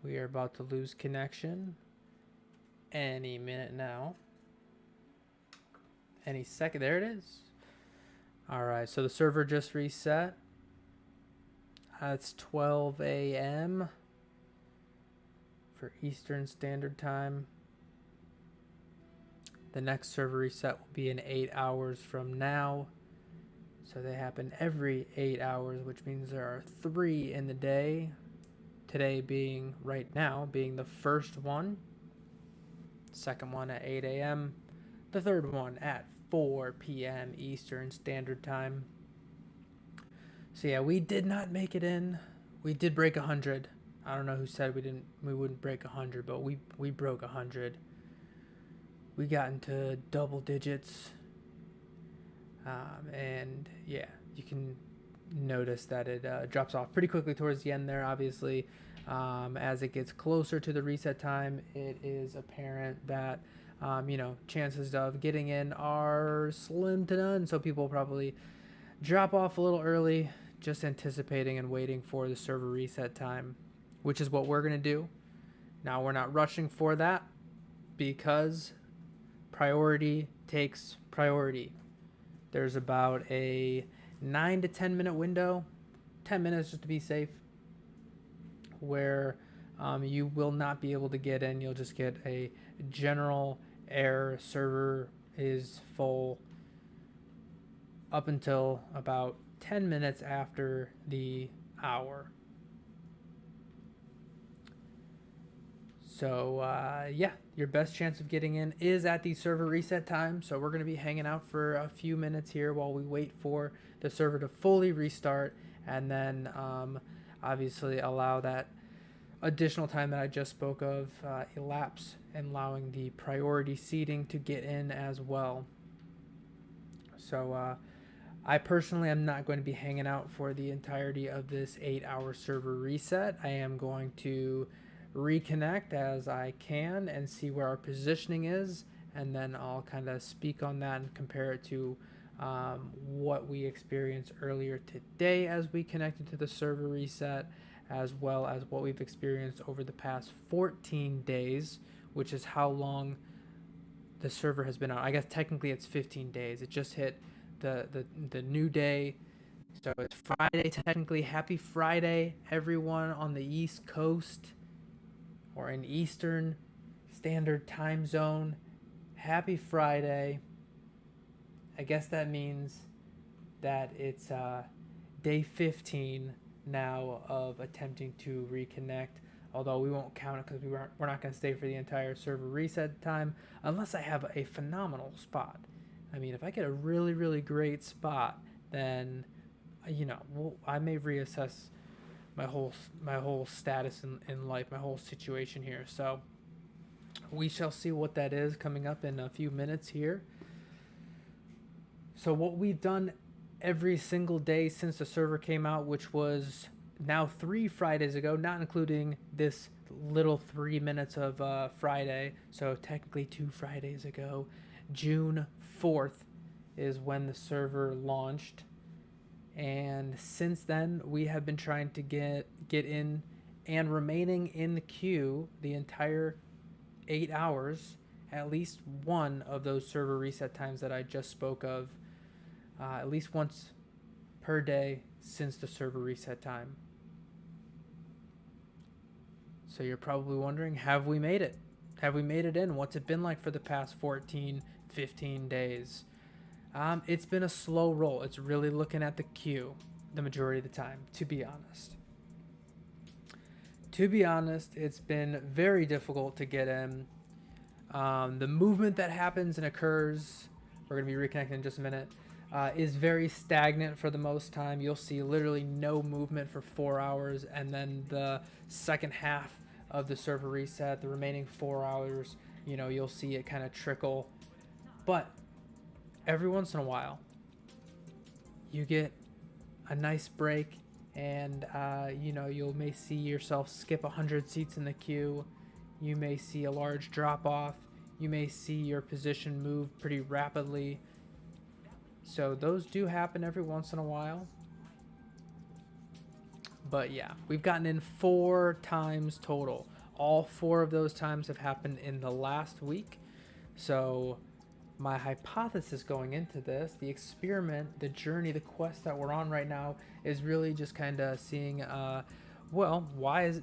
We are about to lose connection any minute now. Any second. There it is. All right, so the server just reset. It's 12 a.m. for Eastern Standard Time. The next server reset will be in 8 hours from now. So they happen every 8 hours, which means there are 3 in the day. Today being, right now, being the first one. Second one at 8 a.m. The third one at 4 p.m. Eastern Standard Time. So yeah, we did not make it in. We did break 100. I don't know who said we wouldn't break 100, but we broke 100. We got into double digits. And yeah, you can notice that it drops off pretty quickly towards the end there. Obviously, as it gets closer to the reset time, it is apparent that chances of getting in are slim to none. So people probably drop off a little early, just anticipating and waiting for the server reset time, which is what we're going to do. Now, we're not rushing for that because priority takes priority. There's about a 9 to 10 minute window, 10 minutes just to be safe, where you will not be able to get in. You'll just get a general error, server is full, up until about 10 minutes after the hour. So yeah, your best chance of getting in is at the server reset time. So we're going to be hanging out for a few minutes here while we wait for the server to fully restart, and then obviously allow that additional time that I just spoke of elapse, and allowing the priority seating to get in as well. So I personally am not going to be hanging out for the entirety of this 8-hour server reset. I am going to reconnect as I can and see where our positioning is, and then I'll kind of speak on that and compare it to what we experienced earlier today as we connected to the server reset, as well as what we've experienced over the past 14 days, which is how long the server has been out. I guess technically it's 15 days. It just hit the new day. So it's Friday technically. Happy Friday, everyone on the East Coast or in Eastern Standard Time Zone. Happy Friday. I guess that means that it's day 15 now of attempting to reconnect, although we won't count it because we're not going to stay for the entire server reset time unless I have a phenomenal spot. I mean, if I get a really, really great spot, then I may reassess my whole status in life, my whole situation here. So we shall see what that is coming up in a few minutes here. So what we've done every single day since the server came out, which was now 3 Fridays ago, not including this little 3 minutes of Friday, so technically 2 Fridays ago, June 4th is when the server launched. And since then, we have been trying to get in and remaining in the queue the entire 8 hours, at least one of those server reset times that I just spoke of, at least once per day since the server reset time. So you're probably wondering, have we made it? Have we made it in? What's it been like for the past 14, 15 days? It's been a slow roll. It's really looking at the queue the majority of the time, to be honest. To be honest, it's been very difficult to get in. The movement that happens and occurs, we're going to be reconnecting in just a minute, is very stagnant for the most time. You'll see literally no movement for 4 hours, and then the second half of the server reset, the remaining 4 hours, you'll see it kind of trickle. But every once in a while, you get a nice break, and you may see yourself skip 100 seats in the queue. You may see a large drop off. You may see your position move pretty rapidly. So those do happen every once in a while. But yeah, we've gotten in 4 times total. All 4 of those times have happened in the last week. So my hypothesis going into this, the experiment, the journey, the quest that we're on right now is really just kind of seeing, well, why is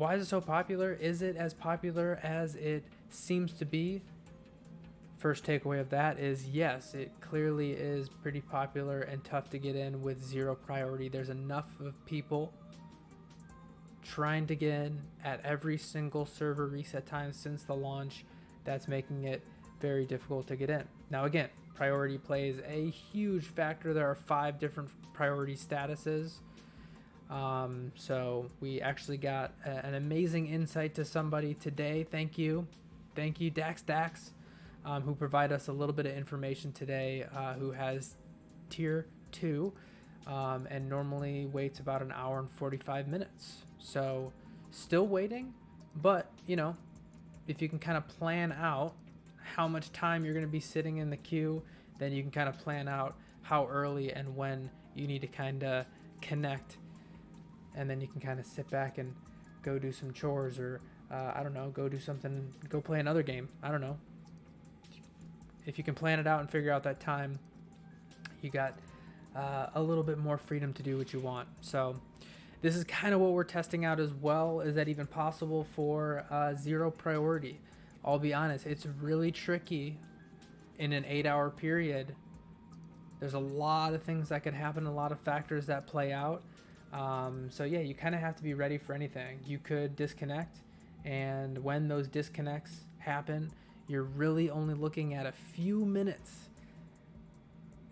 it so popular? Is it as popular as it seems to be? First takeaway of that is yes, it clearly is pretty popular and tough to get in with 0 priority. There's enough of people trying to get in at every single server reset time since the launch that's making it very difficult to get in. Now again, priority plays a huge factor. There are 5 different priority statuses. So we actually got an amazing insight to somebody today. Thank you Dax, who provide us a little bit of information today, who has tier 2 and normally waits about an hour and 45 minutes. So still waiting, but you know, if you can kind of plan out how much time you're going to be sitting in the queue, then you can kind of plan out how early and when you need to kind of connect, and then you can kind of sit back and go do some chores, or I don't know, go do something, go play another game. I don't know. If you can plan it out and figure out that time, you got a little bit more freedom to do what you want. So this is kind of what we're testing out as well. Is that even possible for 0 priority? I'll be honest, it's really tricky in an 8-hour period. There's a lot of things that could happen, a lot of factors that play out. So yeah, you kind of have to be ready for anything. You could disconnect, and when those disconnects happen, you're really only looking at a few minutes.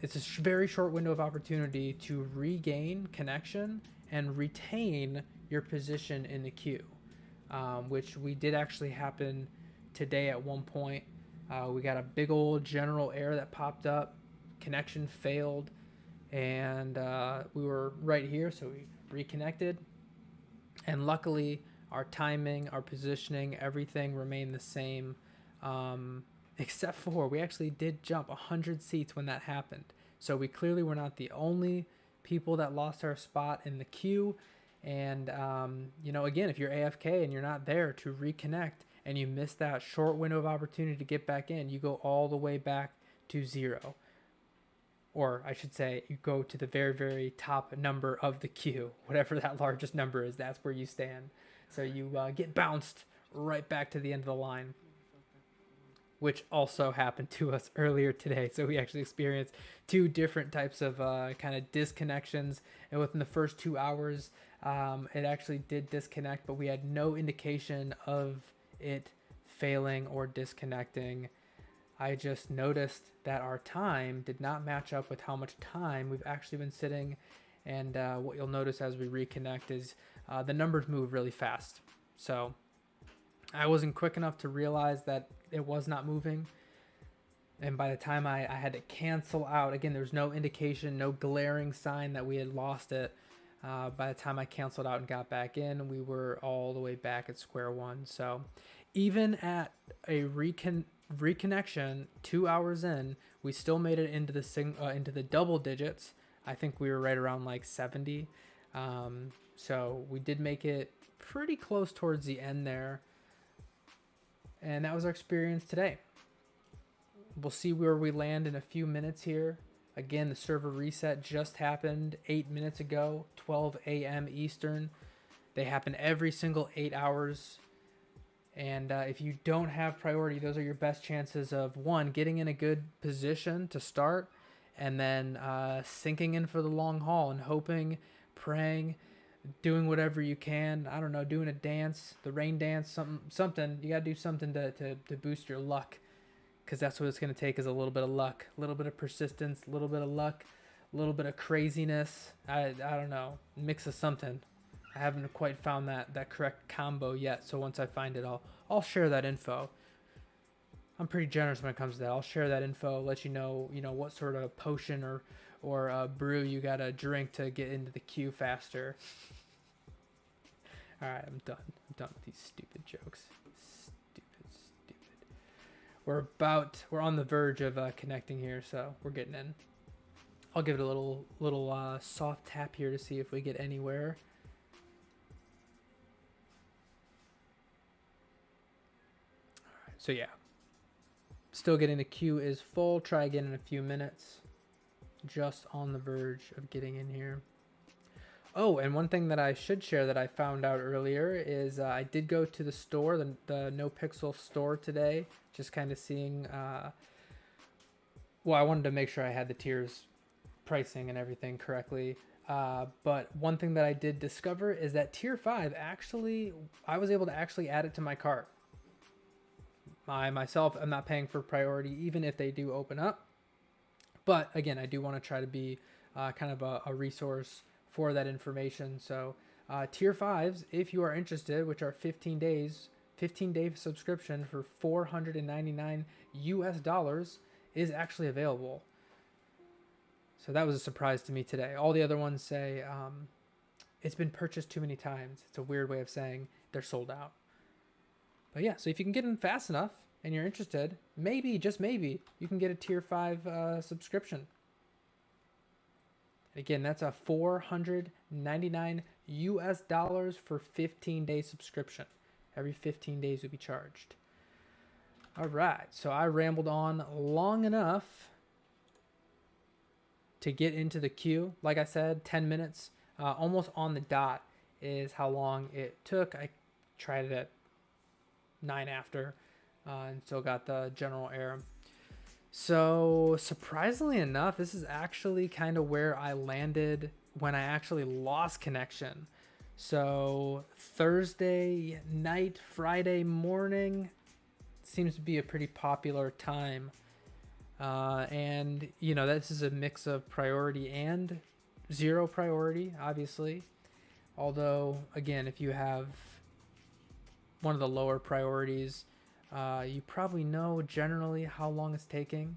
It's a very short window of opportunity to regain connection and retain your position in the queue, which we did actually happen today at one point. We got a big old general error that popped up, connection failed, and we were right here, so we reconnected, and luckily our timing, our positioning, everything remained the same, except for we actually did jump 100 seats when that happened. So we clearly were not the only people that lost our spot in the queue. And you know, again, if you're AFK and you're not there to reconnect and you miss that short window of opportunity to get back in, you go all the way back to 0. Or I should say, you go to the very, very top number of the queue, whatever that largest number is, that's where you stand. So you get bounced right back to the end of the line, which also happened to us earlier today. So we actually experienced 2 different types of kind of disconnections. And within the first 2 hours, it actually did disconnect, but we had no indication of it failing or disconnecting. I just noticed that our time did not match up with how much time we've actually been sitting. And what you'll notice as we reconnect is the numbers move really fast. So I wasn't quick enough to realize that it was not moving. And by the time I had to cancel out, again, there was no indication, no glaring sign that we had lost it. By the time I canceled out and got back in, we were all the way back at square one. So even at a reconnection 2 hours in, we still made it into the double digits. I think we were right around like 70. So we did make it pretty close towards the end there. And that was our experience today. We'll see where we land in a few minutes here. Again, the server reset just happened 8 minutes ago, 12 a.m. Eastern. They happen every single 8 hours. And if you don't have priority, those are your best chances of, 1, getting in a good position to start, and then sinking in for the long haul and hoping, praying, doing whatever you can. I don't know, doing a dance, the rain dance, something. You got to do something to boost your luck, because that's what it's going to take, is a little bit of luck, a little bit of persistence, a little bit of luck, a little bit of craziness. I don't know, mix of something. I haven't quite found that correct combo yet, so once I find it, I'll share that info. I'm pretty generous when it comes to that. I'll share that info, let you know what sort of potion or brew you gotta drink to get into the queue faster. All right, I'm done with these stupid jokes. Stupid. We're on the verge of connecting here, so we're getting in. I'll give it a little soft tap here to see if we get anywhere. So yeah, still getting the queue is full. Try again in a few minutes. Just on the verge of getting in here. Oh, and one thing that I should share that I found out earlier is I did go to the store, the No Pixel store today, just kind of seeing. Well, I wanted to make sure I had the tiers pricing and everything correctly. But one thing that I did discover is that tier 5 actually, I was able to actually add it to my cart. I myself am not paying for priority even if they do open up. But again, I do want to try to be kind of a resource for that information. So tier 5s, if you are interested, which are 15 days, 15-day subscription for $499 US is actually available. So that was a surprise to me today. All the other ones say it's been purchased too many times. It's a weird way of saying they're sold out. But yeah, so if you can get in fast enough and you're interested, maybe, just maybe, you can get a tier 5 subscription. Again, that's a $499 US for 15-day subscription. Every 15 days you'll be charged. All right, so I rambled on long enough to get into the queue. Like I said, 10 minutes, almost on the dot is how long it took. I tried it at 9 after and still got the general error. So surprisingly enough, this is actually kind of where I landed when I actually lost connection. So Thursday night, Friday morning seems to be a pretty popular time. And, you know, this is a mix of priority and zero priority, obviously. Although, again, if you have one of the lower priorities, you probably know generally how long it's taking.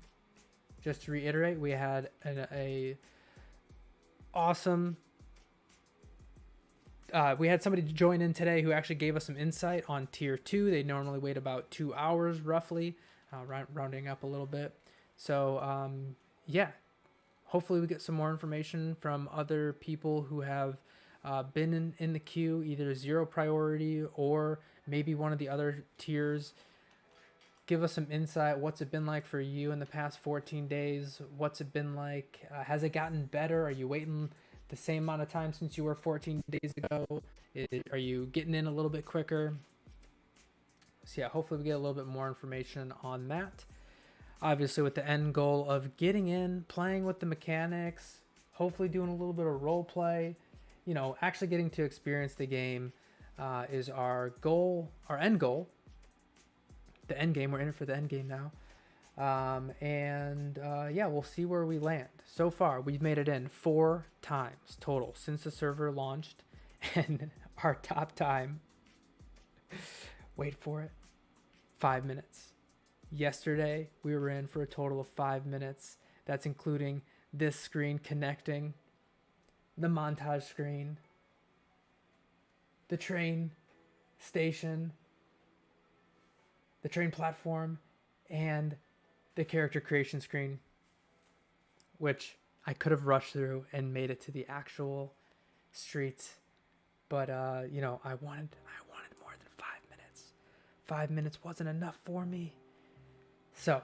Just to reiterate, we had a awesome... we had somebody join in today who actually gave us some insight on tier 2. They normally wait about 2 hours roughly, rounding up a little bit. So yeah, hopefully we get some more information from other people who have been in the queue, either zero priority or maybe one of the other tiers. Give us some insight. What's it been like for you in the past 14 days? What's it been like? Has it gotten better? Are you waiting the same amount of time since you were 14 days ago? Are you getting in a little bit quicker? So yeah, hopefully we get a little bit more information on that. Obviously with the end goal of getting in, playing with the mechanics, hopefully doing a little bit of role play, you know, actually getting to experience the game is our goal, our end goal. The end game, we're in it for the end game now. Yeah, we'll see where we land. So far, we've made it in 4 times total since the server launched, and our top time, wait for it, 5 minutes. Yesterday, we were in for a total of 5 minutes. That's including this screen connecting, the montage screen, the train station, the train platform, and the character creation screen, which I could have rushed through and made it to the actual streets. But, you know, I wanted more than 5 minutes. 5 minutes wasn't enough for me. So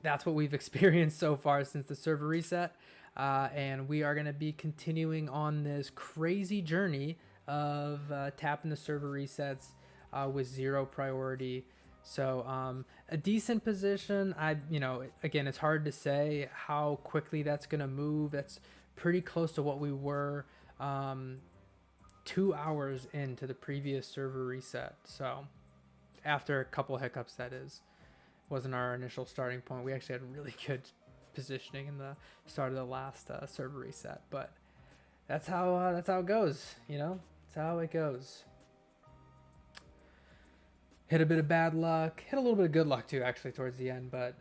that's what we've experienced so far since the server reset. And we are going to be continuing on this crazy journey of tapping the server resets with zero priority. So a decent position. You know, again, it's hard to say how quickly that's going to move. That's pretty close to what we were 2 hours into the previous server reset. So after a couple hiccups, that is. Wasn't our initial starting point. We actually had really good positioning in the start of the last server reset, but that's how it goes, you know. That's how it goes. Hit a bit of bad luck, hit a little bit of good luck too, actually, towards the end. But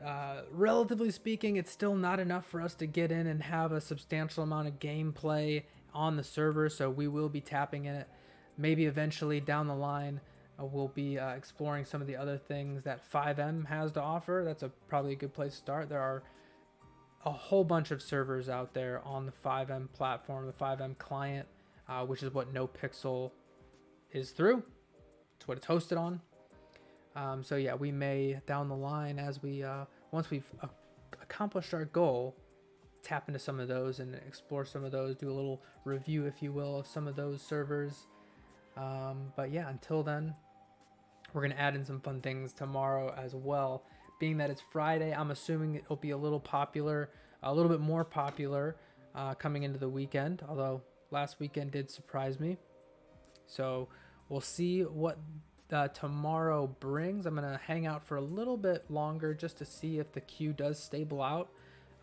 relatively speaking, it's still not enough for us to get in and have a substantial amount of gameplay on the server. So we will be tapping in it. Maybe eventually down the line, we'll be exploring some of the other things that FiveM has to offer. That's probably a good place to start. There are a whole bunch of servers out there on the FiveM platform, the FiveM client, which is what NoPixel is through. It's what it's hosted on. So yeah, we may down the line, as we once we've accomplished our goal, tap into some of those and explore some of those, do a little review, if you will, of some of those servers. But yeah, until then, we're gonna add in some fun things tomorrow as well. Being that it's Friday, I'm assuming it'll be a little bit more popular coming into the weekend. Although last weekend did surprise me, so we'll see what tomorrow brings. I'm gonna hang out for a little bit longer just to see if the queue does stable out.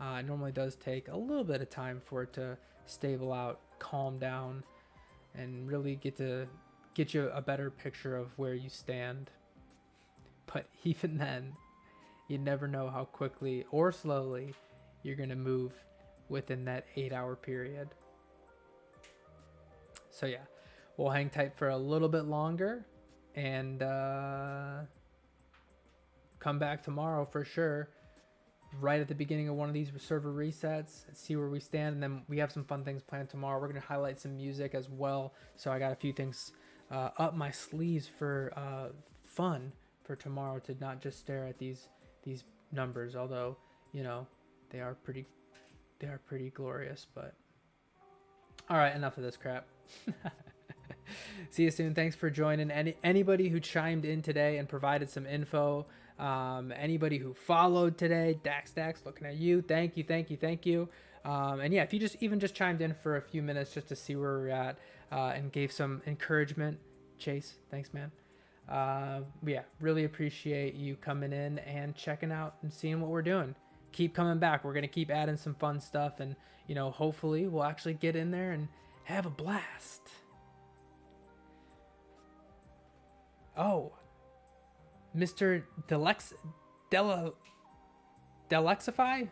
It normally does take a little bit of time for it to stable out, calm down, and really get you a better picture of where you stand. But even then, you never know how quickly or slowly you're gonna move within that 8-hour period. So yeah, we'll hang tight for a little bit longer and come back tomorrow for sure, right at the beginning of one of these server resets, see where we stand. And then we have some fun things planned tomorrow. We're going to highlight some music as well, so I got a few things up my sleeves for fun for tomorrow, to not just stare at these numbers, although, you know, they are pretty glorious. But all right, enough of this crap. See you soon. Thanks for joining. Anybody who chimed in today and provided some info, anybody who followed today, Dax, looking at you. Thank you. And yeah, if you just chimed in for a few minutes just to see where we're at and gave some encouragement, Chase, thanks, man. Yeah, really appreciate you coming in and checking out and seeing what we're doing. Keep coming back. We're gonna keep adding some fun stuff, and you know, hopefully we'll actually get in there and have a blast. Oh, Mr. Delexify?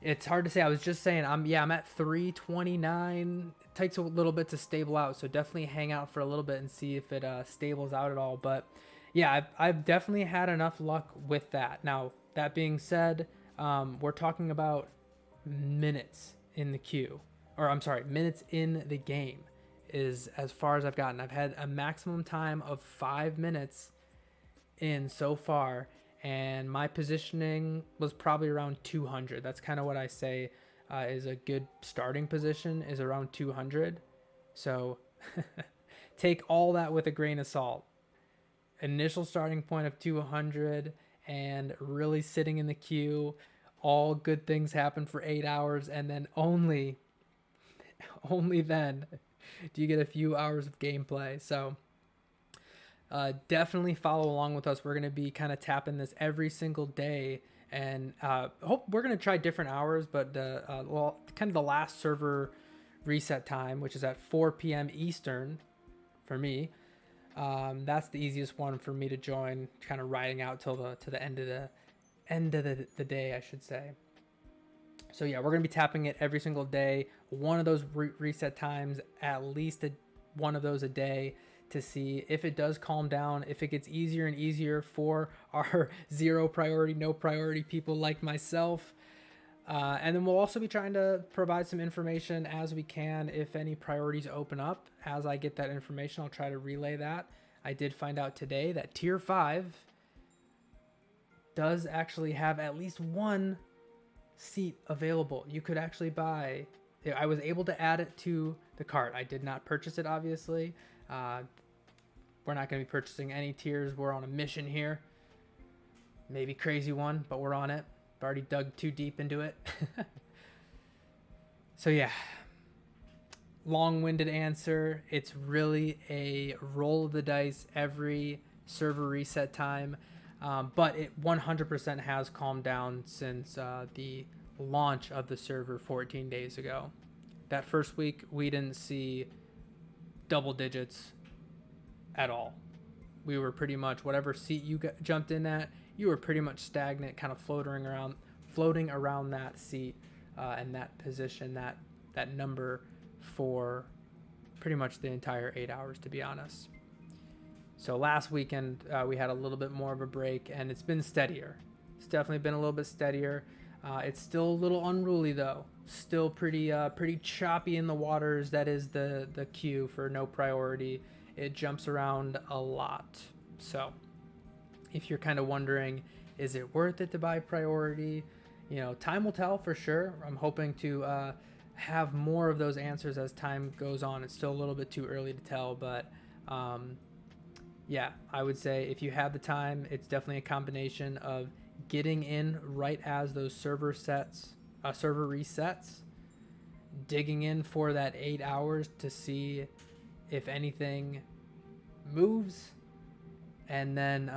It's hard to say. I was just saying, I'm at 329. It takes a little bit to stable out, so definitely hang out for a little bit and see if it stables out at all. But yeah, I've definitely had enough luck with that. Now, that being said, we're talking about minutes in the queue, or I'm sorry, minutes in the game is as far as I've gotten. I've had a maximum time of 5 minutes in so far, and my positioning was probably around 200. That's kind of what I say is a good starting position, is around 200. So take all that with a grain of salt. Initial starting point of 200 and really sitting in the queue. All good things happen for 8 hours, and then only then do you get a few hours of gameplay. So definitely follow along with us. We're going to be kind of tapping this every single day, and hope we're going to try different hours, but kind of the last server reset time, which is at 4 p.m. Eastern for me. That's the easiest one for me to join, kind of riding out till the end of the day, I should say. So yeah, we're going to be tapping it every single day. One of those reset times, at least one of those a day, to see if it does calm down, if it gets easier and easier for our 0 priority, no priority people like myself. And then we'll also be trying to provide some information as we can if any priorities open up. As I get that information, I'll try to relay that. I did find out today that Tier 5 does actually have at least one seat available. You could actually buy. I was able to add it to the cart. I did not purchase it, obviously. We're not going to be purchasing any tiers. We're on a mission here. Maybe crazy one, but we're on it. I've already dug too deep into it. So yeah, long-winded answer. It's really a roll of the dice every server reset time. But it 100% has calmed down since the launch of the server 14 days ago. That first week, we didn't see double digits at all. We were pretty much, whatever seat you jumped in at, you were pretty much stagnant, kind of floating around that seat and that position, that number for pretty much the entire 8 hours, to be honest. So last weekend, we had a little bit more of a break, and it's been steadier. It's definitely been a little bit steadier. It's still a little unruly, though. Still pretty choppy in the waters. That is the queue for no priority. It jumps around a lot. So if you're kind of wondering, is it worth it to buy priority? You know, time will tell for sure. I'm hoping to have more of those answers as time goes on. It's still a little bit too early to tell, but yeah, I would say if you have the time, it's definitely a combination of getting in right as those server resets, digging in for that 8 hours to see if anything moves, and then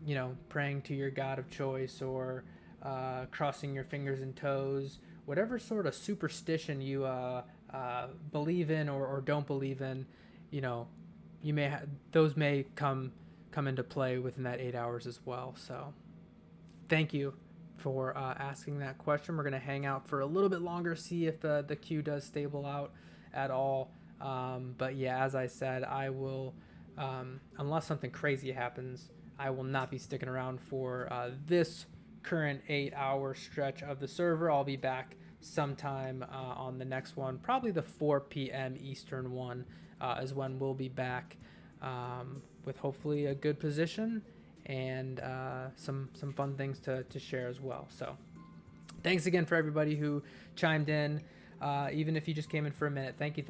you know, praying to your god of choice, or crossing your fingers and toes, whatever sort of superstition you believe in or don't believe in. You know, you may those may come into play within that 8 hours as well. So thank you for asking that question. We're going to hang out for a little bit longer, see if the queue does stable out at all. But yeah, as I said, I will, unless something crazy happens, I will not be sticking around for this current 8 hour stretch of the server. I'll be back sometime on the next one. Probably the 4 p.m. Eastern one is when we'll be back, with hopefully a good position and some fun things to share as well. So thanks again for everybody who chimed in, even if you just came in for a minute. Thank you.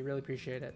Really appreciate it.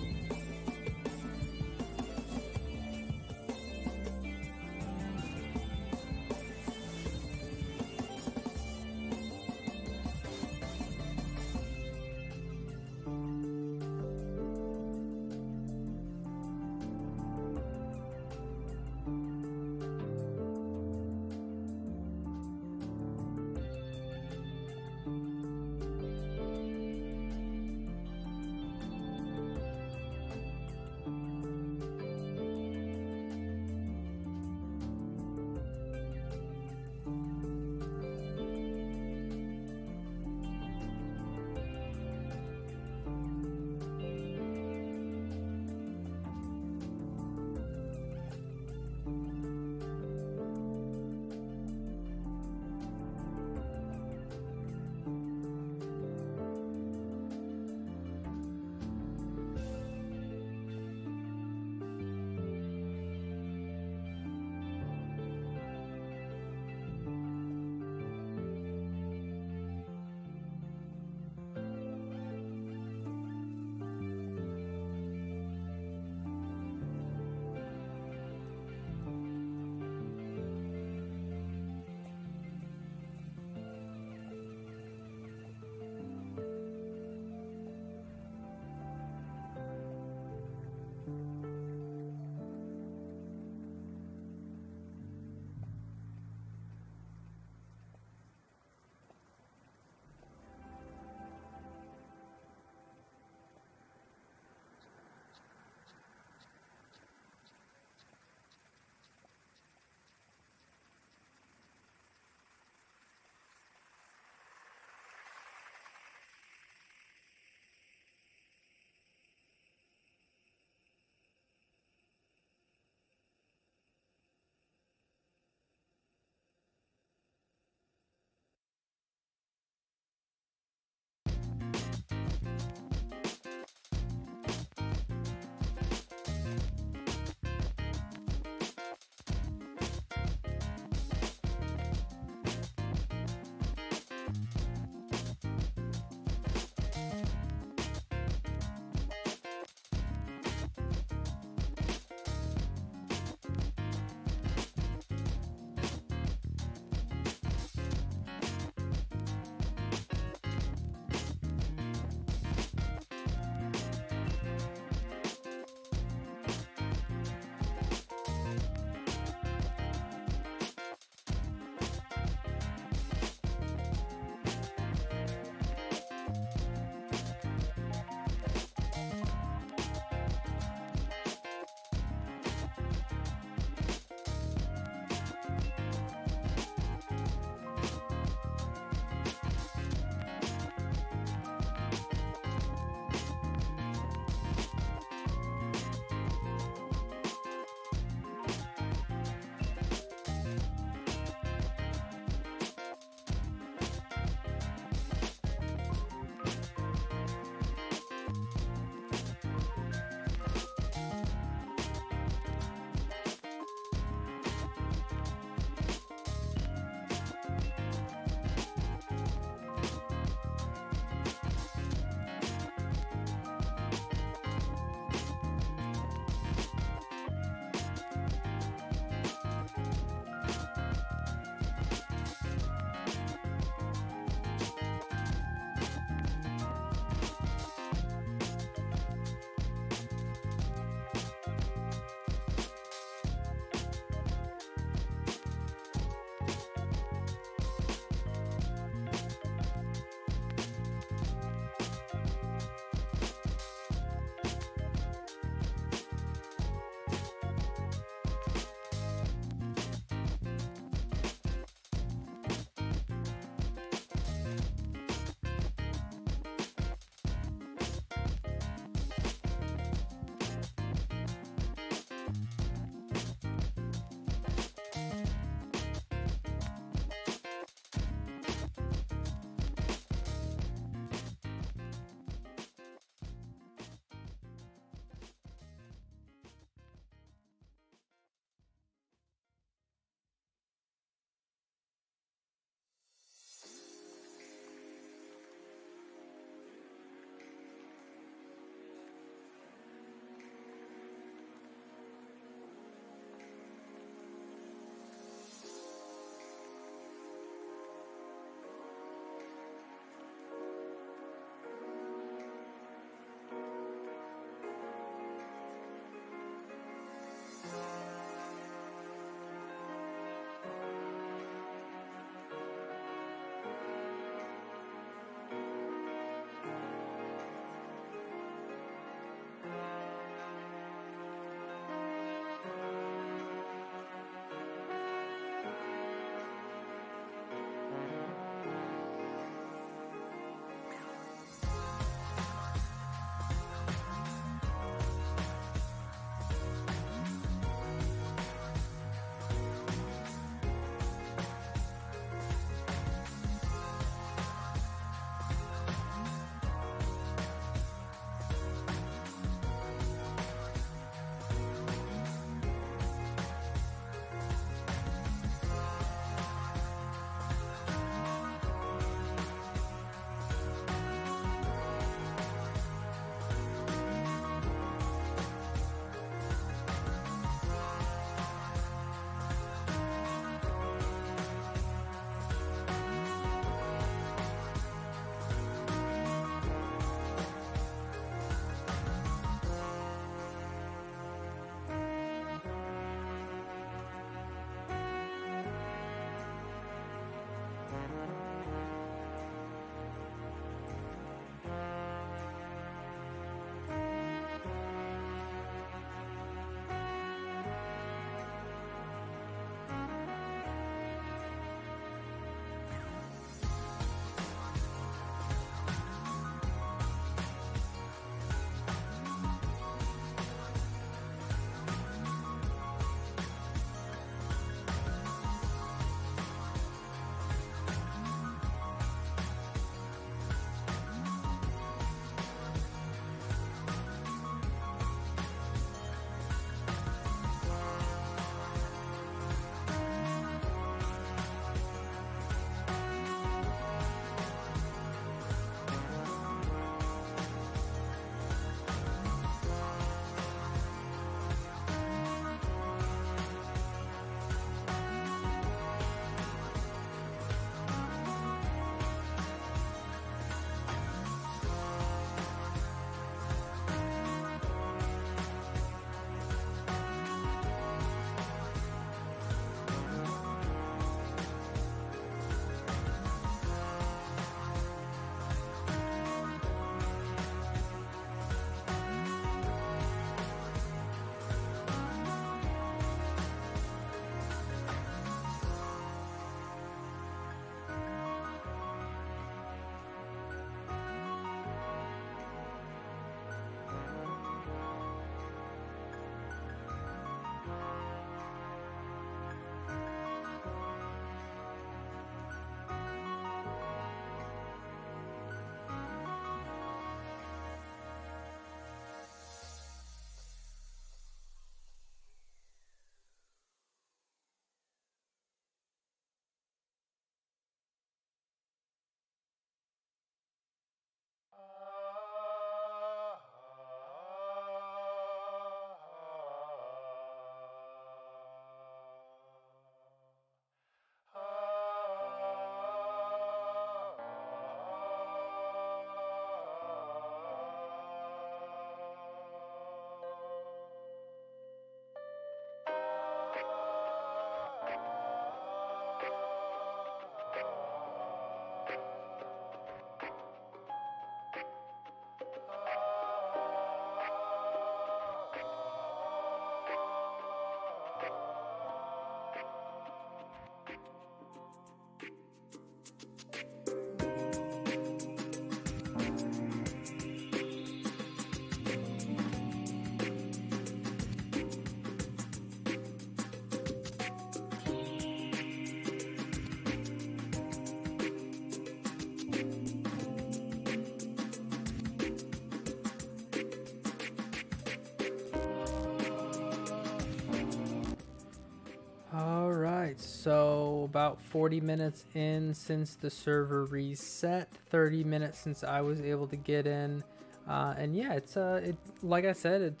All right, so about 40 minutes in since the server reset, 30 minutes since I was able to get in, and yeah, it like I said, it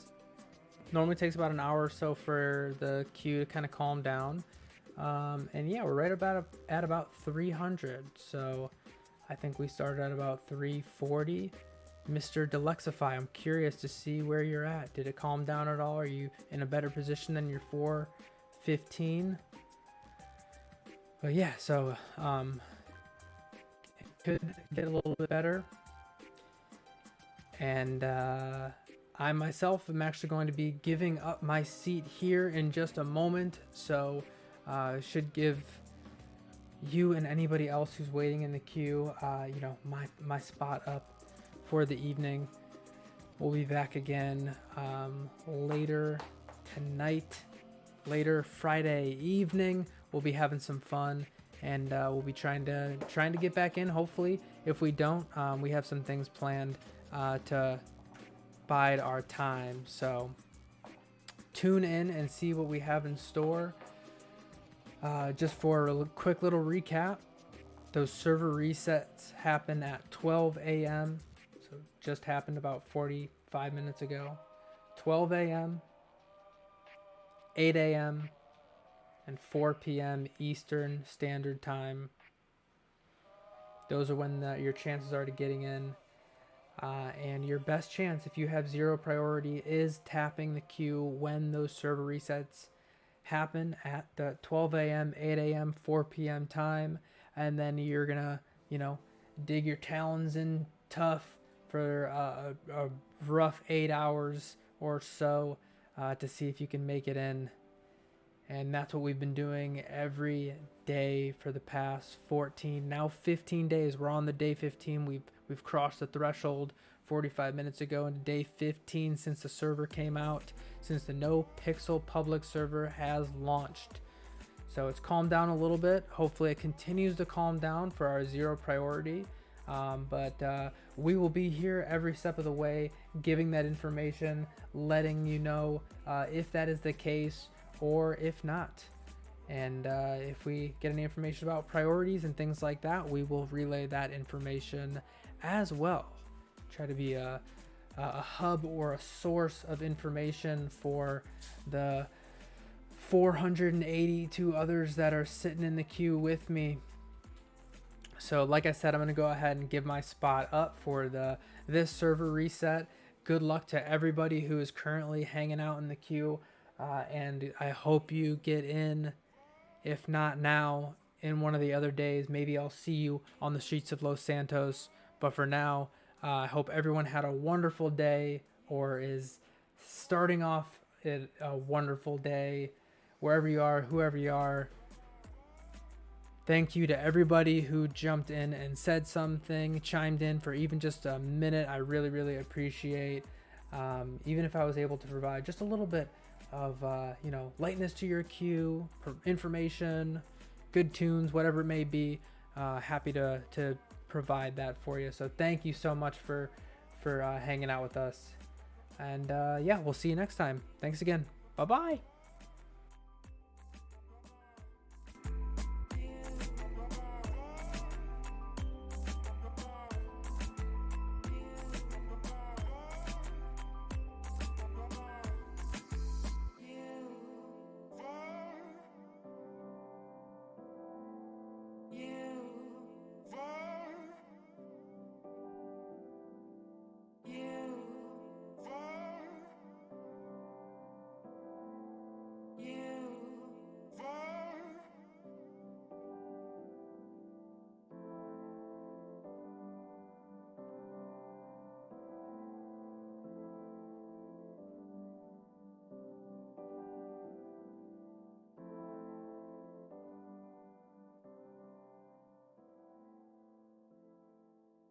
normally takes about an hour or so for the queue to kind of calm down, and yeah, we're right about at about 300. So I think we started at about 340. Mr. Delexify, I'm curious to see where you're at. Did it calm down at all? Are you in a better position than your 415? But yeah, so it could get a little bit better. And I myself am actually going to be giving up my seat here in just a moment. So should give you and anybody else who's waiting in the queue, you know, my spot up for the evening. We'll be back again later tonight, later Friday evening. We'll be having some fun, and we'll be trying to get back in. Hopefully, if we don't, we have some things planned to bide our time. So tune in and see what we have in store. Just for a quick little recap, those server resets happen at 12 a.m. So just happened about 45 minutes ago. 12 a.m., 8 a.m., and 4 p.m. Eastern Standard Time. Those are when your chances are to getting in. And your best chance, if you have zero priority, is tapping the queue when those server resets happen at the 12 a.m., 8 a.m., 4 p.m. time. And then you're going to, you know, dig your talons in tough for a rough 8 hours or so to see if you can make it in. And that's what we've been doing every day for the past 14, now 15 days. We're on the day 15. We've crossed the threshold 45 minutes ago into day 15 since the server came out, since the No Pixel public server has launched. So it's calmed down a little bit. Hopefully it continues to calm down for our zero priority. But we will be here every step of the way, giving that information, letting you know if that is the case or if not. And if we get any information about priorities and things like that, we will relay that information as well. Try to be a hub or a source of information for the 482 others that are sitting in the queue with me. So like I said, I'm going to go ahead and give my spot up for this server reset. Good luck to everybody who is currently hanging out in the queue. And I hope you get in. If not now, in one of the other days, maybe I'll see you on the streets of Los Santos. But for now, I hope everyone had a wonderful day or is starting off a wonderful day wherever you are, whoever you are. Thank you to everybody who jumped in and said something, chimed in for even just a minute. I really, really appreciate. Even if I was able to provide just a little bit of you know, lightness to your queue, information, good tunes, whatever it may be, happy to provide that for you. So thank you so much for hanging out with us, and yeah, we'll see you next time. Thanks again. Bye bye.